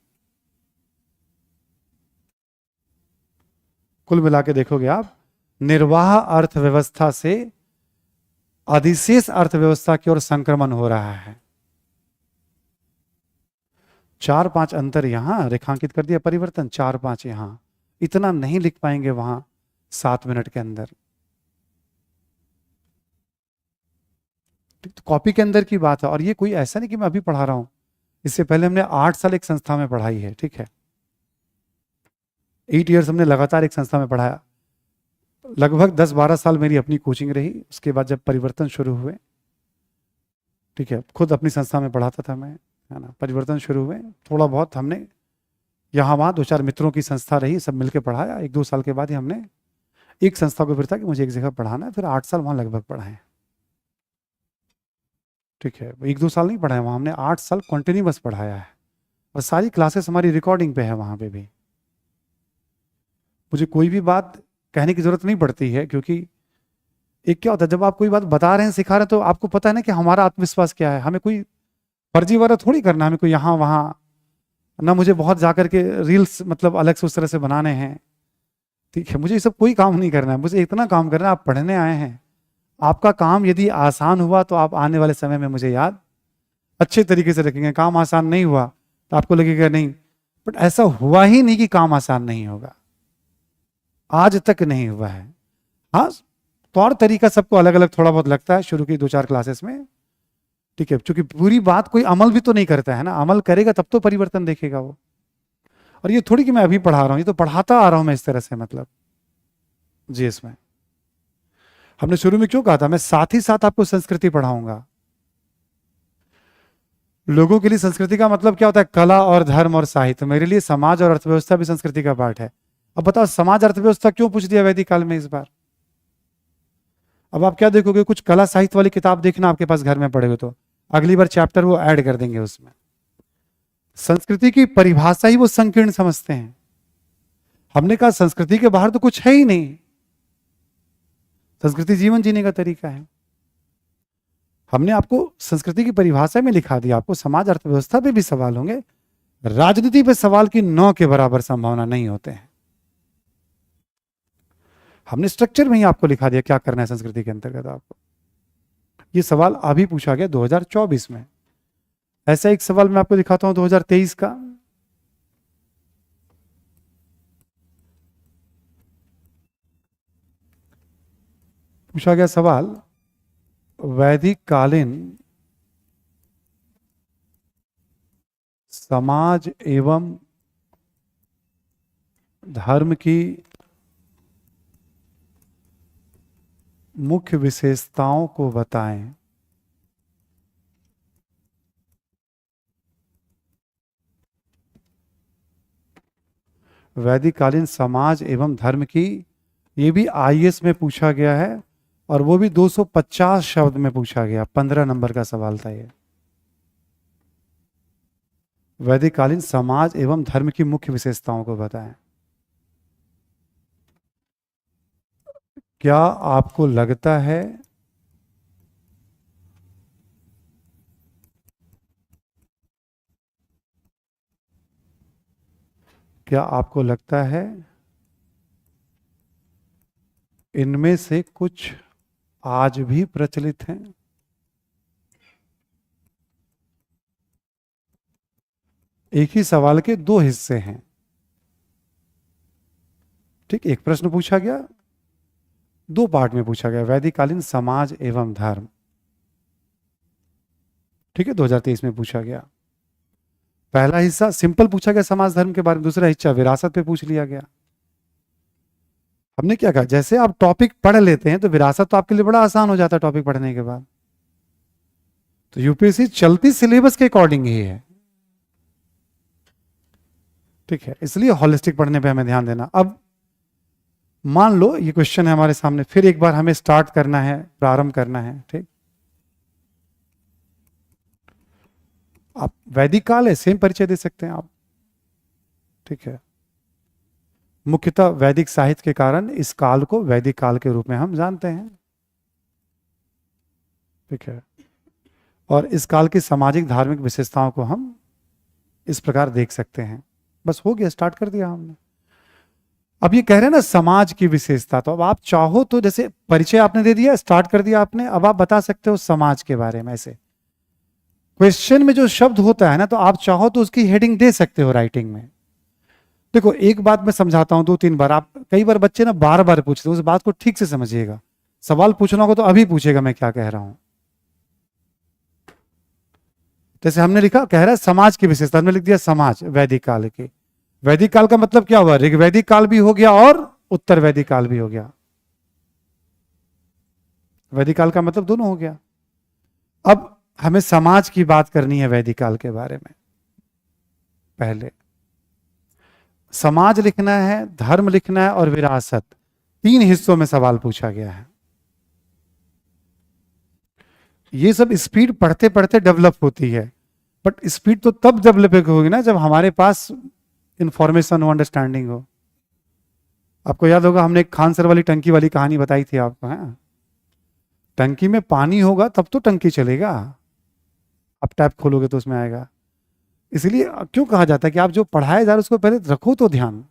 कुल मिला के देखोगे आप, निर्वाह अर्थव्यवस्था से अधिशेष अर्थव्यवस्था की ओर संक्रमण हो रहा है। 4-5 अंतर यहां रेखांकित कर दिया, परिवर्तन 4-5 यहां। इतना नहीं लिख पाएंगे वहां 7 मिनट के अंदर। तो कॉपी के अंदर की बात है, और ये कोई ऐसा नहीं कि मैं अभी पढ़ा रहा हूं, इससे पहले हमने 8 साल एक संस्था में पढ़ाई है। ठीक है, 8 ईयर्स हमने लगातार एक संस्था में पढ़ाया। लगभग 10-12 साल मेरी अपनी कोचिंग रही। उसके बाद जब परिवर्तन शुरू हुए, ठीक है, खुद अपनी संस्था में पढ़ाता था मैं, है ना, परिवर्तन शुरू हुए, थोड़ा बहुत हमने यहाँ वहाँ 2-4 मित्रों की संस्था रही, सब मिलकर पढ़ाया। 1-2 साल के बाद ही हमने एक संस्था को फिर था कि मुझे एक जगह पढ़ाना है, फिर 8 साल वहाँ लगभग पढ़ाए। ठीक है, 1-2 साल नहीं पढ़ाया वहाँ, हमने 8 साल कंटिन्यूअस पढ़ाया है, और सारी क्लासेस हमारी रिकॉर्डिंग पे है वहाँ पे भी। मुझे कोई भी बात कहने की जरूरत नहीं पड़ती है, क्योंकि एक क्या होता है, जब आप कोई बात बता रहे हैं, सिखा रहे हैं, तो आपको पता है ना कि हमारा आत्मविश्वास क्या है। हमें कोई फर्जी वाला थोड़ी करना, हमें कोई यहाँ वहाँ ना, मुझे बहुत जाकर के रील्स मतलब अलग से उस तरह से बनाने हैं। ठीक है, मुझे ये सब कोई काम नहीं करना है, मुझे इतना काम करना है, आप पढ़ने आए हैं, आपका काम यदि आसान हुआ तो आप आने वाले समय में मुझे याद अच्छे तरीके से रखेंगे। काम आसान नहीं हुआ तो आपको लगेगा नहीं, बट ऐसा हुआ ही नहीं कि काम आसान नहीं होगा, आज तक नहीं हुआ है। हाँ, तौर तरीका सबको अलग अलग थोड़ा बहुत लगता है शुरू की 2-4 क्लासेस में। ठीक है, क्योंकि पूरी बात कोई अमल भी तो नहीं करता है ना, अमल करेगा तब तो परिवर्तन देखेगा वो। और ये थोड़ी कि मैं अभी पढ़ा रहा हूं, ये तो पढ़ाता आ रहा हूं मैं इस तरह से, मतलब जी। इसमें हमने शुरू में क्यों कहा था, मैं साथ ही साथ आपको संस्कृति पढ़ाऊंगा। लोगों के लिए संस्कृति का मतलब क्या होता है, कला और धर्म और साहित्य। मेरे लिए समाज और अर्थव्यवस्था भी संस्कृति का पार्ट है। अब बताओ, समाज अर्थव्यवस्था क्यों पूछ दिया वैदिक काल में इस बार। अब आप क्या देखोगे, कुछ कला साहित्य वाली किताब देखना आपके पास घर में पड़े हो, तो अगली बार चैप्टर वो ऐड कर देंगे उसमें। संस्कृति की परिभाषा ही वो संकीर्ण समझते हैं। हमने कहा संस्कृति के बाहर तो कुछ है ही नहीं, संस्कृति जीवन जीने का तरीका है। हमने आपको संस्कृति की परिभाषा में लिखा दिया, आपको समाज अर्थव्यवस्था पे भी सवाल होंगे, राजनीति पे सवाल की 9 के बराबर संभावना नहीं होते हैं। हमने स्ट्रक्चर में ही आपको लिखा दिया क्या करना है संस्कृति के अंतर्गत आपको। ये सवाल अभी पूछा गया 2024 में। ऐसा एक सवाल मैं आपको दिखाता हूं 2023 का। पूछा गया सवाल, वैदिक कालीन समाज एवं धर्म की मुख्य विशेषताओं को बताएं। वैदिक कालीन समाज एवं धर्म की, ये भी आईएएस में पूछा गया है, और वो भी 250 शब्द में पूछा गया, 15 नंबर का सवाल था ये। वैदिक कालीन समाज एवं धर्म की मुख्य विशेषताओं को बताएं। क्या आपको लगता है इनमें से कुछ आज भी प्रचलित हैं? एक ही सवाल के 2 हिस्से हैं। ठीक, एक प्रश्न पूछा गया, 2 पार्ट में पूछा गया, वैदिक कालीन समाज एवं धर्म। ठीक है, 2023 में पूछा गया। पहला हिस्सा सिंपल पूछा गया समाज धर्म के बारे में, दूसरा हिस्सा विरासत पे पूछ लिया गया। हमने क्या कहा, जैसे आप टॉपिक पढ़ लेते हैं तो विरासत तो आपके लिए बड़ा आसान हो जाता है टॉपिक पढ़ने के बाद। तो यूपीएससी चलती सिलेबस के अकॉर्डिंग ही है, ठीक है, इसलिए होलिस्टिक पढ़ने पे हमें ध्यान देना। अब मान लो ये क्वेश्चन है हमारे सामने, फिर एक बार हमें स्टार्ट करना है, प्रारंभ करना है, ठीक। आप वैदिक काल है, सेम परिचय दे सकते हैं आप, ठीक है। मुख्यतः वैदिक साहित्य के कारण इस काल को वैदिक काल के रूप में हम जानते हैं, ठीक है। और इस काल की सामाजिक धार्मिक विशेषताओं को हम इस प्रकार देख सकते हैं। बस हो गया, स्टार्ट कर दिया हमने। अब ये कह रहे हैं ना समाज की विशेषता, तो अब आप चाहो तो जैसे परिचय आपने दे दिया, स्टार्ट कर दिया आपने, अब आप बता सकते हो समाज के बारे में। ऐसे क्वेश्चन में जो शब्द होता है ना, तो आप चाहो तो उसकी हेडिंग दे सकते हो राइटिंग में। देखो एक बात मैं समझाता हूं 2-3 बार, आप कई बार बच्चे ना बार बार पूछते हैं, उस बात को ठीक से समझिएगा। सवाल पूछना होगा तो अभी पूछेगा मैं क्या कह रहा हूं। जैसे हमने लिखा, कह रहा है समाज की विशेषता, हमने लिख दिया समाज वैदिक काल की। वैदिक काल का मतलब क्या हुआ, ऋग्वैदिक काल भी हो गया और उत्तर वैदिक काल भी हो गया। वैदिक काल का मतलब दोनों हो गया। अब हमें समाज की बात करनी है वैदिक काल के बारे में। पहले समाज लिखना है, धर्म लिखना है और विरासत, 3 हिस्सों में सवाल पूछा गया है। ये सब स्पीड पढ़ते पढ़ते डेवलप होती है, बट स्पीड तो तब डेवलप होगी ना जब हमारे पास इंफॉर्मेशन हो, अंडरस्टैंडिंग हो। आपको याद होगा हमने एक खान सर वाली टंकी वाली कहानी बताई थी आपको, है? टंकी में पानी होगा तब तो टंकी चलेगा, आप टैप खोलोगे तो उसमें आएगा। इसलिए क्यों कहा जाता है कि आप जो पढ़ाया जा रहा है उसको पहले रखो तो ध्यान।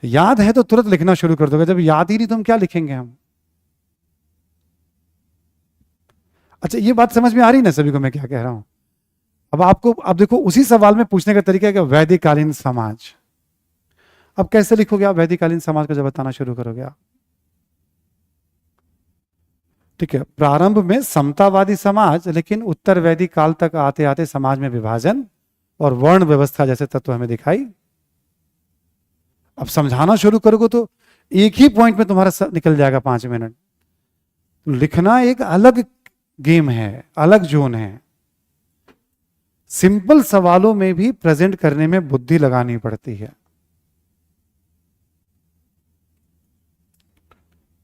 याद है तो तुरंत लिखना शुरू कर दोगे, जब याद ही नहीं तो हम क्या लिखेंगे हम। अच्छा ये बात समझ में आ रही ना सभी को मैं क्या कह रहा हूं। अब आपको, अब देखो उसी सवाल में पूछने का तरीका है कि वैदिक कालीन समाज। अब कैसे लिखोगे आप वैदिक कालीन समाज को जब बताना शुरू करोगे आप, ठीक है। प्रारंभ में समतावादी समाज, लेकिन उत्तर वैदिक काल तक आते आते समाज में विभाजन और वर्ण व्यवस्था जैसे तत्व हमें दिखाई। अब समझाना शुरू करोगे तो एक ही पॉइंट में तुम्हारा निकल जाएगा 5 मिनट। लिखना एक अलग गेम है, अलग जोन है। सिंपल सवालों में भी प्रेजेंट करने में बुद्धि लगानी पड़ती है,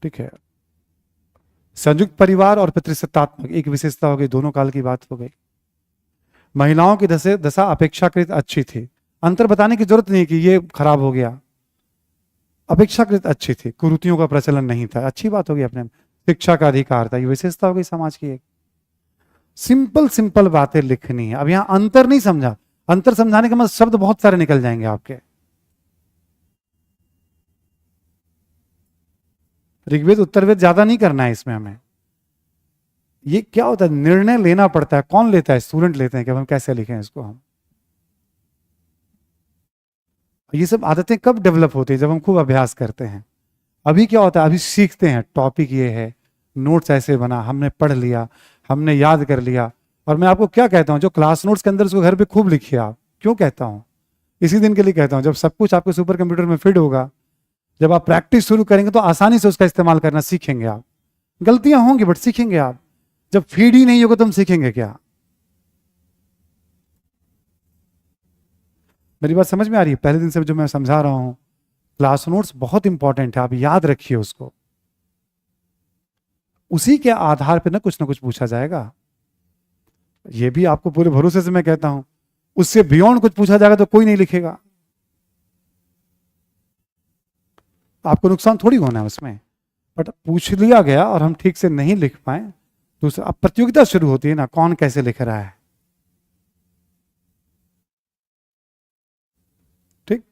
ठीक है। संयुक्त परिवार और पितृसत्तात्मक एक विशेषता हो गई, दोनों काल की बात हो गई। महिलाओं की दशा अपेक्षाकृत अच्छी थी, अंतर बताने की जरूरत नहीं कि ये खराब हो गया, अपेक्षाकृत अच्छी थी, कुरीतियों का प्रचलन नहीं था, अच्छी बात होगी अपने। शिक्षा का अधिकार था, ये विशेषता हो गई समाज की एक। सिंपल सिंपल बातें लिखनी है। अब यहां अंतर नहीं समझा, अंतर समझाने के मतलब शब्द बहुत सारे निकल जाएंगे आपके। ऋग्वेद उत्तरवेद ज्यादा नहीं करना है इसमें हमें। ये क्या होता है, निर्णय लेना पड़ता है। कौन लेता है, स्टूडेंट लेते हैं कि हम कैसे लिखें इसको हम। ये सब आदतें कब डेवलप होती है, जब हम खूब अभ्यास करते हैं। अभी क्या होता है, अभी सीखते हैं, टॉपिक ये है, नोट्स ऐसे बना, हमने पढ़ लिया, हमने याद कर लिया। और मैं आपको क्या कहता हूं, जो क्लास नोट्स के अंदर उसको घर पे खूब लिखिए आप। क्यों कहता हूं, इसी दिन के लिए कहता हूं, जब सब कुछ आपके सुपर कंप्यूटर में फिट होगा, जब आप प्रैक्टिस शुरू करेंगे तो आसानी से उसका इस्तेमाल करना सीखेंगे आप। गलतियां होंगी बट सीखेंगे आप। जब फीड ही नहीं होगा तो हम सीखेंगे क्या। मेरी बात समझ में आ रही है। पहले दिन से जो मैं समझा रहा हूं, क्लास नोट्स बहुत इंपॉर्टेंट है, आप याद रखिए उसको। उसी के आधार पर ना कुछ पूछा जाएगा। ये भी आपको पूरे भरोसे से मैं कहता हूं, उससे बियॉन्ड कुछ पूछा जाएगा तो कोई नहीं लिखेगा। आपको नुकसान थोड़ी होना है उसमें, बट पूछ लिया गया और हम ठीक से नहीं लिख पाए तो अब प्रतियोगिता शुरू होती है ना, कौन कैसे लिख रहा है। ठीक,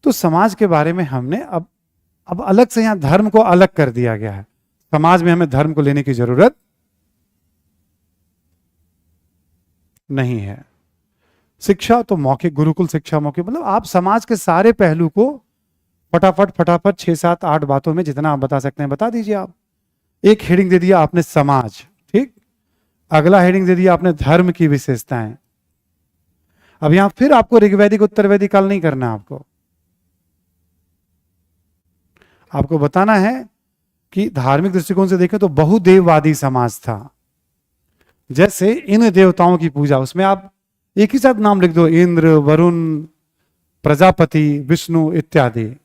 तो समाज के बारे में हमने अब अलग से यहां धर्म को अलग कर दिया गया है। समाज में हमें धर्म को लेने की जरूरत नहीं है। शिक्षा तो मौखिक, गुरुकुल शिक्षा मौखिक, मतलब आप समाज के सारे पहलू को फटाफट 6-7-8 बातों में जितना आप बता सकते हैं बता दीजिए आप। एक हेडिंग दे दिया आपने समाज, ठीक। अगला हेडिंग दे दिया आपने धर्म की विशेषताएं, अब यहां फिर आपको ऋग्वैदिक उत्तरवैदिक काल नहीं करना, आपको बताना है कि धार्मिक दृष्टिकोण से देखें तो बहुदेववादी समाज था। जैसे इन देवताओं की पूजा, उसमें आप एक ही साथ नाम लिख दो, इंद्र, वरुण, प्रजापति, विष्णु इत्यादि।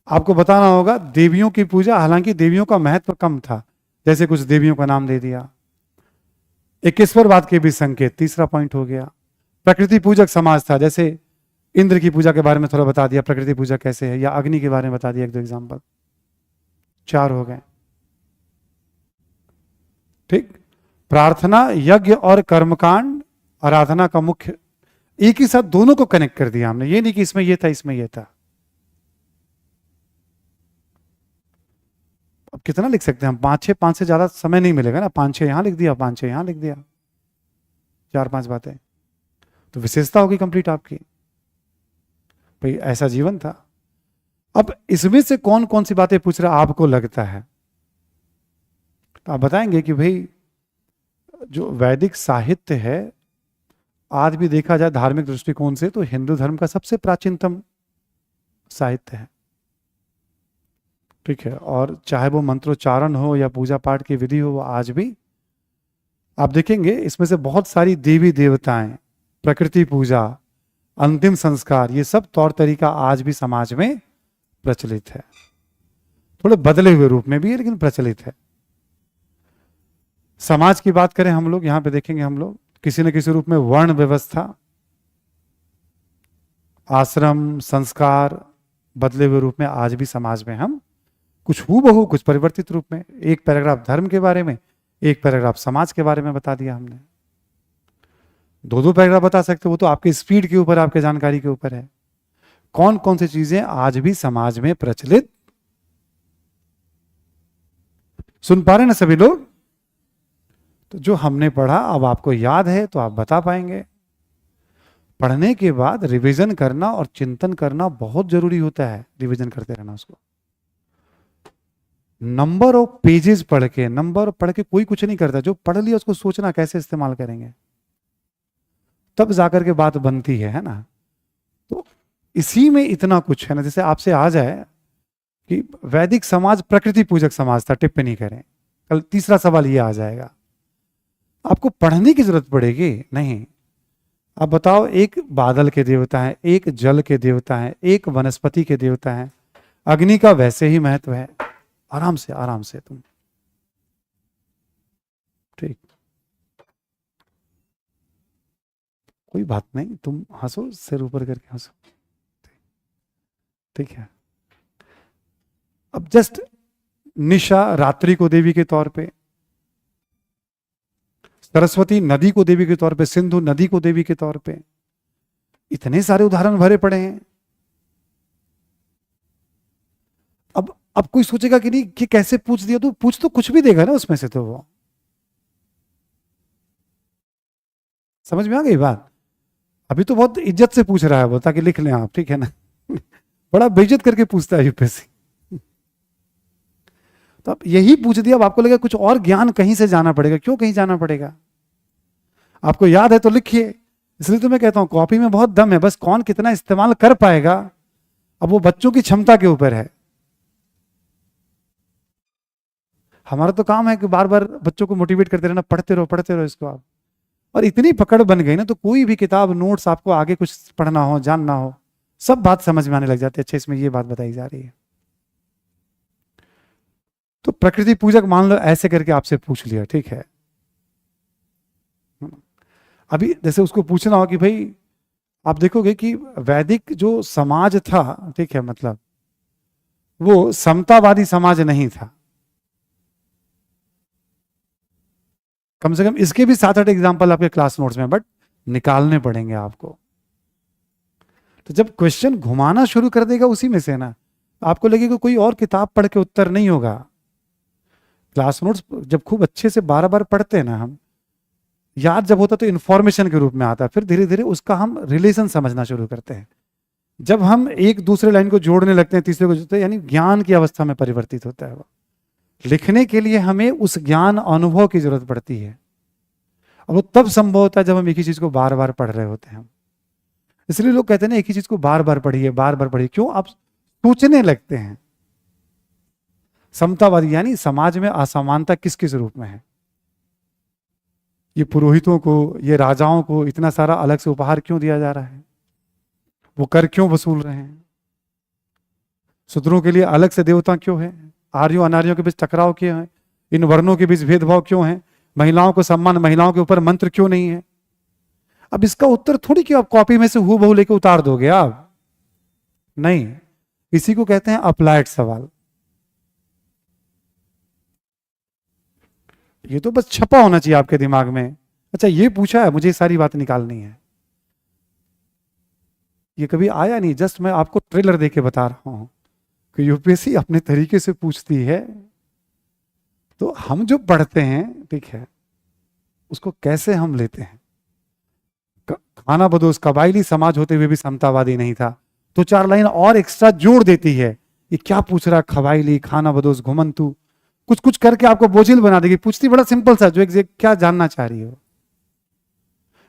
आपको बताना होगा देवियों की पूजा, हालांकि देवियों का महत्व कम था, जैसे कुछ देवियों का नाम दे दिया। एकेश्वरवाद के भी संकेत, तीसरा पॉइंट हो गया। प्रकृति पूजक समाज था, जैसे इंद्र की पूजा के बारे में थोड़ा बता दिया, प्रकृति पूजा कैसे है, या अग्नि के बारे में बता दिया, एक दो एग्जाम्पल, 4 हो गए। ठीक, प्रार्थना, यज्ञ और कर्मकांड आराधना का मुख्य, एक ही साथ दोनों को कनेक्ट कर दिया हमने, ये नहीं कि इसमें ये था इसमें ये था। अब कितना लिख सकते हैं हम, 5 से ज्यादा समय नहीं मिलेगा ना, 5-6 यहां लिख दिया, 5-6 यहां लिख दिया, 4-5 बातें, तो विशेषता होगी कंप्लीट आपकी, भाई ऐसा जीवन था। अब इसमें से कौन कौन सी बातें पूछ रहा आपको लगता है, तो आप बताएंगे कि भाई जो वैदिक साहित्य है, आज भी देखा जाए धार्मिक दृष्टिकोण से तो हिंदू धर्म का सबसे प्राचीनतम साहित्य है। ठीक है, और चाहे वो मंत्रोच्चारण हो या पूजा पाठ की विधि हो, वो आज भी आप देखेंगे इसमें से बहुत सारी देवी देवताएं, प्रकृति पूजा, अंतिम संस्कार, ये सब तौर तरीका आज भी समाज में प्रचलित है, थोड़े बदले हुए रूप में भी है लेकिन प्रचलित है। समाज की बात करें हम लोग, यहां पे देखेंगे हम लोग किसी न किसी रूप में वर्ण व्यवस्था, आश्रम, संस्कार बदले हुए रूप में आज भी समाज में हम कुछ हूबहू कुछ परिवर्तित रूप में, एक पैराग्राफ धर्म के बारे में, एक पैराग्राफ समाज के बारे में बता दिया हमने। 2-2 पैराग्राफ बता सकते, वो तो आपके स्पीड के ऊपर, आपके जानकारी के ऊपर है। कौन कौन सी चीजें आज भी समाज में प्रचलित, सुन पा रहे हैं ना सभी लोग? तो जो हमने पढ़ा अब आपको याद है तो आप बता पाएंगे। पढ़ने के बाद रिवीजन करना और चिंतन करना बहुत जरूरी होता है, रिवीजन करते रहना उसको। नंबर ऑफ पेजेस पढ़ के कोई कुछ नहीं करता, जो पढ़ लिया उसको सोचना कैसे इस्तेमाल करेंगे, तब जाकर के बात बनती है ना। तो इसी में इतना कुछ है ना, जैसे आपसे आ जाए कि वैदिक समाज प्रकृति पूजक समाज था, टिप्पणी करें, कल तीसरा सवाल ये आ जाएगा, आपको पढ़ने की जरूरत पड़ेगी नहीं। आप बताओ, एक बादल के देवता है, एक जल के देवता है, एक वनस्पति के देवता है, अग्नि का वैसे ही महत्व है। आराम से तुम, ठीक, कोई बात नहीं, तुम हंसो, सिर ऊपर करके हंसो, ठीक है। अब जस्ट निशा रात्रि को देवी के तौर पे, सरस्वती नदी को देवी के तौर पे, सिंधु नदी को देवी के तौर पे, इतने सारे उदाहरण भरे पड़े हैं। अब कोई सोचेगा कि नहीं कि कैसे पूछ दिया, तो पूछ तो कुछ भी देगा ना उसमें से, तो वो समझ में आ गई बात। अभी तो बहुत इज्जत से पूछ रहा है वो, ताकि लिख लें आप, ठीक है ना बड़ा बेइज्जत करके पूछता है यूपीएससी। तो अब यही पूछ दिया, अब आपको लगेगा कुछ और ज्ञान कहीं से जाना पड़ेगा, क्यों कहीं जाना पड़ेगा, आपको याद है तो लिखिए। इसलिए तो मैं कहता हूं कॉपी में बहुत दम है, बस कौन कितना इस्तेमाल कर पाएगा, अब वो बच्चों की क्षमता के ऊपर है। हमारा तो काम है कि बार बार बच्चों को मोटिवेट करते रहना, पढ़ते रहो इसको आप। और इतनी पकड़ बन गई ना, तो कोई भी किताब, नोट्स, आपको आगे कुछ पढ़ना हो, जानना हो, सब बात समझ में आने लग जाती है। अच्छा, इसमें ये बात बताई जा रही है। तो प्रकृति पूजक मान लो ऐसे करके आपसे पूछ लिया, ठीक है। अभी जैसे उसको पूछना हो कि भाई, आप देखोगे कि वैदिक जो समाज था, ठीक है, मतलब वो समतावादी समाज नहीं था। कम से कम इसके भी 7-8 एग्जाम्पल आपके क्लास नोट्स में, बट निकालने पड़ेंगे आपको। तो जब क्वेश्चन घुमाना शुरू कर देगा उसी में से ना, आपको लगेगा कोई और किताब पढ़ के उत्तर नहीं होगा। क्लास नोट्स जब खूब अच्छे से 12 बार पढ़ते हैं ना हम, याद जब होता तो इंफॉर्मेशन के रूप में आता है, फिर धीरे धीरे उसका हम रिलेशन समझना शुरू करते हैं। जब हम एक दूसरे लाइन को जोड़ने लगते हैं, तीसरे को जोड़ते हैं, यानी ज्ञान की अवस्था में परिवर्तित होता है वो। लिखने के लिए हमें उस ज्ञान अनुभव की जरूरत पड़ती है। और वो तब संभव होता है जब हम एक ही चीज को बार बार पढ़ रहे होते हैं। इसलिए लोग कहते हैं ना एक ही चीज को बार बार पढ़िए, बार बार पढ़िए। क्यों? आप सोचने लगते हैं। समतावादी यानी समाज में असमानता किस किस रूप में है? ये पुरोहितों को, ये राजाओं को इतना सारा अलग से उपहार क्यों दिया जा रहा है? वो कर क्यों वसूल रहे हैं? शूद्रों के लिए अलग से देवता क्यों है? आर्यों अनार्यों के बीच टकराव क्यों है? इन वर्णों के बीच भेदभाव क्यों है? महिलाओं को सम्मान, महिलाओं के ऊपर मंत्र क्यों नहीं है? अब इसका उत्तर थोड़ी कि आप कॉपी में से हूबहू लेके उतार दोगे आप, नहीं। इसी को कहते हैं अप्लाइड सवाल। ये तो बस छपा होना चाहिए आपके दिमाग में। अच्छा ये पूछा है, मुझे सारी बात निकालनी है। ये कभी आया नहीं, जस्ट मैं आपको ट्रेलर देके बता रहा हूं कि यूपीएससी अपने तरीके से पूछती है, तो हम जो पढ़ते हैं, ठीक है, उसको कैसे हम लेते हैं। खाना बदोश कबायली समाज होते हुए भी समतावादी नहीं था, तो 4 लाइन और एक्स्ट्रा जोड़ देती है। ये क्या पूछ रहा, खबाइली, खाना बदोश, घुमंतु, कुछ कुछ करके आपको बोझिल बना देगी। पूछती बड़ा सिंपल सा, जो एग्जैक्ट क्या जानना चाह रही हो।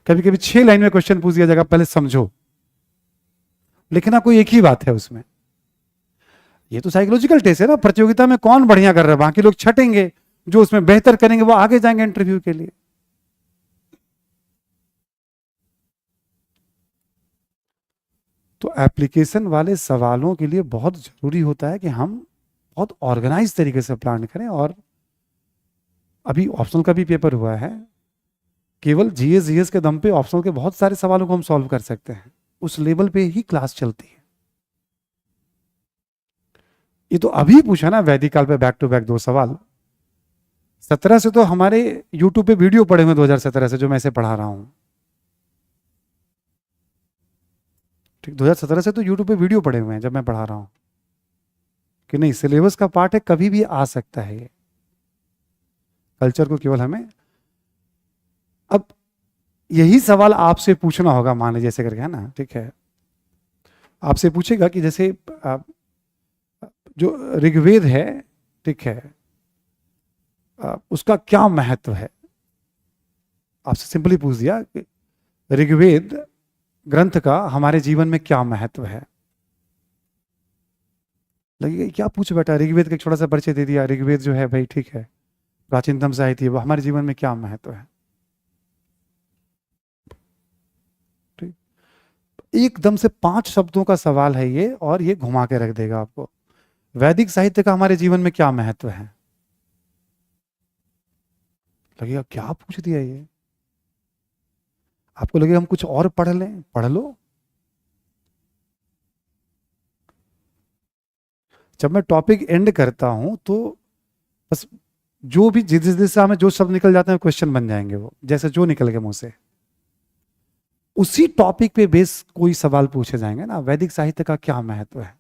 कभी कभी 6 लाइन में क्वेश्चन पूछ दिया जाएगा, पहले समझो। लिखना कोई एक ही बात है उसमें। ये तो साइकोलॉजिकल टेस्ट है ना, प्रतियोगिता में कौन बढ़िया कर रहा है, बाकी लोग छटेंगे, जो उसमें बेहतर करेंगे वो आगे जाएंगे इंटरव्यू के लिए। तो एप्लीकेशन वाले सवालों के लिए बहुत जरूरी होता है कि हम बहुत ऑर्गेनाइज तरीके से प्लान करें। और अभी ऑप्शनल का भी पेपर हुआ है, केवल जीएस जीएस के दम पे ऑप्शनल के बहुत सारे सवालों को हम सॉल्व कर सकते हैं। उस लेवल पे ही क्लास चलती है। ये तो अभी पूछा ना वैदिक काल पे बैक टू बैक 2 सवाल। 17 से तो हमारे यूट्यूब पे वीडियो पड़े हुए 2017 से, जो मैं इसे पढ़ा रहा हूं। ठीक, 2017 से तो यूट्यूब पे वीडियो पड़े हुए हैं जब मैं पढ़ा रहा हूं, कि नहीं सिलेबस का पार्ट है, कभी भी आ सकता है ये। कल्चर को केवल हमें, अब यही सवाल आपसे पूछना होगा, मान लीजिए जैसे करके, है ना, ठीक है, आपसे पूछेगा कि जैसे जो ऋग्वेद है, ठीक है, उसका क्या महत्व है। आपसे सिंपली पूछ दिया कि ऋग्वेद ग्रंथ का हमारे जीवन में क्या महत्व है। लगेगा क्या पूछ बैठा, ऋग्वेद का एक छोटा सा परिचय दे दिया। ऋग्वेद जो है भाई, ठीक है, प्राचीनतम साहित्य, वो हमारे जीवन में क्या महत्व है। ठीक, एकदम से 5 शब्दों का सवाल है ये, और ये घुमा के रख देगा आपको। वैदिक साहित्य का हमारे जीवन में क्या महत्व है। लगेगा क्या पूछ दिया ये। आपको लगेगा हम कुछ और पढ़ लें, पढ़ लो। जब मैं टॉपिक एंड करता हूं तो बस जो भी जिस दिशा में जो शब्द निकल जाते हैं क्वेश्चन बन जाएंगे, वो जैसे जो निकल गए मुंह से, उसी टॉपिक पे बेस कोई सवाल पूछे जाएंगे ना। वैदिक साहित्य का क्या महत्व है,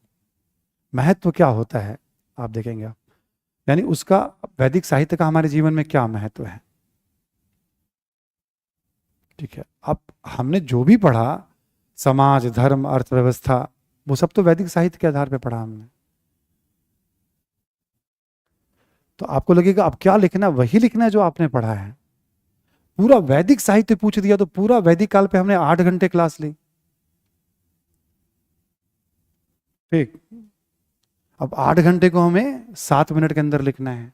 महत्व क्या होता है, आप देखेंगे आप, यानी उसका, वैदिक साहित्य का हमारे जीवन में क्या महत्व है। ठीक है, अब हमने जो भी पढ़ा, समाज, धर्म, अर्थव्यवस्था, वो सब तो वैदिक साहित्य के आधार पर पढ़ा हमने। तो आपको लगेगा अब क्या लिखना, वही लिखना है जो आपने पढ़ा है। पूरा वैदिक साहित्य पूछ दिया तो पूरा वैदिक काल पे हमने 8 घंटे क्लास ली। ठीक, अब 8 घंटे को हमें 7 मिनट के अंदर लिखना है।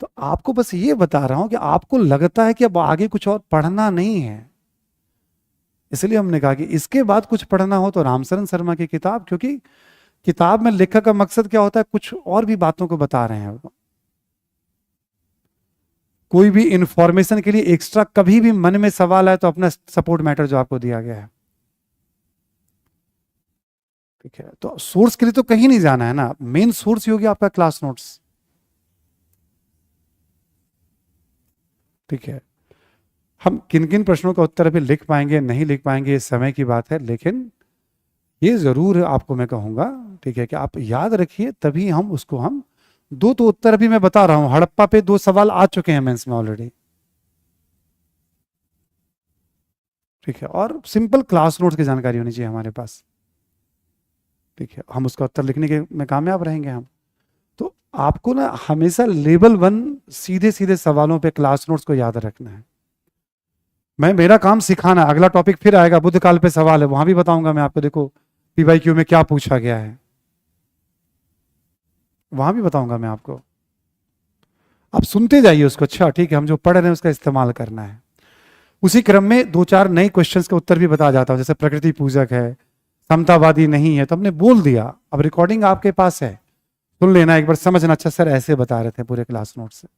तो आपको बस ये बता रहा हूं कि आपको लगता है कि अब आगे कुछ और पढ़ना नहीं है, इसलिए हमने कहा कि इसके बाद कुछ पढ़ना हो तो रामशरण शर्मा की किताब, क्योंकि किताब में लेखक का मकसद क्या होता है, कुछ और भी बातों को बता रहे हैं। कोई भी इंफॉर्मेशन के लिए एक्स्ट्रा कभी भी मन में सवाल है तो अपना सपोर्ट मैटर जो आपको दिया गया है, ठीक है। तो सोर्स के लिए तो कहीं नहीं जाना है ना, मेन सोर्स ही होगी आपका क्लास नोट्स, ठीक है। हम किन किन प्रश्नों का उत्तर अभी लिख पाएंगे नहीं लिख पाएंगे, ये समय की बात है, लेकिन ये जरूर आपको मैं कहूंगा, ठीक है, कि आप याद रखिए, तभी हम उसको, हम 2 तो उत्तर अभी मैं बता रहा हूं, हड़प्पा पे 2 सवाल आ चुके हैं मेंस में ऑलरेडी, ठीक है। और सिंपल क्लास नोट्स की जानकारी होनी चाहिए हमारे पास, ठीक है, हम उसका उत्तर लिखने के में कामयाब रहेंगे हम। तो आपको ना हमेशा लेवल 1 सीधे सीधे सवालों पे क्लास नोट्स को याद रखना है। मेरा काम सिखाना। अगला टॉपिक फिर आएगा, बुद्ध काल पे सवाल है, वहां भी बताऊंगा मैं आपको। देखो पीवाईक्यू में क्या पूछा गया है, वहां भी बताऊंगा मैं आपको। आप सुनते जाइए उसको। अच्छा ठीक है, हम जो पढ़ रहे हैं उसका इस्तेमाल करना है। उसी क्रम में 2-4 नए क्वेश्चंस का उत्तर भी बता जाता हूं, जैसे प्रकृति पूजक है, समतावादी नहीं है, तो हमने बोल दिया। अब रिकॉर्डिंग आपके पास है, सुन लेना एक बार, समझना। अच्छा सर ऐसे बता रहे थे पूरे क्लास नोट से।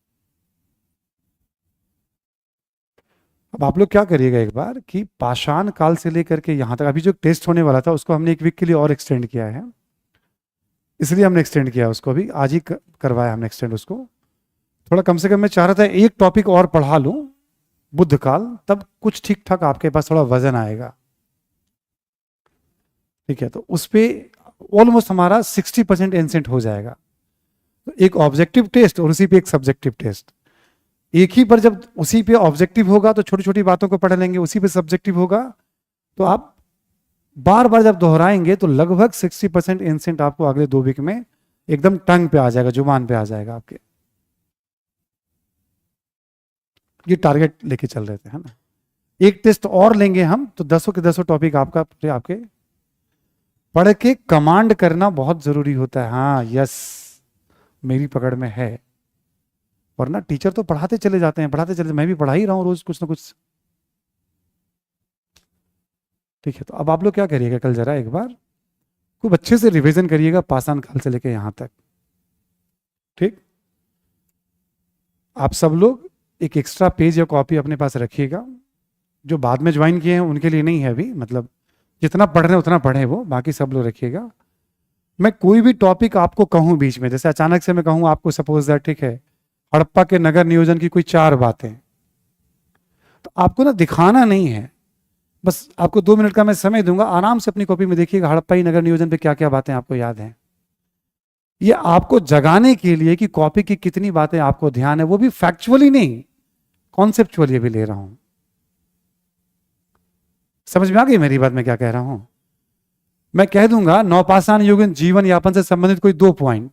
अब आप लोग क्या करिएगा एक बार कि पाषाण काल से लेकर के यहां तक अभी जो टेस्ट होने वाला था उसको हमने 1 वीक के लिए और एक्सटेंड किया है। इसलिए हमने एक्सटेंड किया उसको, अभी आज ही करवाया हमने एक्सटेंड उसको। थोड़ा कम से कम मैं चाह रहा था एक टॉपिक और पढ़ा लूं बुद्ध काल, तब कुछ ठीक ठाक आपके पास थोड़ा वजन आएगा। ठीक है, तो उस पे ऑलमोस्ट हमारा 60% एंसेंट हो जाएगा। तो एक ऑब्जेक्टिव टेस्ट और उसी पे एक सब्जेक्टिव टेस्ट। एक ही पर जब उसी पे ऑब्जेक्टिव होगा तो छोटी छोटी बातों को पढ़ लेंगे, उसी पे सब्जेक्टिव होगा तो आप बार बार जब दोहराएंगे तो लगभग 60% एंसेंट आपको अगले 2 वीक में एकदम टंग पे आ जाएगा, जुबान पे आ जाएगा आपके। ये टारगेट लेके चल रहे थे, है ना। एक टेस्ट और लेंगे हम तो 10 के 10 टॉपिक आपके पढ़ के कमांड करना बहुत जरूरी होता है। हाँ यस, मेरी पकड़ में है। वरना टीचर तो पढ़ाते चले जाते हैं, पढ़ाते चले, मैं भी पढ़ा ही रहा हूं रोज कुछ ना कुछ। ठीक है, तो अब आप लोग क्या करिएगा, कल जरा एक बार खूब अच्छे से रिवीजन करिएगा पाषाण काल से लेके यहां तक। ठीक, आप सब लोग एक एक्स्ट्रा पेज या कॉपी अपने पास रखिएगा। जो बाद में ज्वाइन किए हैं उनके लिए नहीं है अभी, मतलब जितना पढ़ रहे हैं उतना पढ़े वो, बाकी सब लोग रखिएगा। मैं कोई भी टॉपिक आपको कहूं बीच में, जैसे अचानक से मैं कहूं आपको, सपोज दैट, ठीक है, हड़प्पा के नगर नियोजन की कोई 4 बातें, तो आपको ना दिखाना नहीं है, बस आपको 2 मिनट का मैं समय दूंगा, आराम से अपनी कॉपी में देखिएगा हड़प्पाई नगर नियोजन पे क्या क्या बातें आपको याद हैं। ये आपको जगाने के लिए कि कॉपी की कितनी बातें आपको ध्यान है, वो भी फैक्चुअली नहीं, कॉन्सेप्चुअली भी ले रहा हूं। समझ में आ गई मेरी बात, मैं क्या कह रहा हूं। मैं कह दूंगा नवपाषाण युगीन जीवन यापन से संबंधित कोई 2 पॉइंट,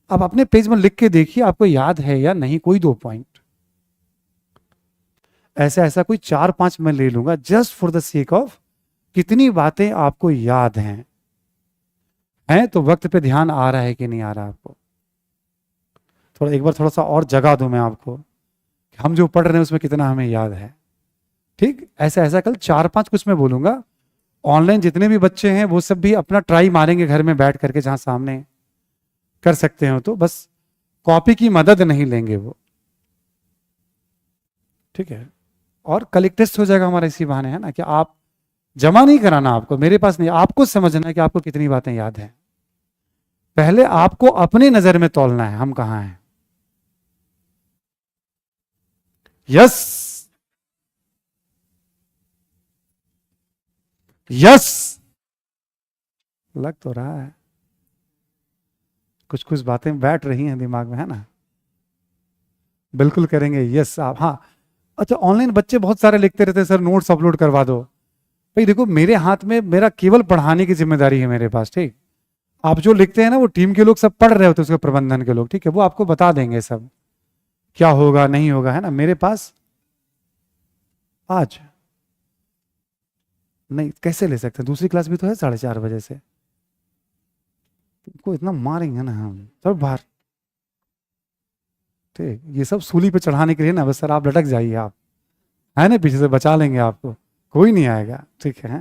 आप अपने पेज में लिख के देखिए आपको याद है या नहीं, कोई 2 पॉइंट। ऐसा कोई 4-5 मैं ले लूंगा just for the sake of कितनी बातें आपको याद हैं तो वक्त पे ध्यान आ रहा है कि नहीं आ रहा आपको। थोड़ा एक बार थोड़ा सा और जगा दूं मैं आपको, हम जो पढ़ रहे हैं उसमें कितना हमें याद है। ठीक, ऐसा कल 4-5 कुछ मैं बोलूंगा। ऑनलाइन जितने भी बच्चे हैं वो सब भी अपना ट्राई मारेंगे घर में बैठ करके, जहां सामने कर सकते हो, तो बस कॉपी की मदद नहीं लेंगे वो। ठीक है, और कल एक टेस्ट हो जाएगा हमारा इसी बहाने, है ना, कि आप जमा नहीं कराना आपको, मेरे पास नहीं, आपको समझना है कि आपको कितनी बातें याद हैं। पहले आपको अपनी नजर में तौलना है हम कहां हैं। यस यस, लग तो रहा है कुछ कुछ बातें बैठ रही हैं दिमाग में, है ना। बिल्कुल करेंगे, यस आप। हाँ अच्छा, ऑनलाइन बच्चे बहुत सारे लिखते रहते हैं सर नोट्स अपलोड करवा दो। भाई देखो, मेरे हाथ में, मेरा केवल पढ़ाने की जिम्मेदारी है मेरे पास। ठीक, आप जो लिखते हैं ना वो टीम के लोग सब पढ़ रहे होते हैं, उसके प्रबंधन के लोग, ठीक है, वो आपको बता देंगे सब क्या होगा नहीं होगा, है ना। मेरे पास आज नहीं, कैसे ले सकते हैं, दूसरी क्लास भी तो है 4:30 बजे से, को इतना मारेंगे ना हम सब बाहर। ठीक, ये सब सूली पे चढ़ाने के लिए ना, बस सर आप लटक जाइए, आप है ना, पीछे से बचा लेंगे आपको, कोई नहीं आएगा। ठीक है,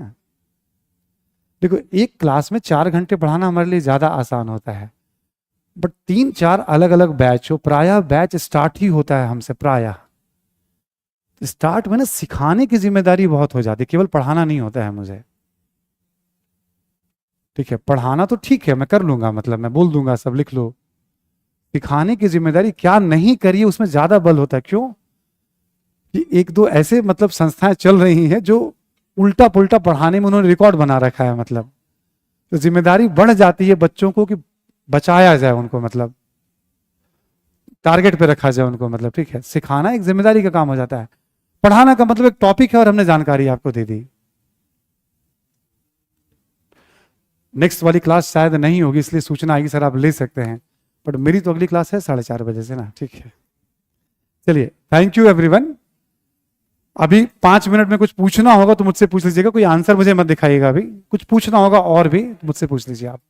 देखो एक क्लास में 4 घंटे पढ़ाना हमारे लिए ज्यादा आसान होता है, बट 3-4 अलग अलग बैच हो, प्रायः बैच स्टार्ट ही होता है हमसे, प्रायः स्टार्ट में ना सिखाने की जिम्मेदारी बहुत हो जाती है, केवल पढ़ाना नहीं होता है मुझे। ठीक है, पढ़ाना तो ठीक है मैं कर लूंगा, मतलब मैं बोल दूंगा सब लिख लो, सिखाने की जिम्मेदारी क्या नहीं करिए उसमें ज्यादा बल होता है। क्यों कि 1-2 ऐसे मतलब संस्थाएं चल रही हैं जो उल्टा पुल्टा पढ़ाने में उन्होंने रिकॉर्ड बना रखा है, मतलब तो जिम्मेदारी बढ़ जाती है बच्चों को कि बचाया जाए उनको, मतलब टारगेट पे रखा जाए उनको, मतलब ठीक है, सिखाना एक जिम्मेदारी का काम हो जाता है। पढ़ाना का मतलब एक टॉपिक है और हमने जानकारी आपको दे दी। नेक्स्ट वाली क्लास शायद नहीं होगी, इसलिए सूचना आएगी सर आप ले सकते हैं, बट मेरी तो अगली क्लास है 4:30 से ना, ठीक है। चलिए, थैंक यू एवरीवन। अभी 5 मिनट में कुछ पूछना होगा तो मुझसे पूछ लीजिएगा, कोई आंसर मुझे मत दिखाइएगा, अभी कुछ पूछना होगा और भी मुझसे पूछ लीजिए आप।